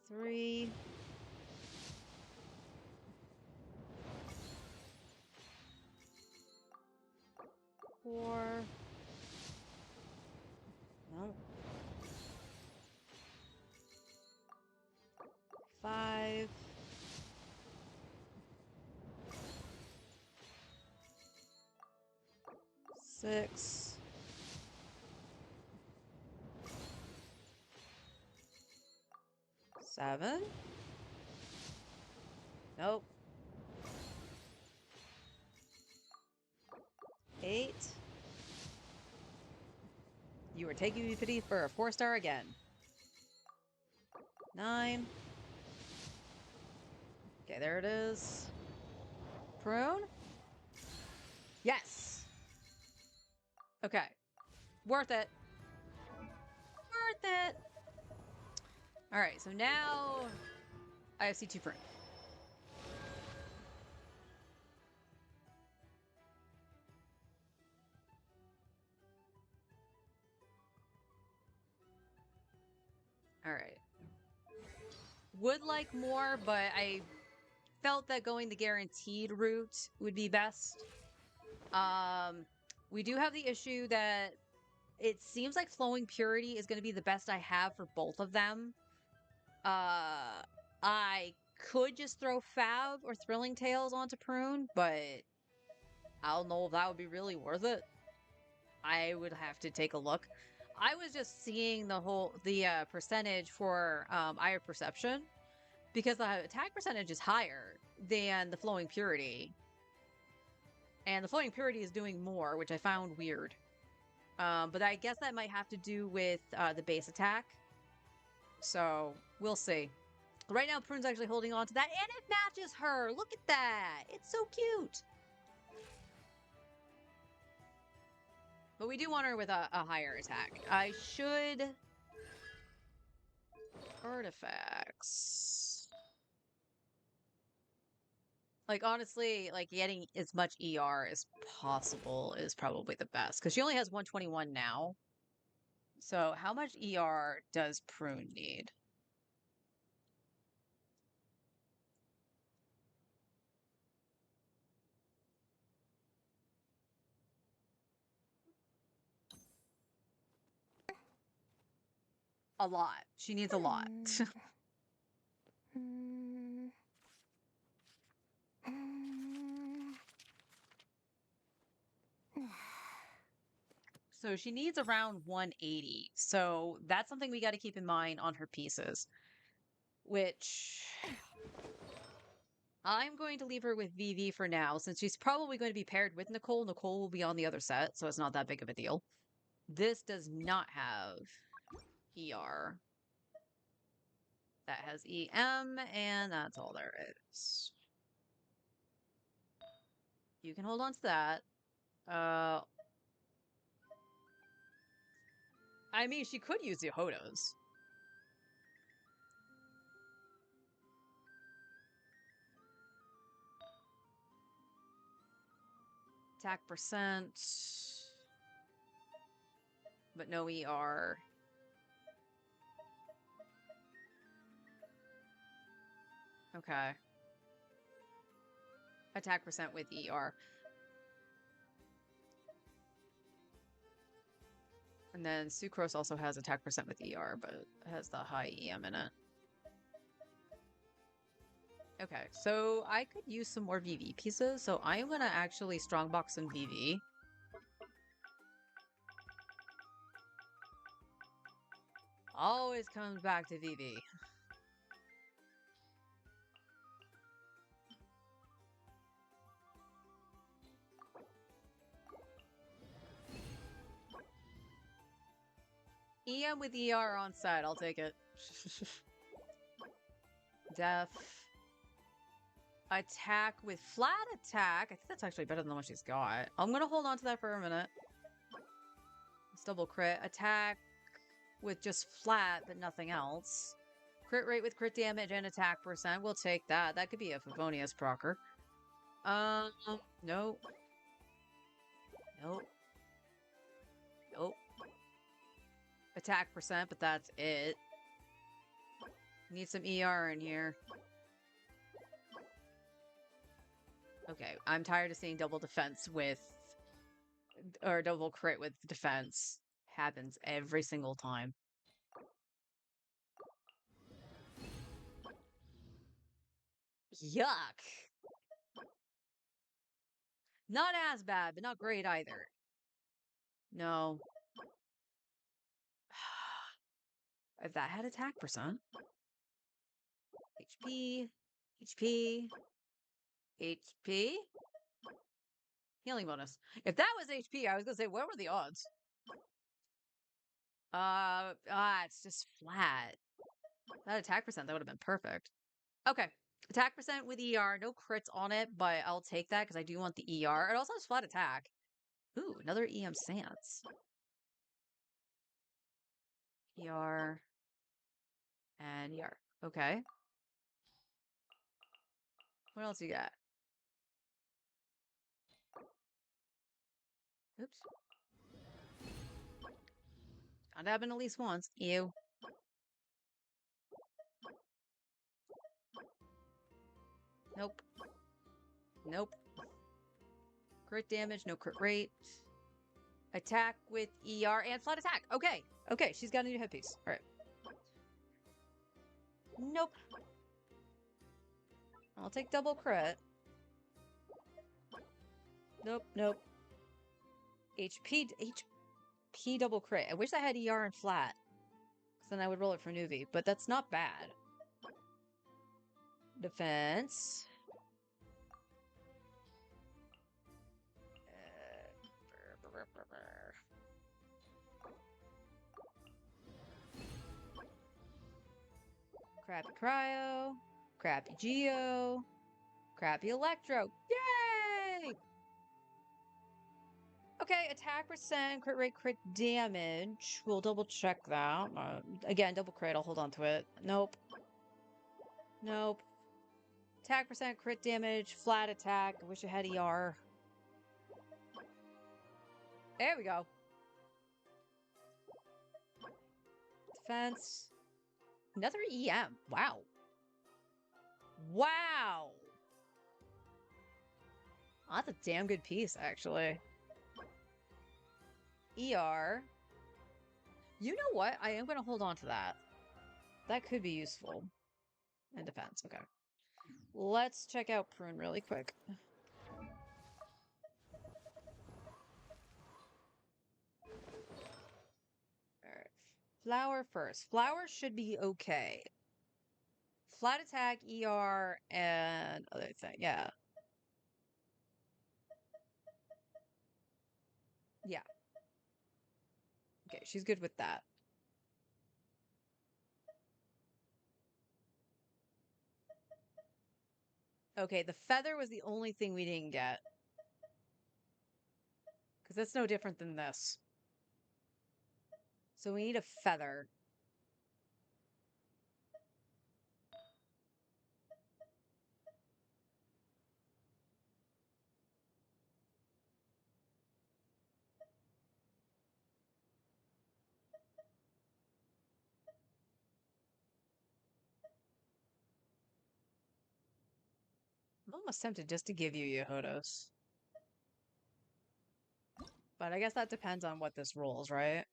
3. 4. No. 5. 6. 7. Nope. 8. You are taking me pity for a 4-star again. 9. Okay, there it is. Prune? Yes! Okay. Worth it. Worth it! Alright, so now IFC 2 Prune. Alright. Would like more, but I felt that going the guaranteed route would be best. We do have the issue that it seems like Flowing Purity is going to be the best I have for both of them. I could just throw Fab or Thrilling Tales onto Prune, but I don't know if that would be really worth it. I would have to take a look. I was just seeing the percentage for Eye of Perception, because the attack percentage is higher than the Flowing Purity. And the Flowing Purity is doing more, which I found weird. But I guess that might have to do with the base attack. So, we'll see. Right now, Prune's actually holding on to that, and it matches her! Look at that! It's so cute! But we do want her with a higher attack. I should... Artifacts... Like, honestly, like, getting as much ER as possible is probably the best. Because she only has 121 now. So, how much ER does Prune need? A lot. She needs a lot. So she needs around 180. So that's something we got to keep in mind on her pieces. Which I'm going to leave her with Vivi for now, since she's probably going to be paired with Nicole. Nicole will be on the other set, so it's not that big of a deal. This does not have ER. That has EM, and that's all there is. You can hold on to that. I mean, she could use the Hodos. Attack percent. But no ER. Okay. Attack percent with ER. And then Sucrose also has attack percent with ER, but it has the high EM in it. Okay, so I could use some more VV pieces, so I'm gonna actually strongbox some VV. Always comes back to VV. EM with ER on set, I'll take it. Def. Attack with flat attack. I think that's actually better than what she's got. I'm gonna hold on to that for a minute. It's double crit. Attack with just flat, but nothing else. Crit rate with crit damage and attack percent. We'll take that. That could be a Favonius procer. Nope. Nope. Nope. Attack percent, but that's it. Need some ER in here. Okay, I'm tired of seeing double defense with... or double crit with defense. Happens every single time. Yuck! Not as bad, but not great either. No. If that had attack percent. HP. HP. HP. Healing bonus. If that was HP, I was gonna say, what were the odds? It's just flat. That attack percent, that would have been perfect. Okay. Attack percent with ER. No crits on it, but I'll take that because I do want the ER. It also has flat attack. Ooh, another EM Sans. ER. And ER. Okay. What else you got? Oops. Gotta happen at least once. Ew. Nope. Nope. Crit damage, no crit rate. Attack with ER and flat attack. Okay. Okay, she's got a new headpiece. Alright. Nope. I'll take double crit. Nope, nope. HP double crit. I wish I had ER and flat. Because then I would roll it for Nuvi. But that's not bad. Defense. Crappy Cryo. Crappy Geo. Crappy Electro. Yay! Okay, attack percent, crit rate, crit damage. We'll double check that. Again, double crit, I'll hold on to it. Nope. Nope. Attack percent, crit damage, flat attack. I wish I had ER. There we go. Defense. Another EM. Wow. Wow. Oh, that's a damn good piece, actually. ER. You know what? I am going to hold on to that. That could be useful. And defense. Okay. Let's check out Prune really quick. Flower first. Flower should be okay. Flat attack, ER, and other thing. Yeah. Yeah. Okay, she's good with that. Okay, the feather was the only thing we didn't get. Because that's no different than this. So we need a feather. I'm almost tempted just to give you Yehodos. But I guess that depends on what this rolls, right?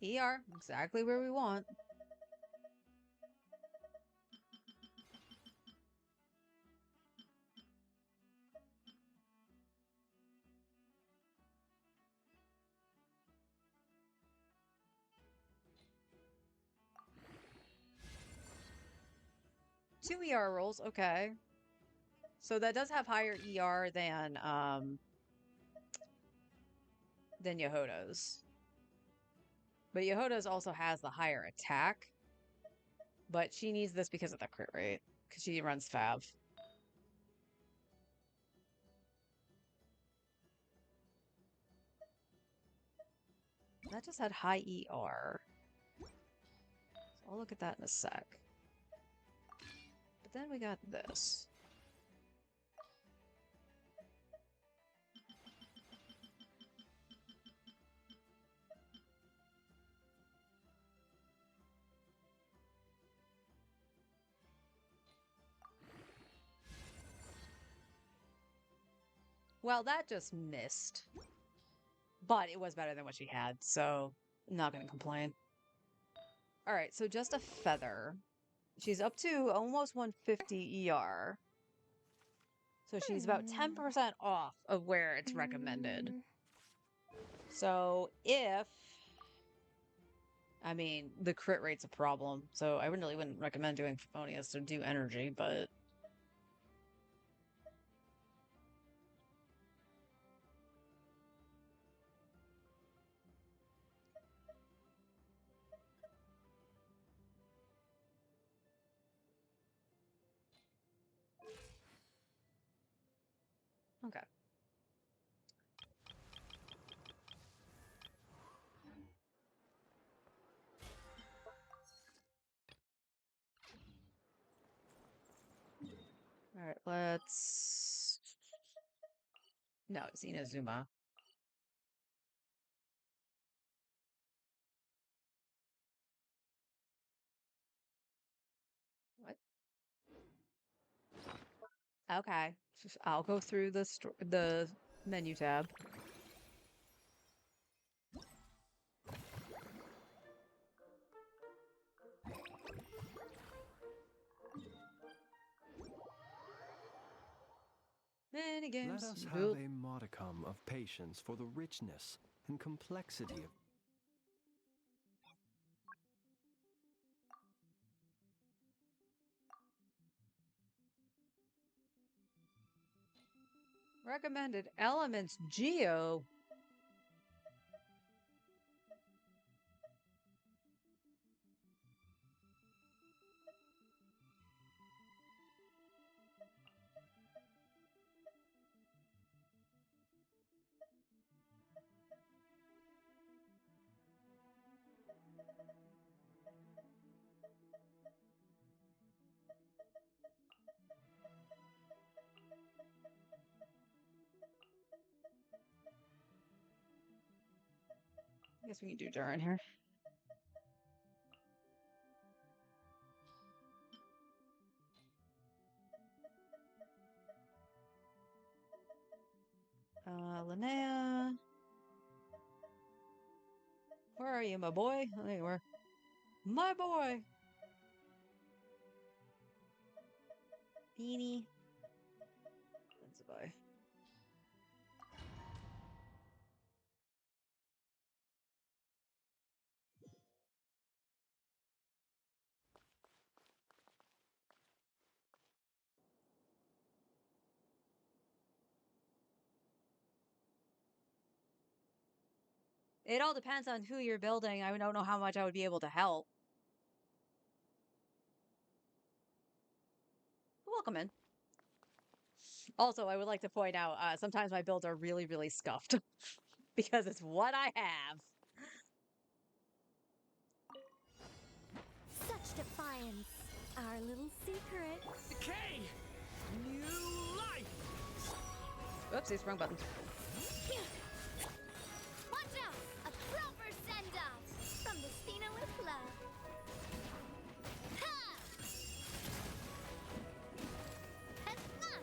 ER, exactly where we want. Two ER rolls, okay. So that does have higher ER than Yehoda's. But Yehoda's also has the higher attack. But she needs this because of the crit rate. Because she runs Fav. That just had high ER. So I'll look at that in a sec. But then we got this. Well, that just missed. But it was better than what she had, so I'm not going to complain. Alright, so just a feather. She's up to almost 150 ER. So she's about 10% off of where it's recommended. So if... I mean, the crit rate's a problem, so I really wouldn't recommend doing Favonius to do energy, but... Okay. Alright, let's... No, it's Inazuma. What? Okay. I'll go through the menu tab. Many games. Let us have a modicum of patience for the richness and complexity of... Recommended elements Geo. I guess we can do Durin here. Linnea. Where are you, my boy? There you are. My boy! beanie. That's a buy. It all depends on who you're building. I don't know how much I would be able to help. Welcome in. Also, I would like to point out, sometimes my builds are really, really scuffed because it's what I have. Such defiance. Our little secret. Decay! New life! Oopsies, wrong button. Watch out! A proper send-off from the Spina with love. Ha! Have fun!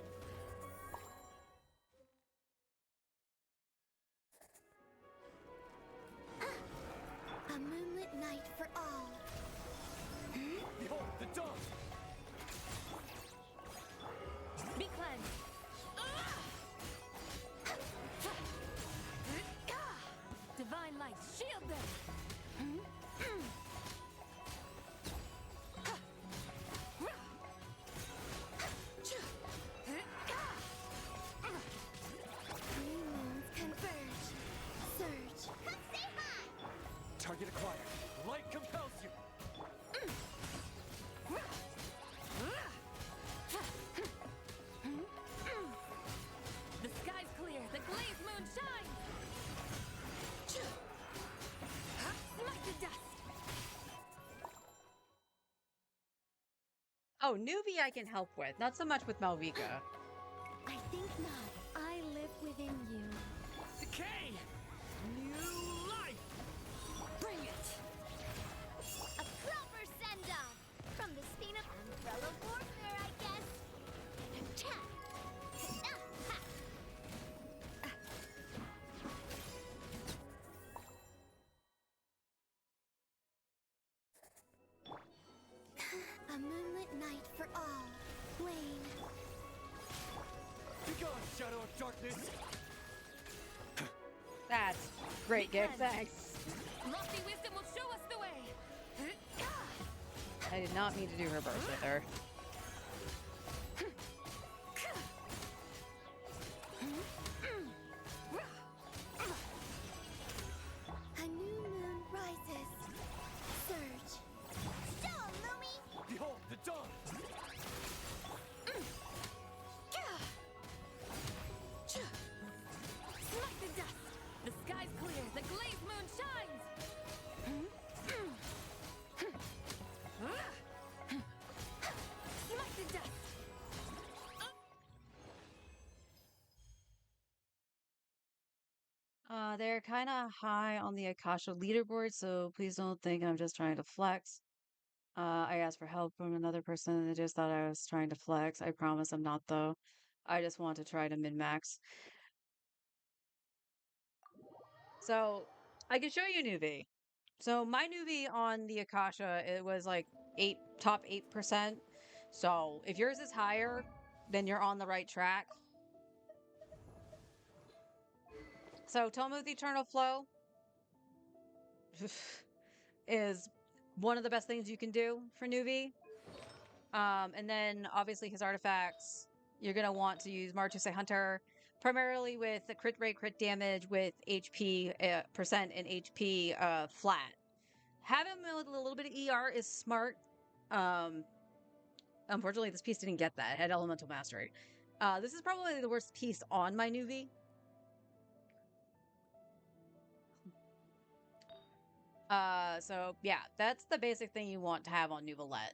A moonlit night for all. Behold the dawn! Be cleansed. Divine light, shield them. New moons converge. Surge. Come say hi! Target acquired. Light compels you! The sky's clear. The glazed moon shines. Smite the dust. Oh, Nuvi I can help with, not so much with Malvika. I think not. I live within you. Decay! New life! Bring it. A proper send-off from the Spina umbrella warfare, I guess. Cha! Ha! A moonlit night for all. Wane. Begone, shadow of darkness! That's great gift, thanks. Lofty wisdom will show us the way. I did not mean to do her burst with her. A new moon rises. Surge. Show 'em, Lumi! Behold the dawn! Smite the dust. The sky's clear. The glazed moon shines. Smite the dust. They're kind of high on the Akasha leaderboard, so please don't think I'm just trying to flex. I asked for help from another person and they just thought I was trying to flex. I promise I'm not, though. I just want to try to min-max. So, I can show you Nuvi. So, my Nuvi on the Akasha, it was like top 8%. So, if yours is higher, then you're on the right track. So, Tomuth Eternal Flow is one of the best things you can do for Nuvi. And then, obviously, his artifacts, you're going to want to use Martusei Hunter, primarily with the crit rate, crit damage, with HP percent and HP flat. Have him with a little bit of ER is smart. Unfortunately, this piece didn't get that. It had Elemental Mastery. This is probably the worst piece on my Nuvi. So yeah, that's the basic thing you want to have on Nuvolette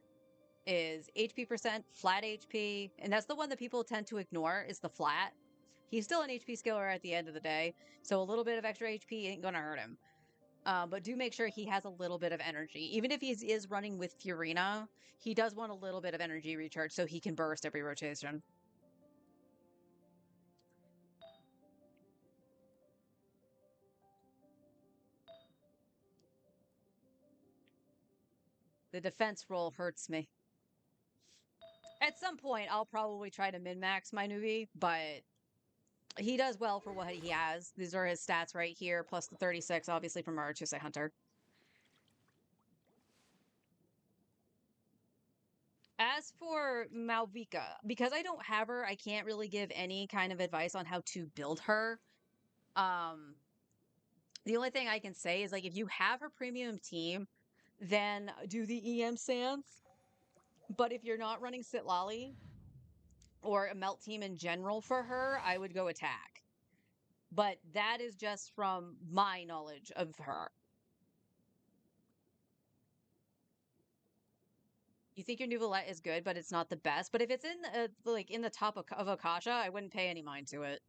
is HP percent, flat HP, and that's the one that people tend to ignore is the flat. He's still an HP skiller at the end of the day, so a little bit of extra HP ain't gonna hurt him. But do make sure he has a little bit of energy. Even if he is running with Furina, he does want a little bit of energy recharge so he can burst every rotation. The defense roll hurts me. At some point, I'll probably try to min-max my Nuvi, but he does well for what he has. These are his stats right here, plus the 36, obviously, from our Chusei Hunter. As for Malvika, because I don't have her, I can't really give any kind of advice on how to build her. The only thing I can say is, like, if you have her premium team, then do the EM Sans. But if you're not running Sitlali or a Melt team in general for her, I would go attack. But that is just from my knowledge of her. You think your Nuvolette is good, but it's not the best. But if it's in like in the top of Akasha, I wouldn't pay any mind to it.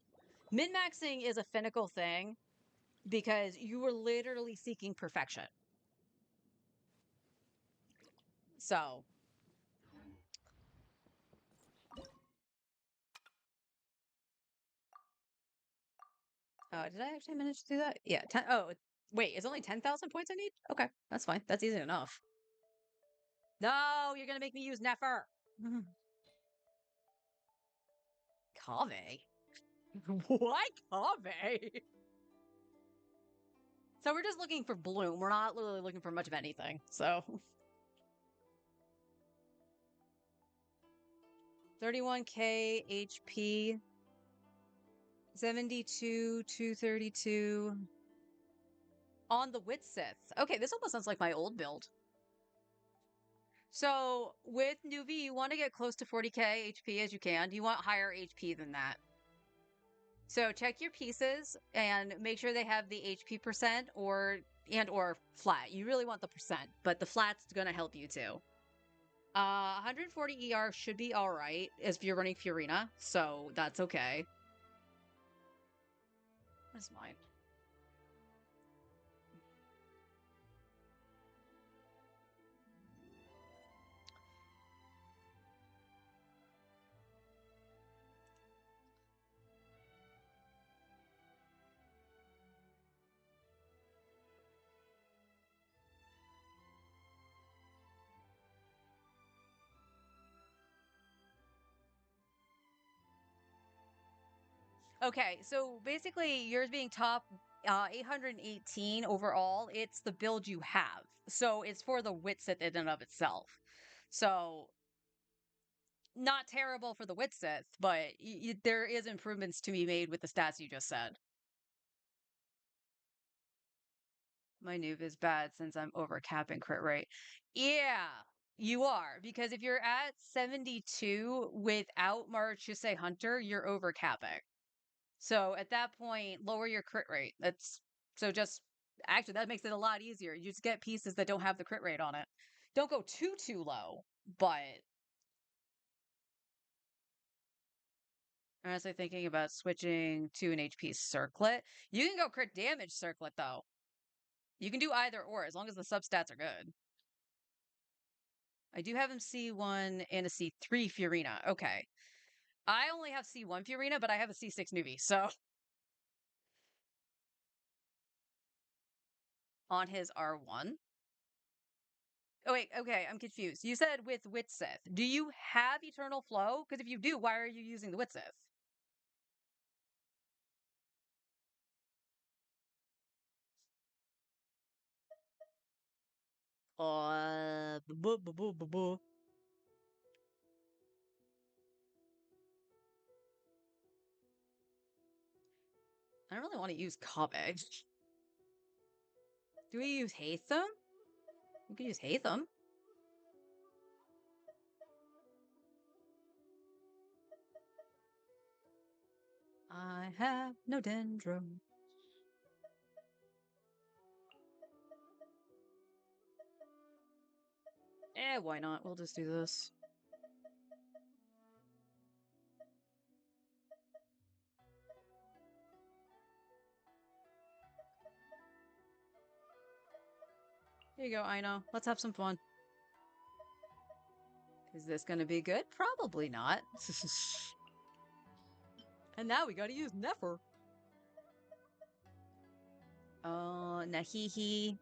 Min-maxing is a finical thing because you were literally seeking perfection. So. Did I actually manage to do that? Yeah. Oh, wait, it's only 10,000 points I need? Okay, that's fine. That's easy enough. No, you're gonna make me use Nefer. Kaveh? Why Kaveh? So we're just looking for Bloom. We're not really looking for much of anything, so. 31k HP. 72, 232. On the Wit Sith. Okay, this almost sounds like my old build. So with Nuvi, you want to get close to 40k HP as you can. You want higher HP than that. So check your pieces and make sure they have the HP percent or flat. You really want the percent, but the flat's gonna help you too. 140 ER should be all right if you're running Furina, so that's okay. What is mine? Okay, so basically yours being top 818 overall, it's the build you have. So it's for the Witsith in and of itself. So not terrible for the Witsith, but there is improvements to be made with the stats you just said. My noob is bad since I'm over capping crit rate. Yeah, you are. Because if you're at 72 without Marchusei Hunter, you're over capping. So at that point, lower your crit rate. Actually, that makes it a lot easier. You just get pieces that don't have the crit rate on it. Don't go too low, but I'm honestly thinking about switching to an HP circlet. You can go crit damage circlet though. You can do either or as long as the substats are good. I do have him C1 and a C3 Furina. Okay. I only have C1 Furina, but I have a C6 Nuvi, so. On his R1? Oh, wait, okay, I'm confused. You said with Witsith. Do you have Eternal Flow? Because if you do, why are you using the Witsith? I don't really want to use Kaveh. Do we use Hatham? We could use Hatham. I have no Dendro. Why not? We'll just do this. Here you go, Aino. Let's have some fun. Is this gonna be good? Probably not. And now we gotta use Nefer. Nahihi.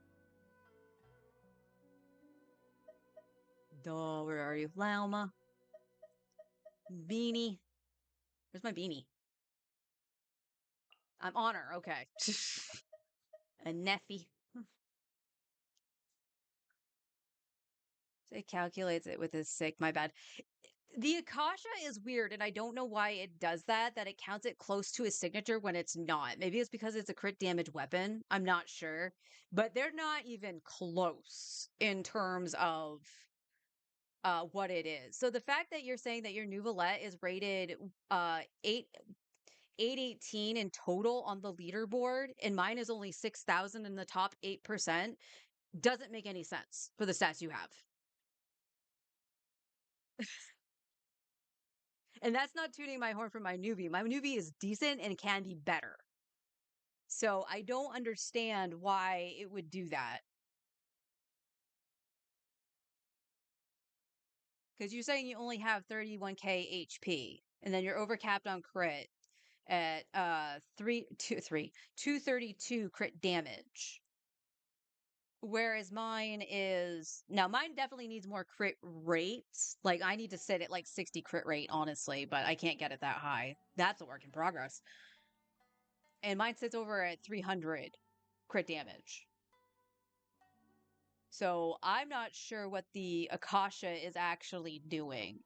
Duh, where are you? Lauma. beanie. Where's my beanie? I'm on her. Okay. A Neffy. So it calculates it with his sick. My bad. The Akasha is weird, and I don't know why it does that, that it counts it close to his signature when it's not. Maybe it's because it's a crit damage weapon. I'm not sure. But they're not even close in terms of what it is. So the fact that you're saying that your Nouvelette is rated 818 in total on the leaderboard, and mine is only 6,000 in the top 8%, doesn't make any sense for the stats you have. And that's not tooting my horn for my newbie. My newbie is decent and can be better. So I don't understand why it would do that. Because you're saying you only have 31k HP, and then you're overcapped on crit at 232 crit damage. Whereas mine is, now mine definitely needs more crit rate. Like I need to sit at like 60 crit rate, honestly, but I can't get it that high. That's a work in progress. And mine sits over at 300 crit damage. So I'm not sure what the Akasha is actually doing.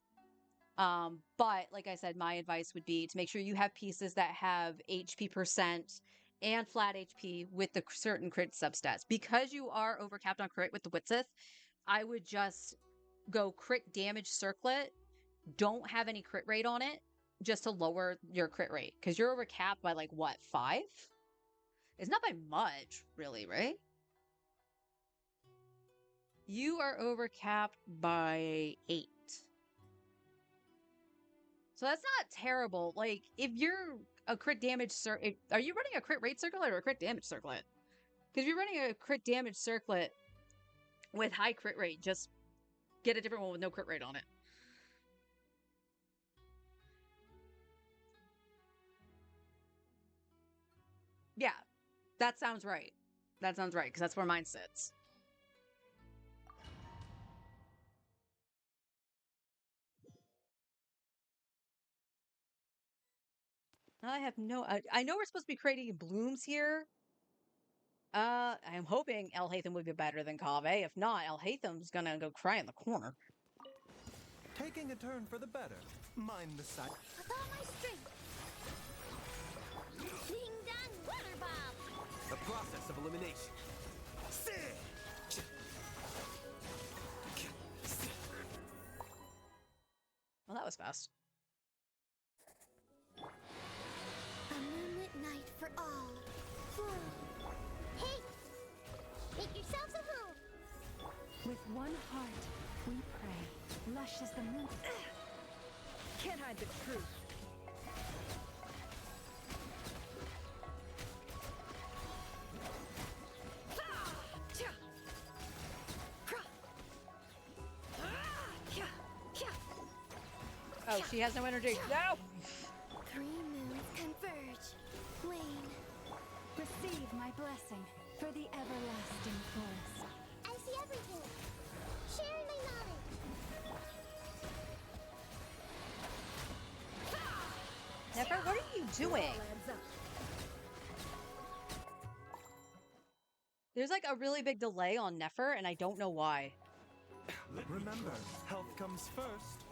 But like I said, my advice would be to make sure you have pieces that have HP percent and flat HP with the certain crit substats. Because you are overcapped on crit with the Witzith, I would just go crit damage circlet, don't have any crit rate on it, just to lower your crit rate. Because you're overcapped by like, what, 5? It's not by much, really, right? You are overcapped by 8. So that's not terrible. Like, if you're a crit damage are you running a crit rate circlet or a crit damage circlet? Because if you're running a crit damage circlet with high crit rate, just get a different one with no crit rate on it. Yeah, that sounds right. That sounds right, because that's where mine sits. I have no... I know we're supposed to be creating blooms here. I'm hoping Elhatham would be better than Kaveh. If not, Elhatham's gonna go cry in the corner. Taking a turn for the better. Mind the sight. With all my strength. Ding dong water bomb. The process of elimination. Well, that was fast. A moonlit night for all. Hey! Make yourselves a home! With one heart, we pray. Lush as the moon. Can't hide the truth. Oh, she has no energy. No! 3 moons converge. Wane. Receive my blessing for the everlasting forest. I see everything. Sharing my knowledge. Nefer, what are you doing? There's like a really big delay on Nefer, and I don't know why. Remember, health comes first.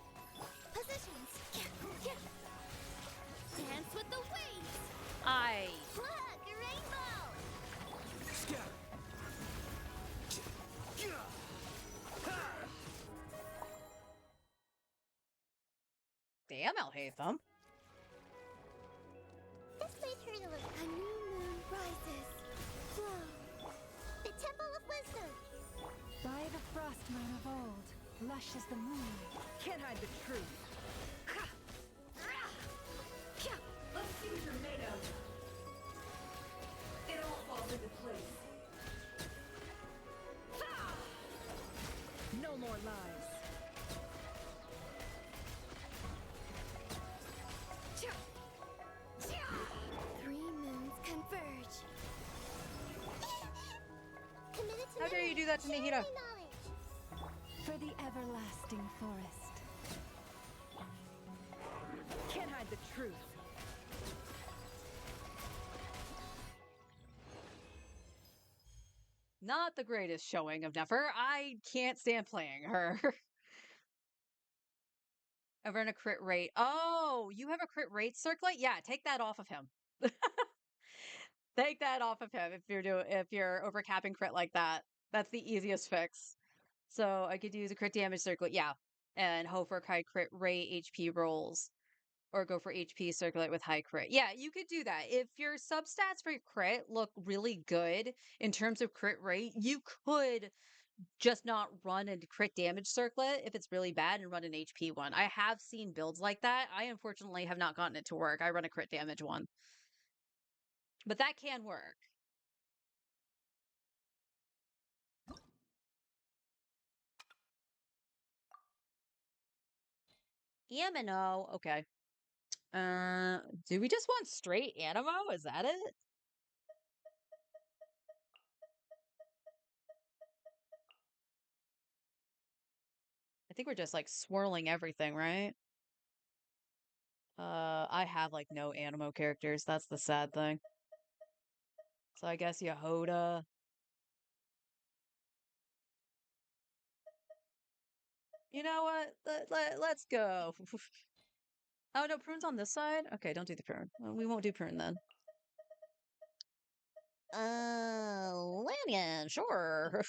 Positions. Dance with the waves. Look, a rainbow. Damn, Elhatham. This place heard a new moon rises. Flow. The Temple of Wisdom. By the frost moon of old, lush as the moon. Can't hide the truth. Let's see what you're made of. It all falls into place. No more lies. Three moons converge. Committed to How dare you do that to sharing Nahida? my knowledge. For the everlasting forest. Hide the truth. Not the greatest showing of Nefer. I can't stand playing her. Ever in a crit rate. Oh, you have a crit rate circlet? Yeah, take that off of him. Take that off of him if you're overcapping crit like that. That's the easiest fix. So I could use a crit damage circlet, yeah. And hope for high crit rate HP rolls. Or go for HP circlet with high crit. Yeah, you could do that. If your substats for crit look really good in terms of crit rate, you could just not run a crit damage circlet if it's really bad and run an HP one. I have seen builds like that. I unfortunately have not gotten it to work. I run a crit damage one. But that can work. Amino, okay. Do we just want straight Animo? Is that it? I think we're just like swirling everything, right? I have like no Animo characters. That's the sad thing. So I guess Yehoda. You know what? Let's go. Oh, no, Prune's on this side? Okay, don't do the Prune. Well, we won't do Prune then. Lanian, sure.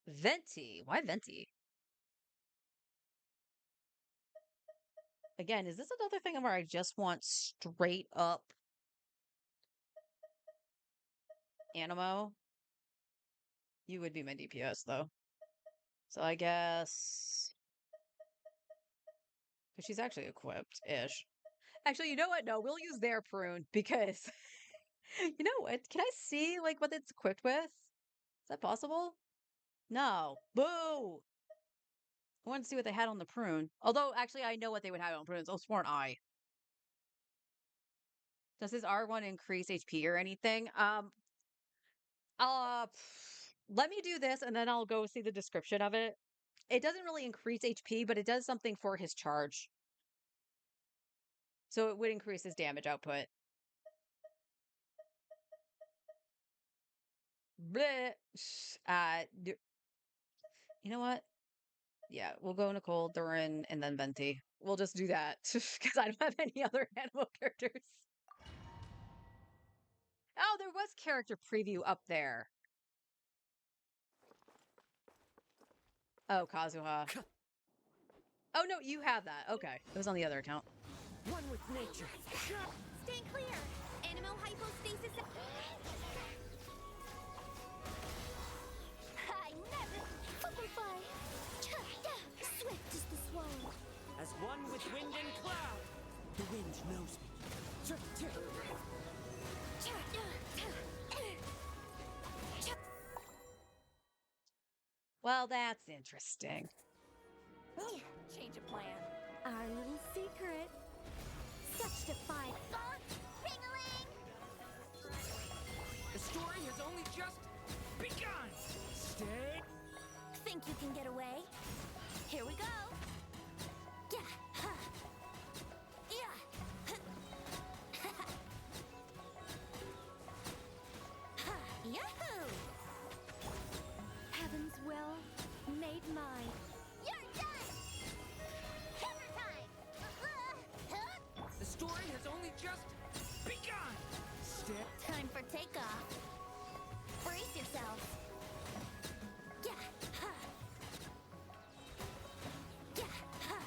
Venti. Why Venti? Again, is this another thing where I just want straight up Animo? You would be my DPS, though. So I guess... Because she's actually equipped-ish. Actually, you know what? No, we'll use their Prune, because... You know what? Can I see, like, what it's equipped with? Is that possible? No. Boo! I wanted to see what they had on the Prune. Although, actually, I know what they would have on Prunes. Oh, sworn I. Does his R1 increase HP or anything? Let me do this, and then I'll go see the description of it. It doesn't really increase HP, but it does something for his charge. So it would increase his damage output. Bleh. You know what? Yeah, we'll go Nicole, Durin, and then Venti. We'll just do that, because I don't have any other animal characters. Oh, there was character preview up there. Oh, Kazuha. Oh, no, you have that. Okay. It was on the other account. One with nature. Stand clear. Animo hypostasis. I never. Fly. Swift is the swallow. As one with wind and cloud, the wind knows me. Well, that's interesting. Change of plan. Our little secret. Such defiant. Ring-a-ling! The story has only just begun. Stay. Think you can get away? Here we go. Yeah. Ha. Yeah. Ha. Yahoo! Heaven's will made mine. You're done. Hammer time. The story has only just begun. Step. Time for takeoff. Brace yourselves. Yeah. Ha. Yeah. Ha.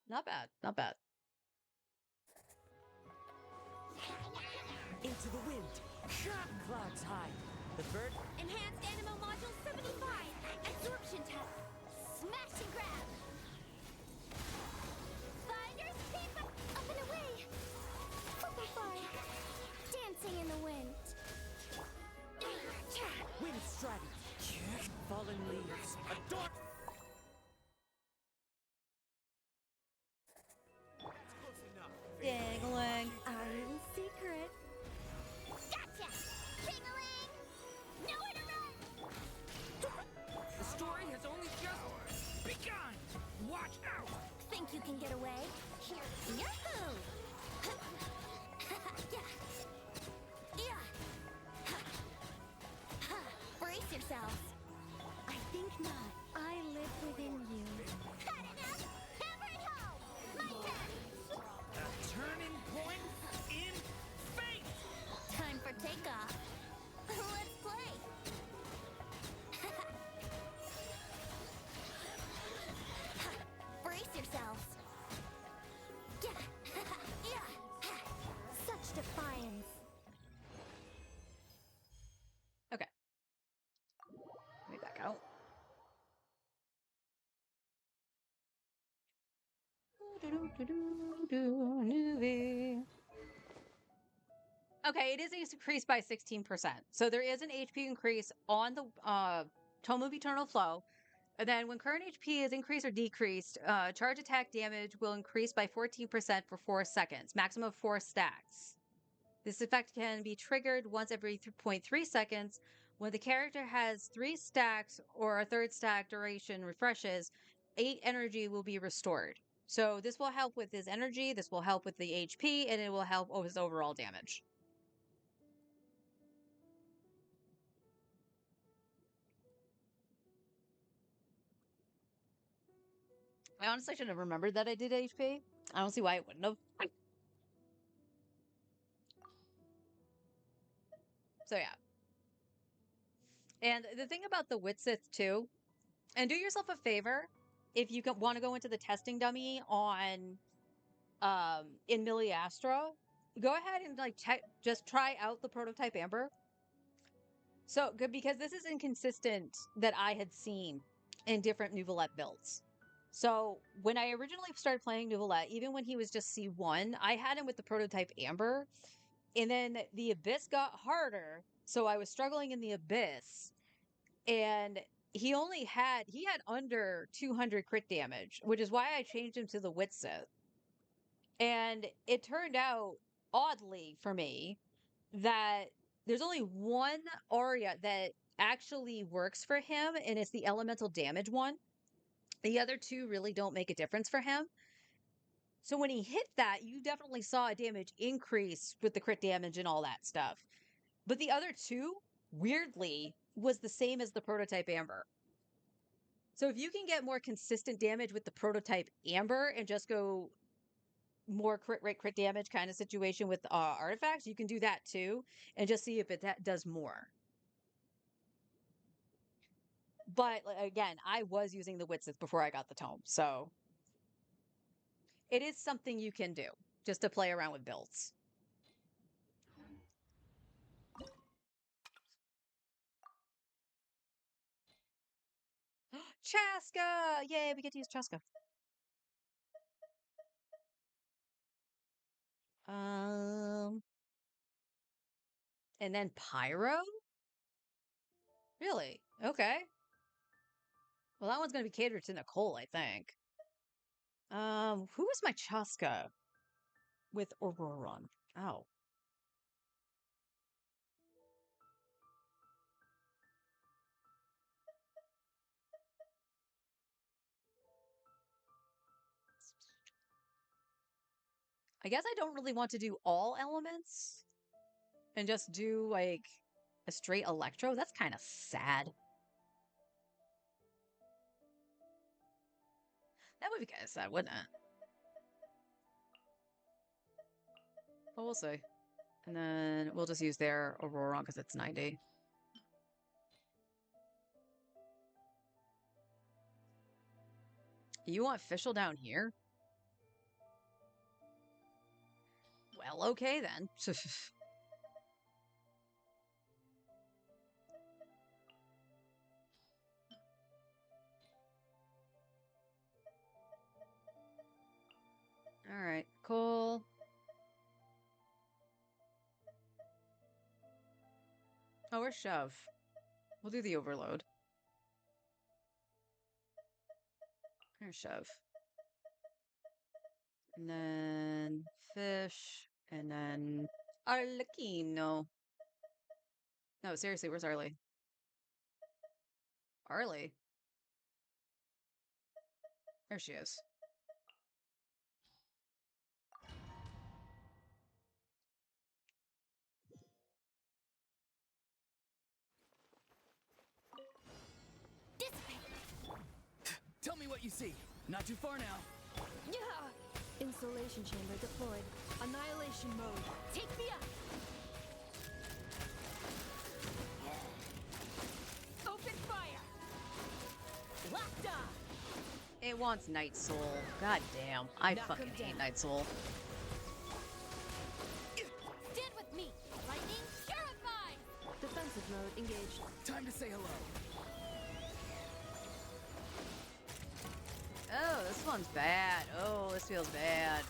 Not bad. Not bad. Into the wind. Clouds high. The bird. Enhanced Animo Module 75. Absorption test. Smash and grab. Finders keep up and away. Fly. Dancing in the wind. Wind strategy. Fallen leaves. A dark. Dangling. Our little secret. Gotcha! Ding-a-ling! Nowhere to run! The story has only just begun. Newbie. Okay, it is increased by 16%. So there is an HP increase on the Tome of Eternal Flow. And then when current HP is increased or decreased, charge attack damage will increase by 14% for 4 seconds, maximum of 4 stacks. This effect can be triggered once every 0.3 seconds. When the character has 3 stacks or a 3rd stack duration refreshes, 8 energy will be restored. So this will help with his energy, this will help with the HP, and it will help with his overall damage. I honestly should have remembered that I did HP. I don't see why I wouldn't have. So yeah. And the thing about the Witsith too, and do yourself a favor if you want to go into the testing dummy on in Miliastra, go ahead and like just try out the prototype Amber. So good, because this is inconsistent that I had seen in different Neuvillette builds. So when I originally started playing Neuvillette, even when he was just C1, I had him with the prototype Amber, and then the Abyss got harder, so I was struggling in the Abyss, and he had under 200 crit damage, which is why I changed him to the Witsith. And it turned out, oddly for me, that there's only one aria that actually works for him, and it's the elemental damage one. The other two really don't make a difference for him. So when he hit that, you definitely saw a damage increase with the crit damage and all that stuff. But the other two, weirdly, was the same as the prototype Amber. So if you can get more consistent damage with the prototype Amber and just go more crit rate, crit damage kind of situation with artifacts, you can do that too, and just see if that does more. But again, I was using the Witsith before I got the tome, so it is something you can do just to play around with builds. Chaska! Yay, we get to use Chaska. And then Pyro? Really? Okay. Well, that one's gonna be catered to Nicole, I think. Who was my Chaska with Auroron? Oh. I guess I don't really want to do all elements and just do like a straight Electro. That's kind of sad. That would be kind of sad, wouldn't it? Well, we'll see. And then we'll just use their Auroron because it's 90. You want Fischl down here? Well, okay then. All right, cool. Oh, where's Shove? We'll do the Overload. There's Shove. And then Fish. And then Arlecchino. No, seriously, where's Arlie? Arlie? There she is. Tell me what you see. Not too far now. Yeah! Insulation chamber deployed. Annihilation mode. Take me up! Open fire! Locked on! It wants Night Soul. God damn. I fucking hate Night Soul. Stand with me! Lightning purified! Defensive mode engaged. Time to say hello. Oh, this one's bad. Oh, this feels bad.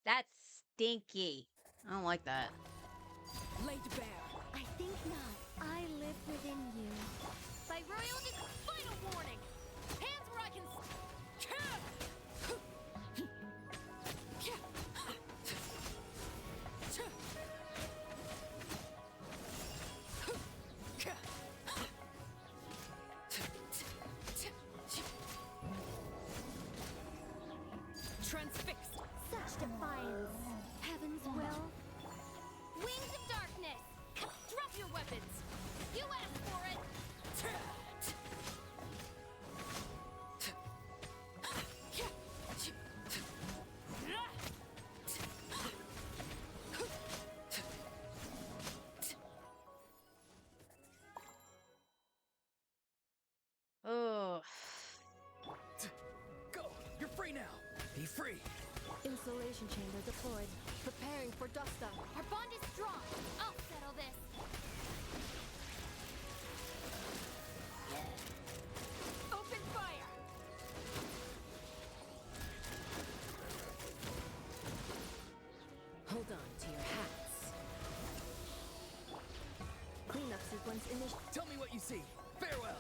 That's stinky. I don't like that. Laid bare. I think not. I live within you. By royal final warning. Hands where I can. Transfix. Such defiance. Heaven's will. Wings of darkness. Drop your weapons. You asked for it. Oh. Go! You're free now! Be free! Insulation chamber deployed. Preparing for dust up. Our bond is strong. I'll settle this. Open fire. Hold on to your hats. Cleanup sequence initial. Tell me what you see. Farewell!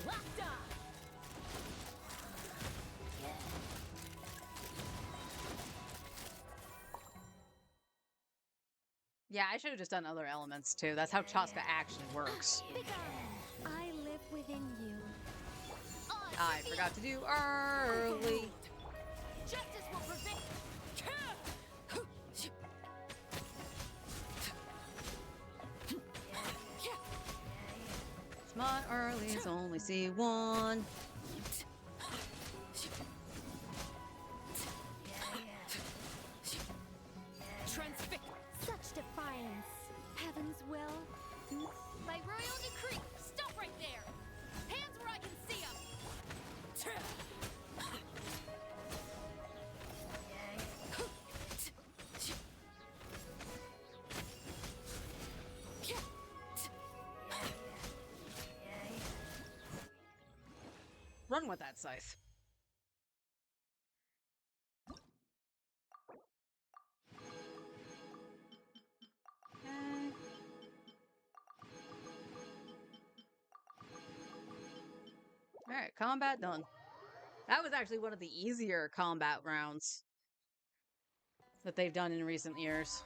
Locked on. Yeah, I should have just done other elements too. That's how Chaska actually works. I live within you. I forgot to do early. Justice will prevail. Smart earlies only see one. Transfix. Such defiance. Heaven's will. By royal decree. Stop right there. Hands where I can see them. Run with that scythe. Alright, combat done. That was actually one of the easier combat rounds that they've done in recent years.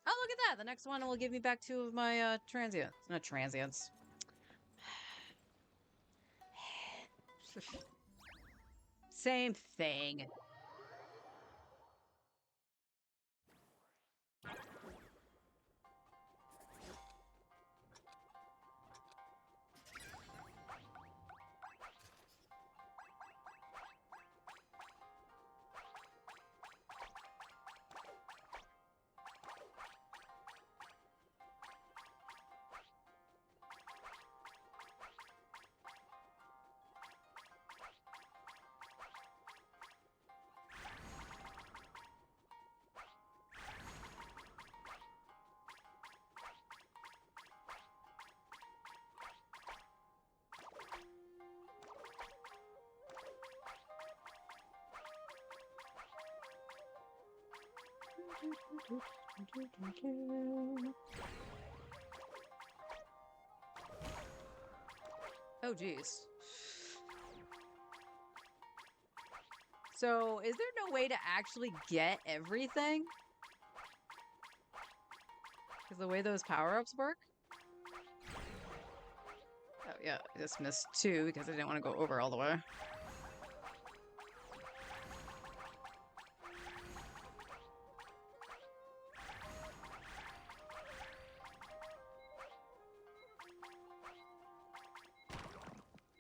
Oh, look at that! The next one will give me back 2 of my transients. Not transients. Same thing. Oh, geez. So, is there no way to actually get everything? Because the way those power-ups work? Oh, yeah, I just missed 2 because I didn't want to go over all the way.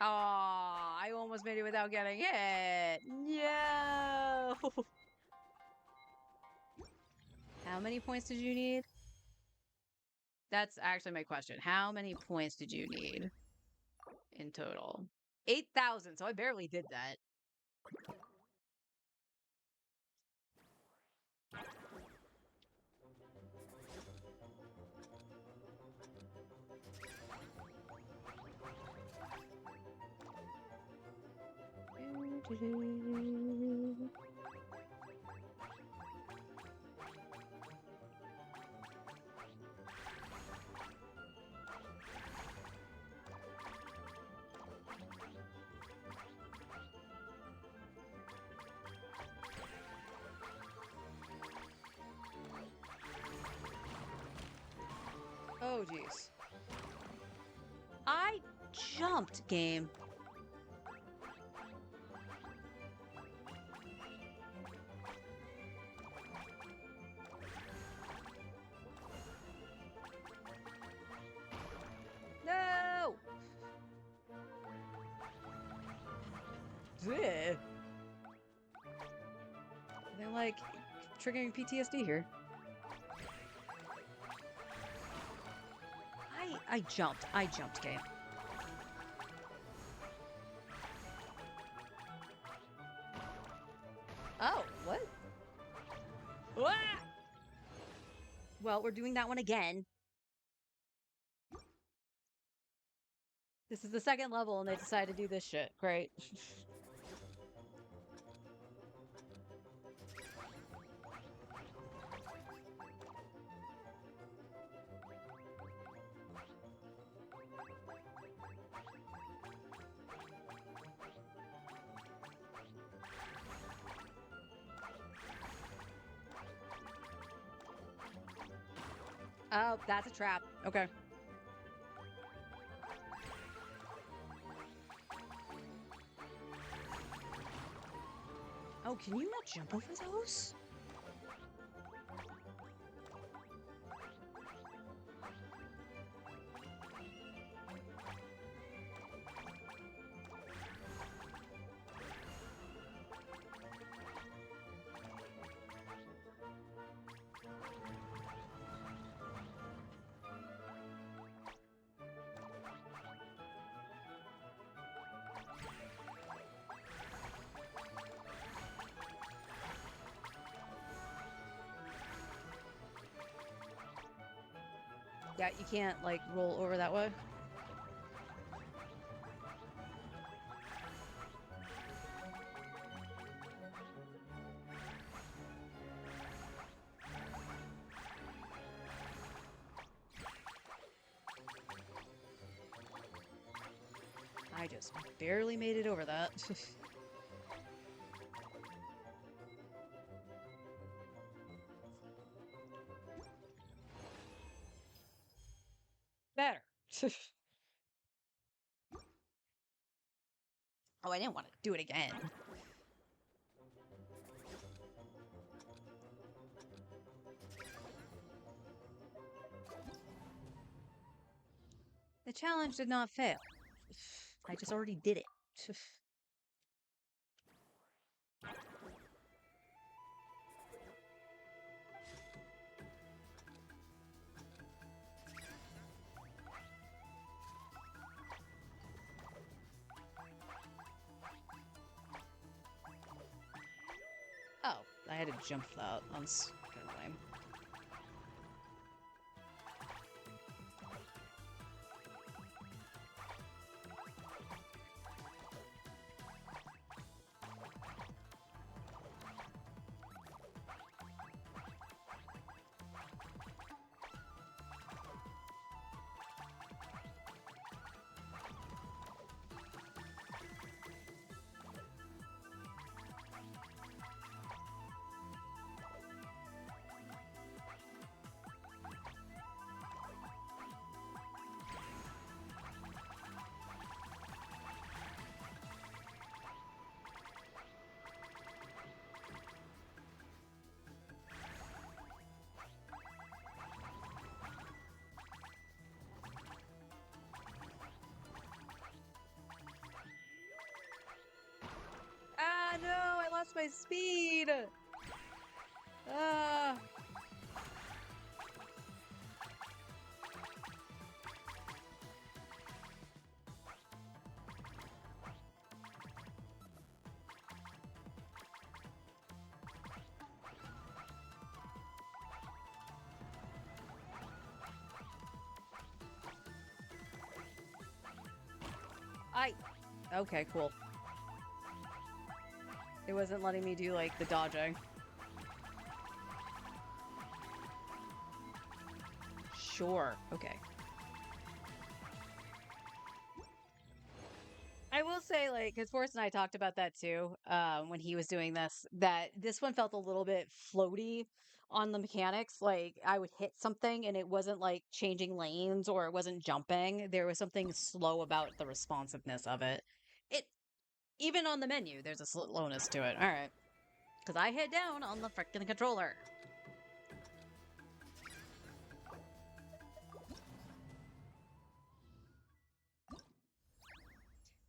Oh, I almost made it without getting hit. No. How many points did you need? That's actually my question. How many points did you need in total? 8,000. So I barely did that. Oh, jeez. I jumped, game. No! Bleh. They're like triggering PTSD here. I jumped, game. Oh, what? Ah! Well, we're doing that one again. This is the second level and they decided to do this shit. Great. Oh, that's a trap. Okay. Oh, can you not jump over those? Yeah, you can't, like, roll over that way. I just barely made it over that. Better. Oh, I didn't want to do it again. The challenge did not fail. I just already did it. Oh, I had to jump that. That's kind of lame. Ah, no, I lost my speed. Ah. Okay, cool. It wasn't letting me do, like, the dodging. Sure. Okay. I will say, like, because Forrest and I talked about that too, when he was doing this, that this one felt a little bit floaty on the mechanics. Like, I would hit something and it wasn't like changing lanes or it wasn't jumping. There was something slow about the responsiveness of it. It, even on the menu, there's a slowness to it. All right. Because I hit down on the freaking controller.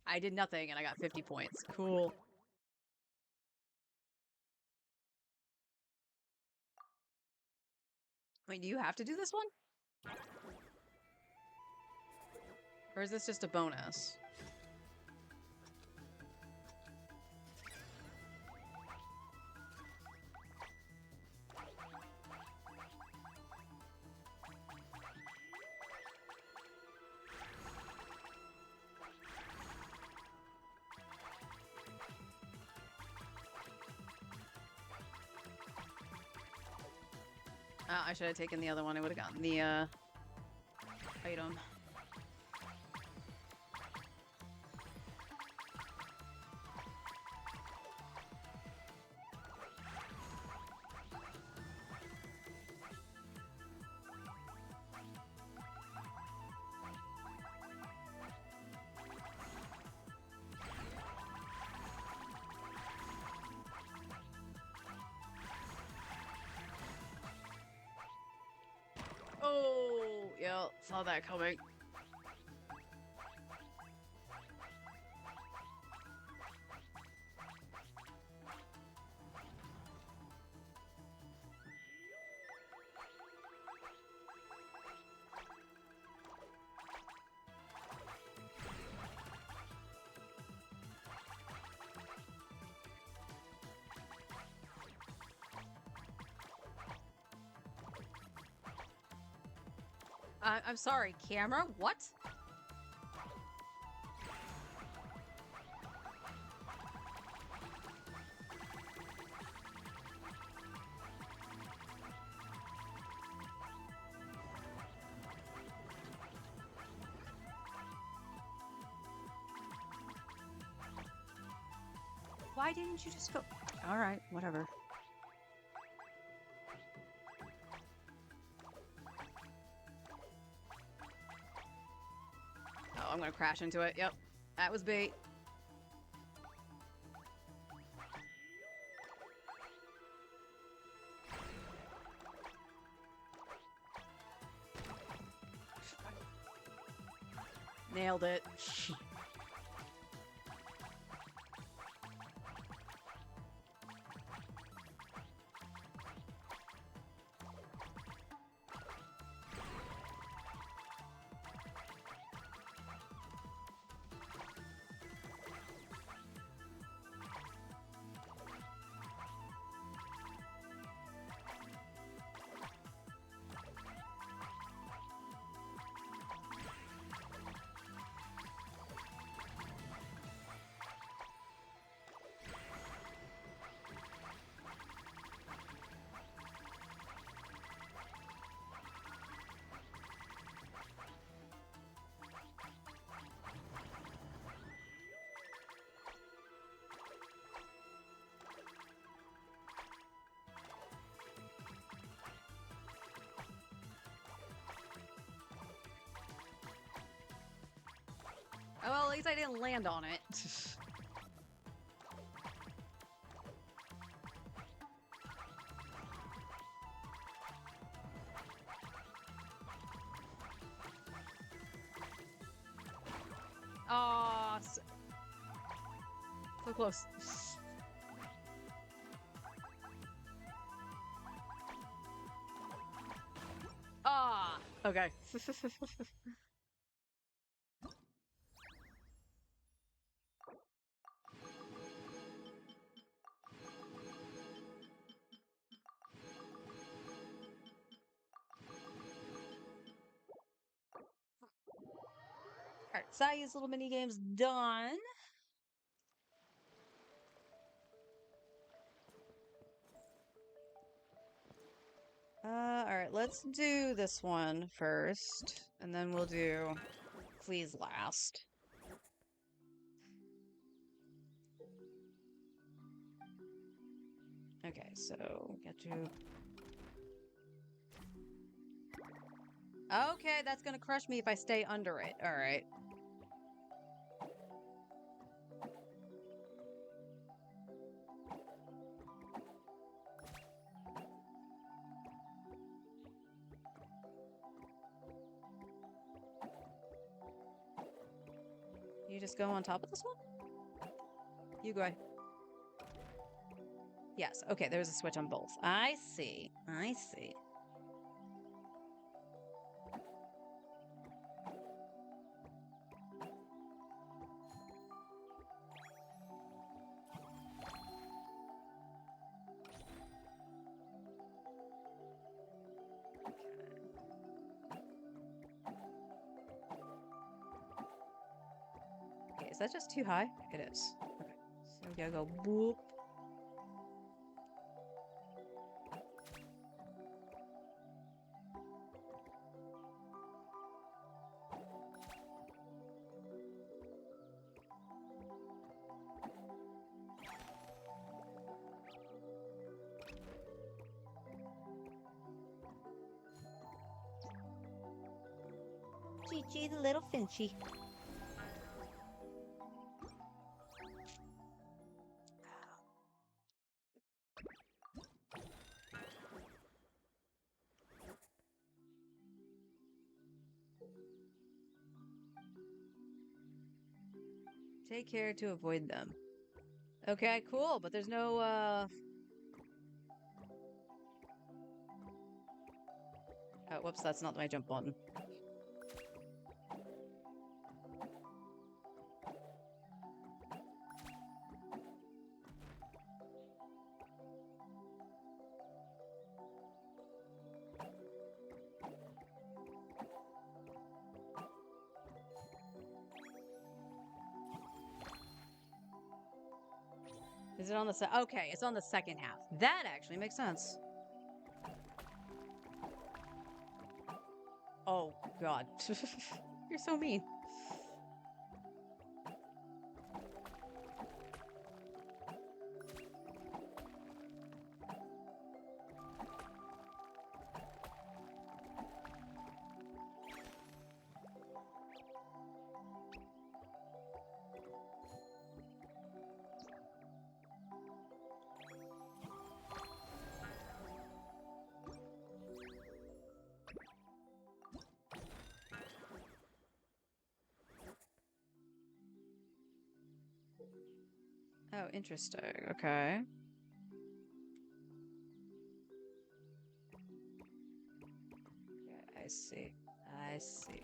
I did nothing and I got 50 points. Cool. Wait, do you have to do this one? Or is this just a bonus? I should have taken the other one. I would have gotten the item. Oh, yeah, saw that coming. I'm sorry, camera? What? Why didn't you just go? All right, whatever. Oh, I'm gonna crash into it. Yep, that was bait. Nailed it. Oh, well, at least I didn't land on it. Aw, so close. Ah, okay. Alright, Sayu's little mini game's done. Alright, let's do this one first, and then we'll do Please last. Okay, so get to... Okay, that's gonna crush me if I stay under it. Alright. You just go on top of this one? You go ahead. Yes, okay, there's a switch on both. I see. I see. Okay, is that just too high? It is. Okay, so we gotta go boop. Chi-Chi, the little Finchy. Take care to avoid them. Okay, cool, but there's no, Oh, whoops, that's not my jump button. Is it on the okay, it's on the second half. That actually makes sense. Oh, God. You're so mean. Oh, interesting. Okay. Yeah, I see. I see.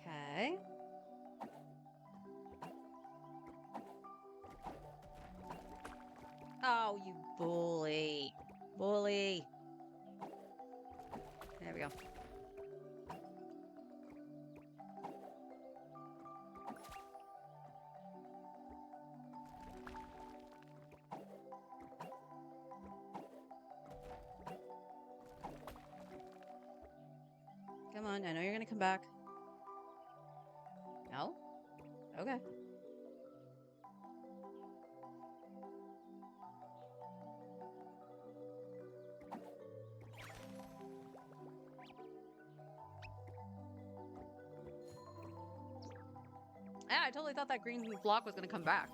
Okay. Oh, you bully. Bully. There we go. Come on, I know you're gonna come back. No? Okay. Yeah, I totally thought that green block was gonna come back.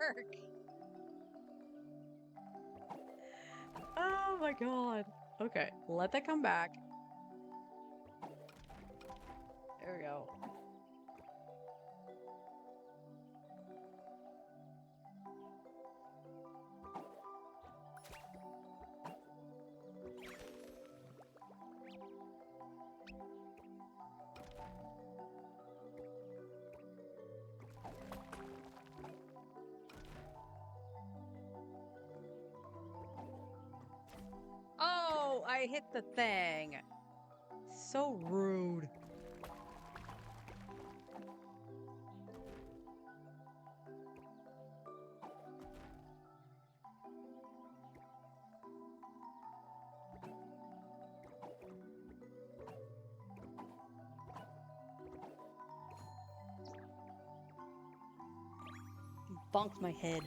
work. Oh my god. Okay, let that come back. There we go. Oh, I hit the thing. So rude. Bonked my head.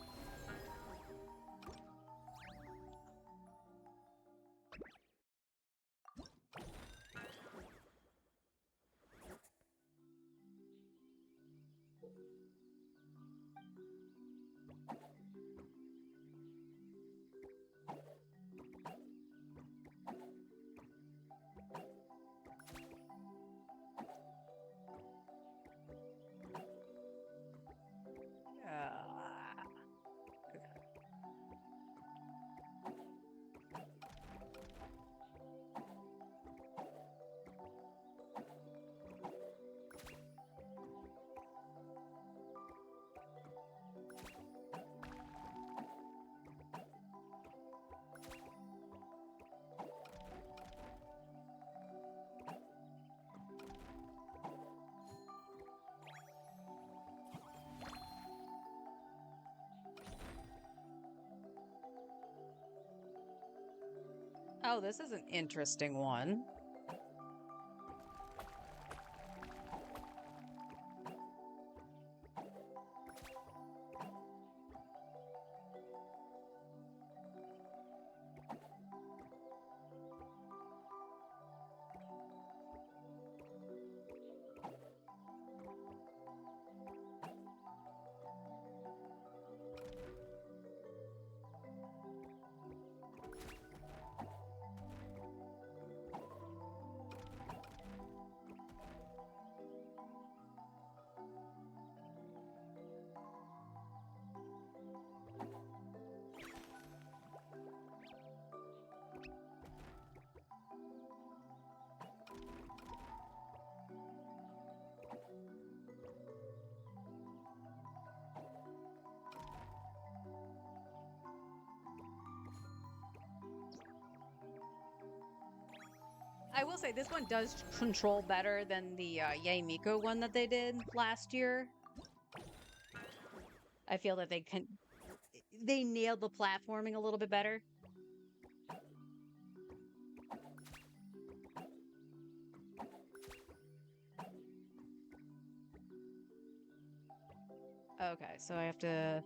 Oh, this is an interesting one. I will say this one does control better than the Yae Miko one that they did last year. I feel that they nailed the platforming a little bit better. Okay, so I have to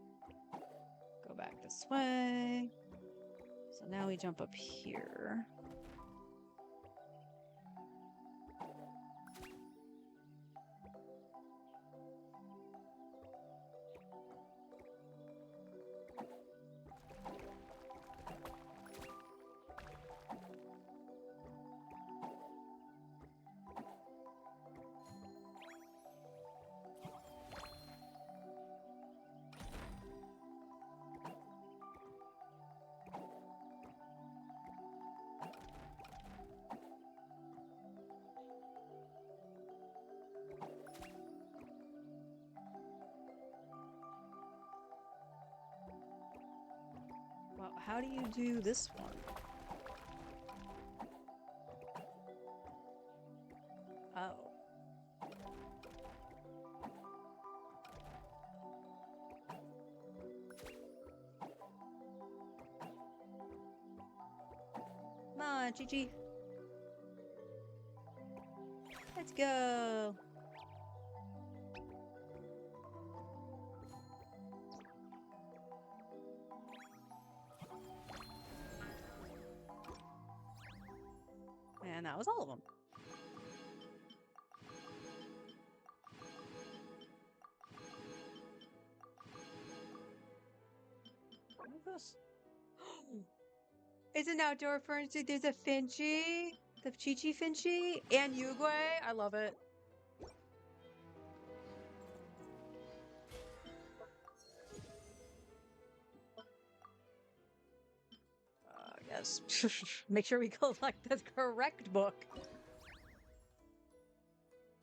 go back this way. So now we jump up here. Well, how do you do this one? Oh. Come on, Chi-Chi. Let's go. And that was all of them. It's an outdoor furniture. There's a Finchy, the Chi-Chi Finchy, and Yugwe. I love it. Yes. Make sure we collect the correct book.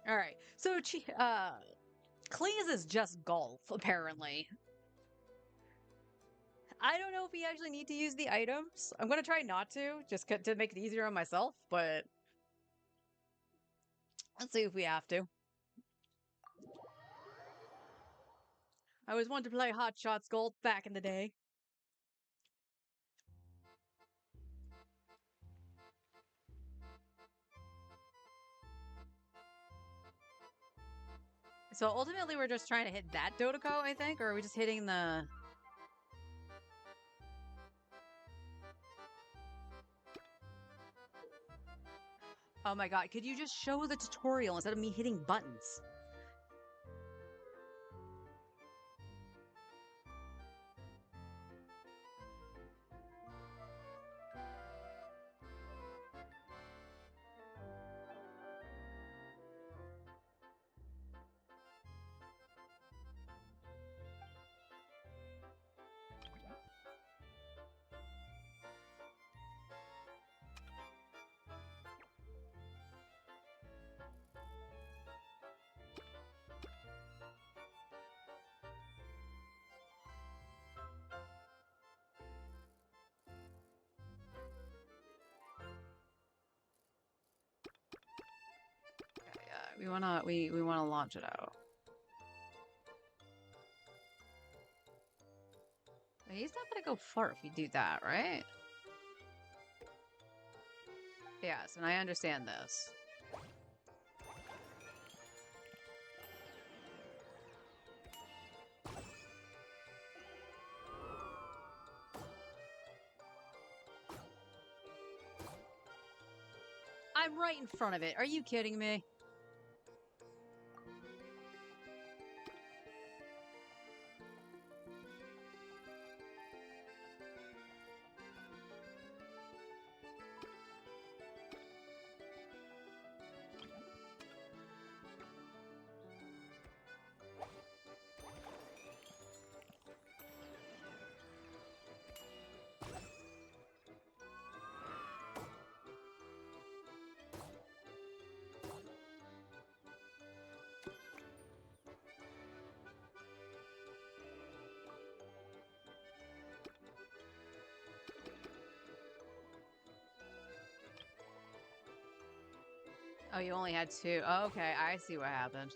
All right. So, Cleese is just golf, apparently. I don't know if we actually need to use the items. I'm going to try not to, just to make it easier on myself, but let's see if we have to. I always wanted to play Hot Shots Golf back in the day. So ultimately, we're just trying to hit that Dodoko, I think, or are we just hitting the... Oh my god, could you just show the tutorial instead of me hitting buttons? We wanna launch it out. He's not gonna go far if you do that, right? Yes, and I understand this. I'm right in front of it. Are you kidding me? Oh, you only had two. Oh, okay, I see what happened.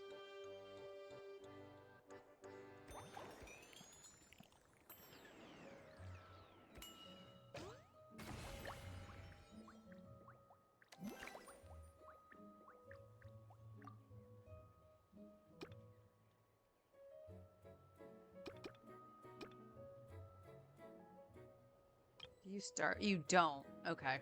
You start. You don't. Okay.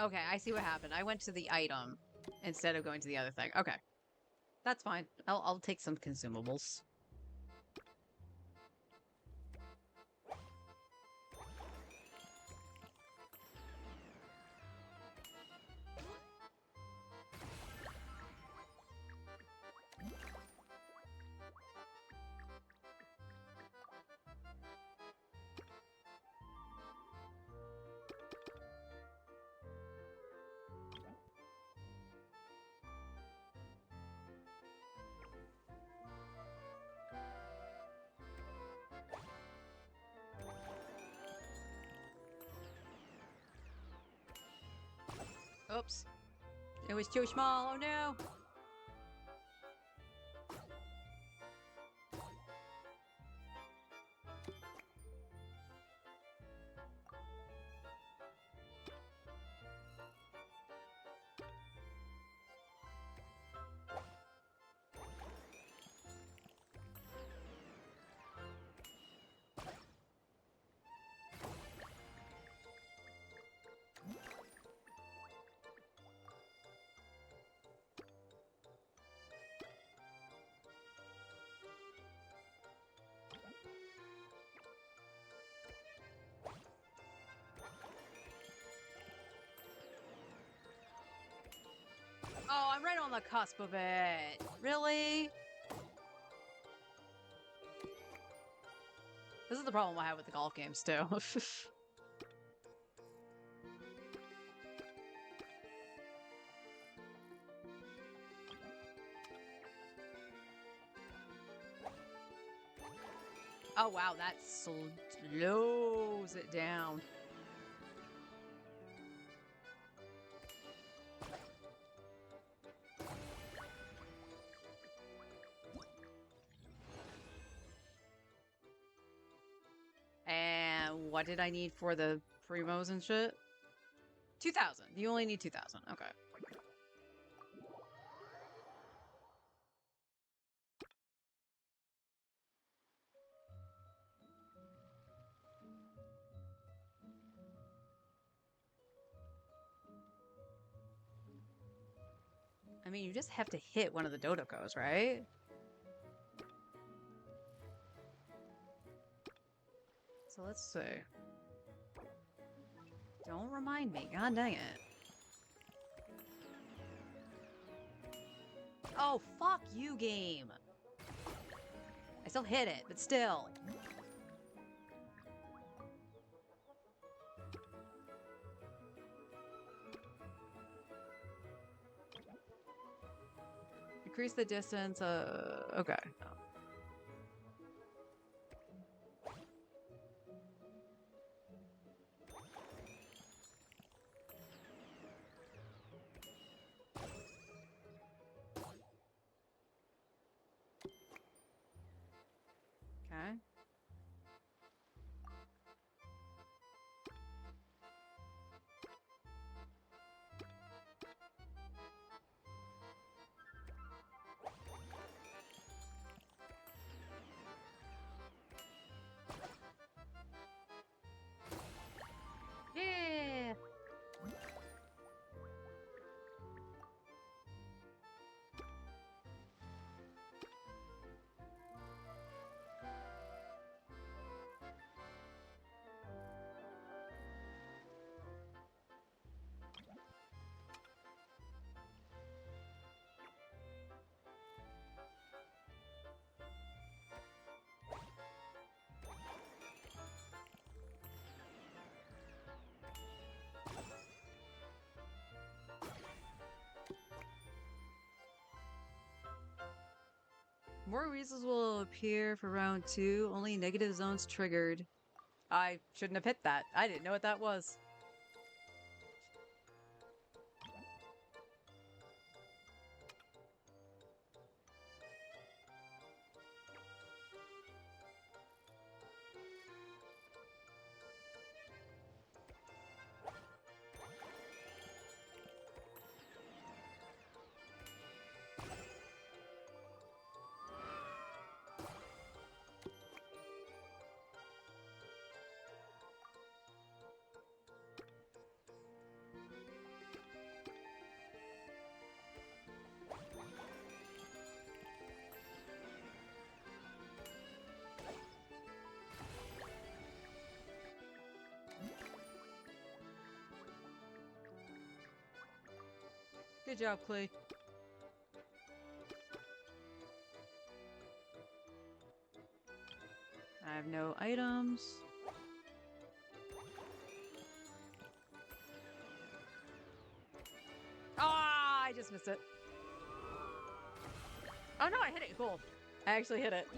Okay, I see what happened. I went to the item instead of going to the other thing. Okay. That's fine. I'll take some consumables. Oops. It was too small. Oh no. on the cusp of it. Really? This is the problem I have with the golf games, too. Oh, wow, that slows it down. And what did I need for the primos and shit? 2,000. You only need 2,000. Okay. I mean, you just have to hit one of the Dodokos, right? So let's see. Don't remind me. God dang it. Oh, fuck you, game. I still hit it, but still. Increase the distance. Okay. Okay. Yeah. More weasels will appear for round 2. Only negative zones triggered. I shouldn't have hit that. I didn't know what that was. Good job, Clay. I have no items. Ah, I just missed it. Oh no, I hit it. Cool. I actually hit it.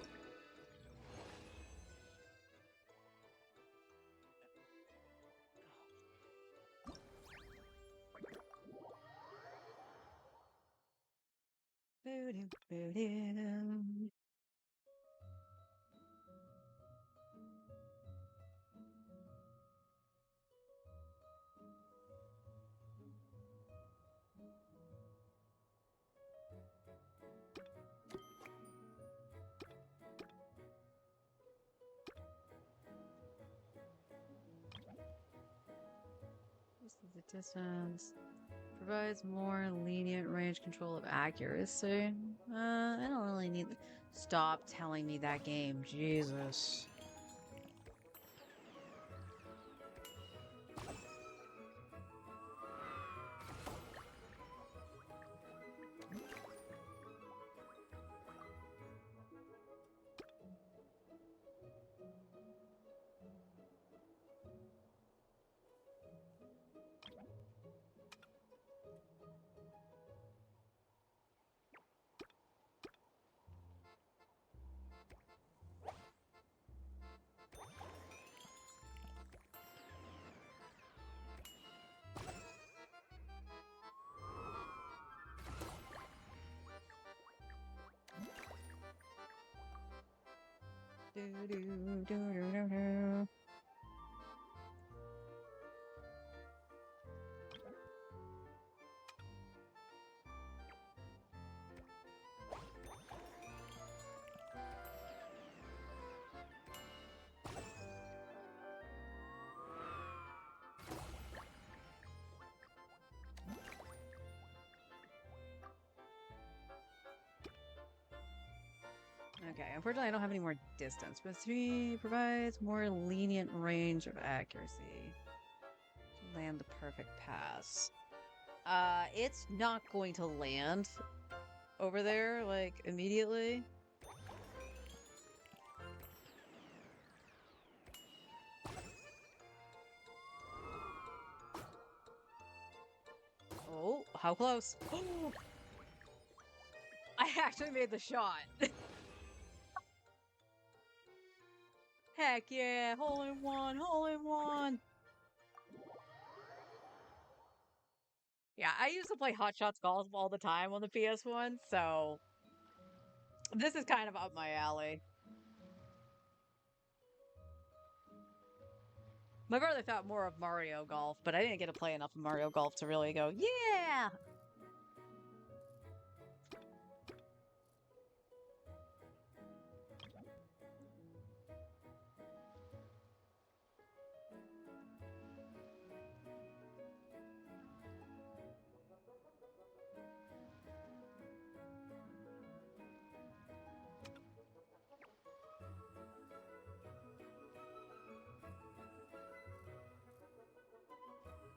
The distance provides more lenient range control of accuracy. I don't really need. Stop telling me that game, Jesus. Do-do-do-do-do-do. Okay, unfortunately I don't have any more distance, but 3 provides more lenient range of accuracy to land the perfect pass. It's not going to land over there, like, immediately. Oh, how close? I actually made the shot. Heck yeah, hole in one, hole in one. Yeah, I used to play Hot Shots Golf all the time on the PS1, so this is kind of up my alley. My brother thought more of Mario Golf, but I didn't get to play enough of Mario Golf to really go, yeah!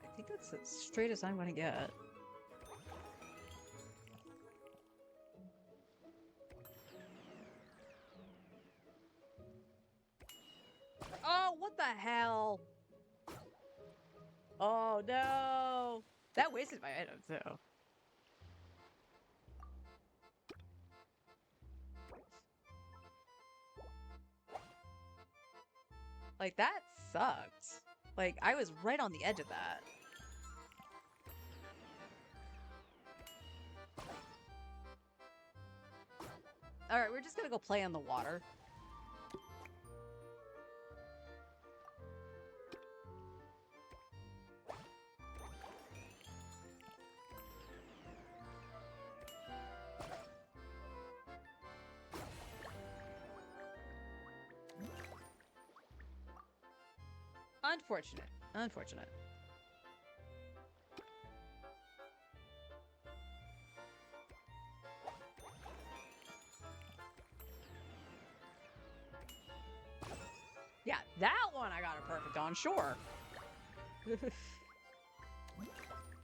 I think that's as straight as I'm gonna get. Oh, what the hell? Oh, no! That wasted my item, too. Like, that sucked. Like, I was right on the edge of that. Alright, we're just gonna go play on the water. Unfortunate. Unfortunate. Yeah, that one I got a perfect on, sure.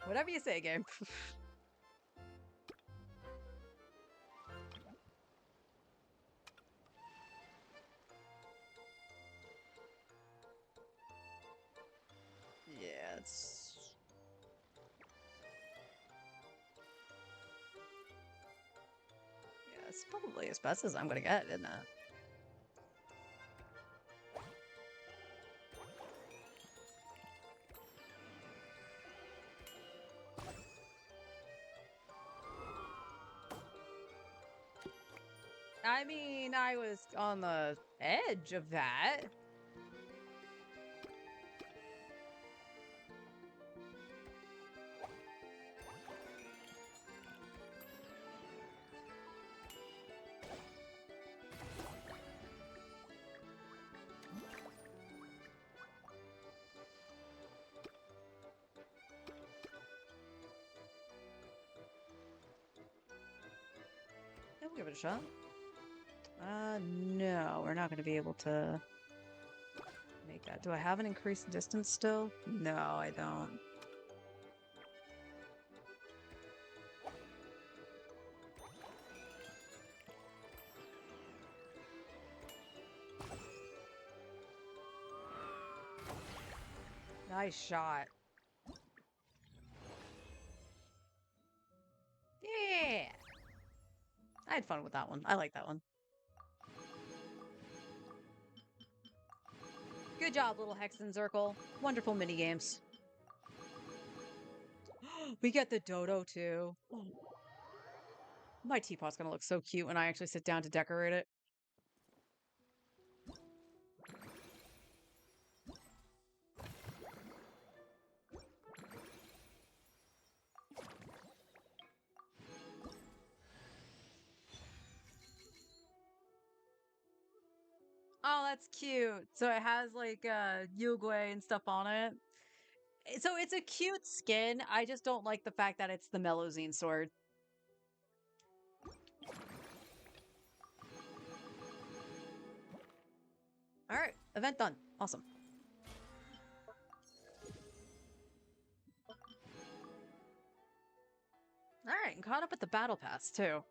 Whatever you say, game. Yeah, it's probably as best as I'm gonna get, isn't it? I mean, I was on the edge of that. Yeah, we'll give it a shot. No, we're not going to be able to make that. Do I have an increased distance still? No, I don't. Nice shot. Yeah! I had fun with that one. I like that one. Good job, little Hexen Zircle. Wonderful minigames. We get the dodo, too. My teapot's gonna look so cute when I actually sit down to decorate it. that's cute. So it has like Yugui and stuff on it. So it's a cute skin. I just don't like the fact that it's the Melusine sword. All right, event done. Awesome. All right, and caught up with the battle pass too.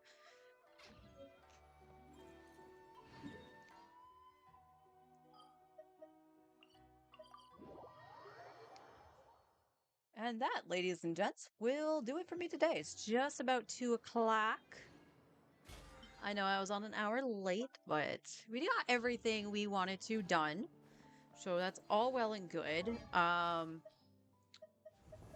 And that, ladies and gents, will do it for me today. It's just about 2 o'clock. I know I was on an hour late, but we got everything we wanted to done. So that's all well and good.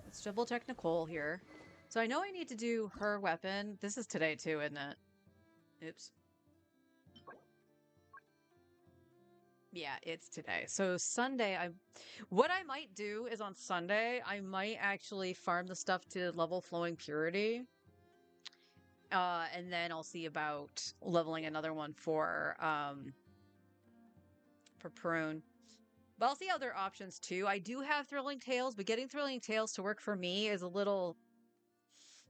Let's double check Nicole here. So I know I need to do her weapon. This is today too, isn't it? Oops. Yeah, it's today. So Sunday, what I might do is on Sunday, I might actually farm the stuff to level Flowing Purity. And then I'll see about leveling another one for Prune. But I'll see other options too. I do have Thrilling Tales, but getting Thrilling Tales to work for me is it's a little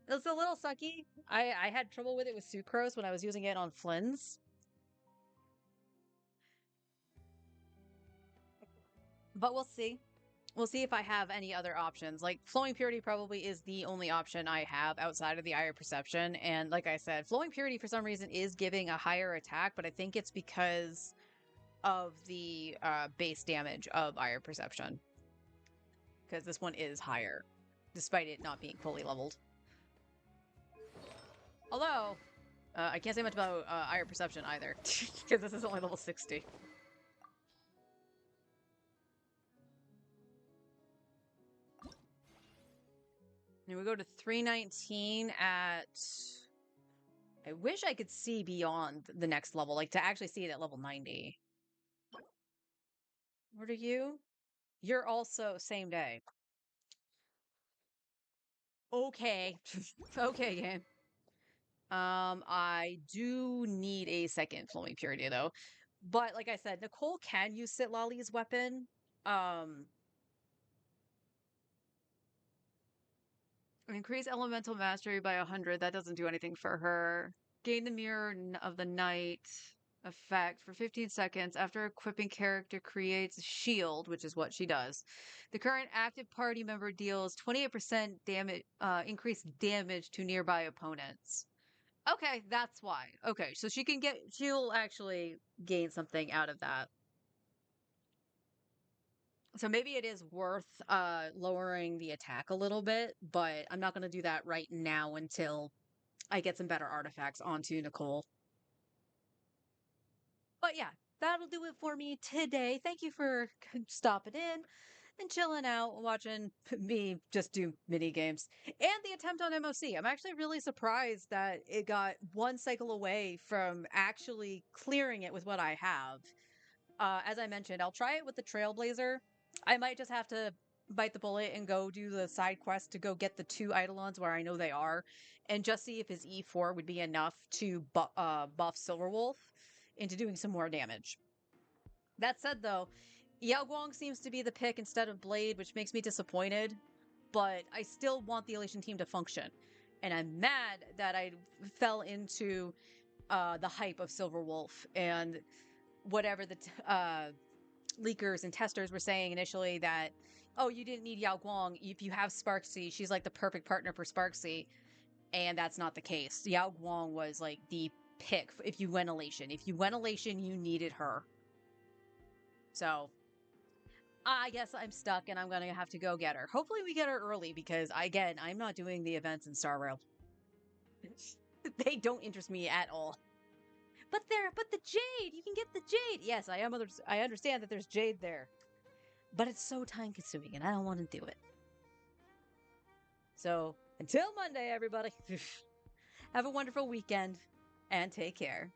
sucky. I had trouble with it with Sucrose when I was using it on Flynn's. But we'll see. We'll see if I have any other options. Like, Flowing Purity probably is the only option I have outside of the Eye of Perception. And like I said, Flowing Purity for some reason is giving a higher attack, but I think it's because of the base damage of Eye of Perception. Because this one is higher, despite it not being fully leveled. Although, I can't say much about Eye of Perception either, because this is only level 60. And we go to 319 at... I wish I could see beyond the next level, like to actually see it at level 90. What are you? You're also same day. Okay. Okay, game. I do need a second Flowing Purity, though. But like I said, Nicole can use Citlali's weapon. Increase elemental mastery by 100. That doesn't do anything for her. Gain the Mirror of the Night effect for 15 seconds after equipping character creates a shield, which is what she does. The current active party member deals 28% damage, increased damage to nearby opponents. Okay, that's why. Okay, so she'll actually gain something out of that. So maybe it is worth lowering the attack a little bit, but I'm not going to do that right now until I get some better artifacts onto Nicole. But yeah, that'll do it for me today. Thank you for stopping in and chilling out, watching me just do mini games. And the attempt on MOC. I'm actually really surprised that it got one cycle away from actually clearing it with what I have. As I mentioned, I'll try it with the Trailblazer. I might just have to bite the bullet and go do the side quest to go get the 2 Eidolons where I know they are, and just see if his E4 would be enough to buff Silverwolf into doing some more damage. That said, though, Yao Guang seems to be the pick instead of Blade, which makes me disappointed, but I still want the Elation team to function. And I'm mad that I fell into the hype of Silverwolf and whatever the leakers and testers were saying initially that, oh, you didn't need Yao Guang. If you have Sparksy, she's like the perfect partner for Sparksy. And that's not the case. Yao Guang was like the pick if you went Elation. If you went Elation, you needed her. So I guess I'm stuck and I'm going to have to go get her. Hopefully we get her early because, again, I'm not doing the events in Star Rail. They don't interest me at all. But the Jade! You can get the Jade! Yes, I understand that there's Jade there. But it's so time consuming and I don't want to do it. So, until Monday, everybody. Have a wonderful weekend and take care.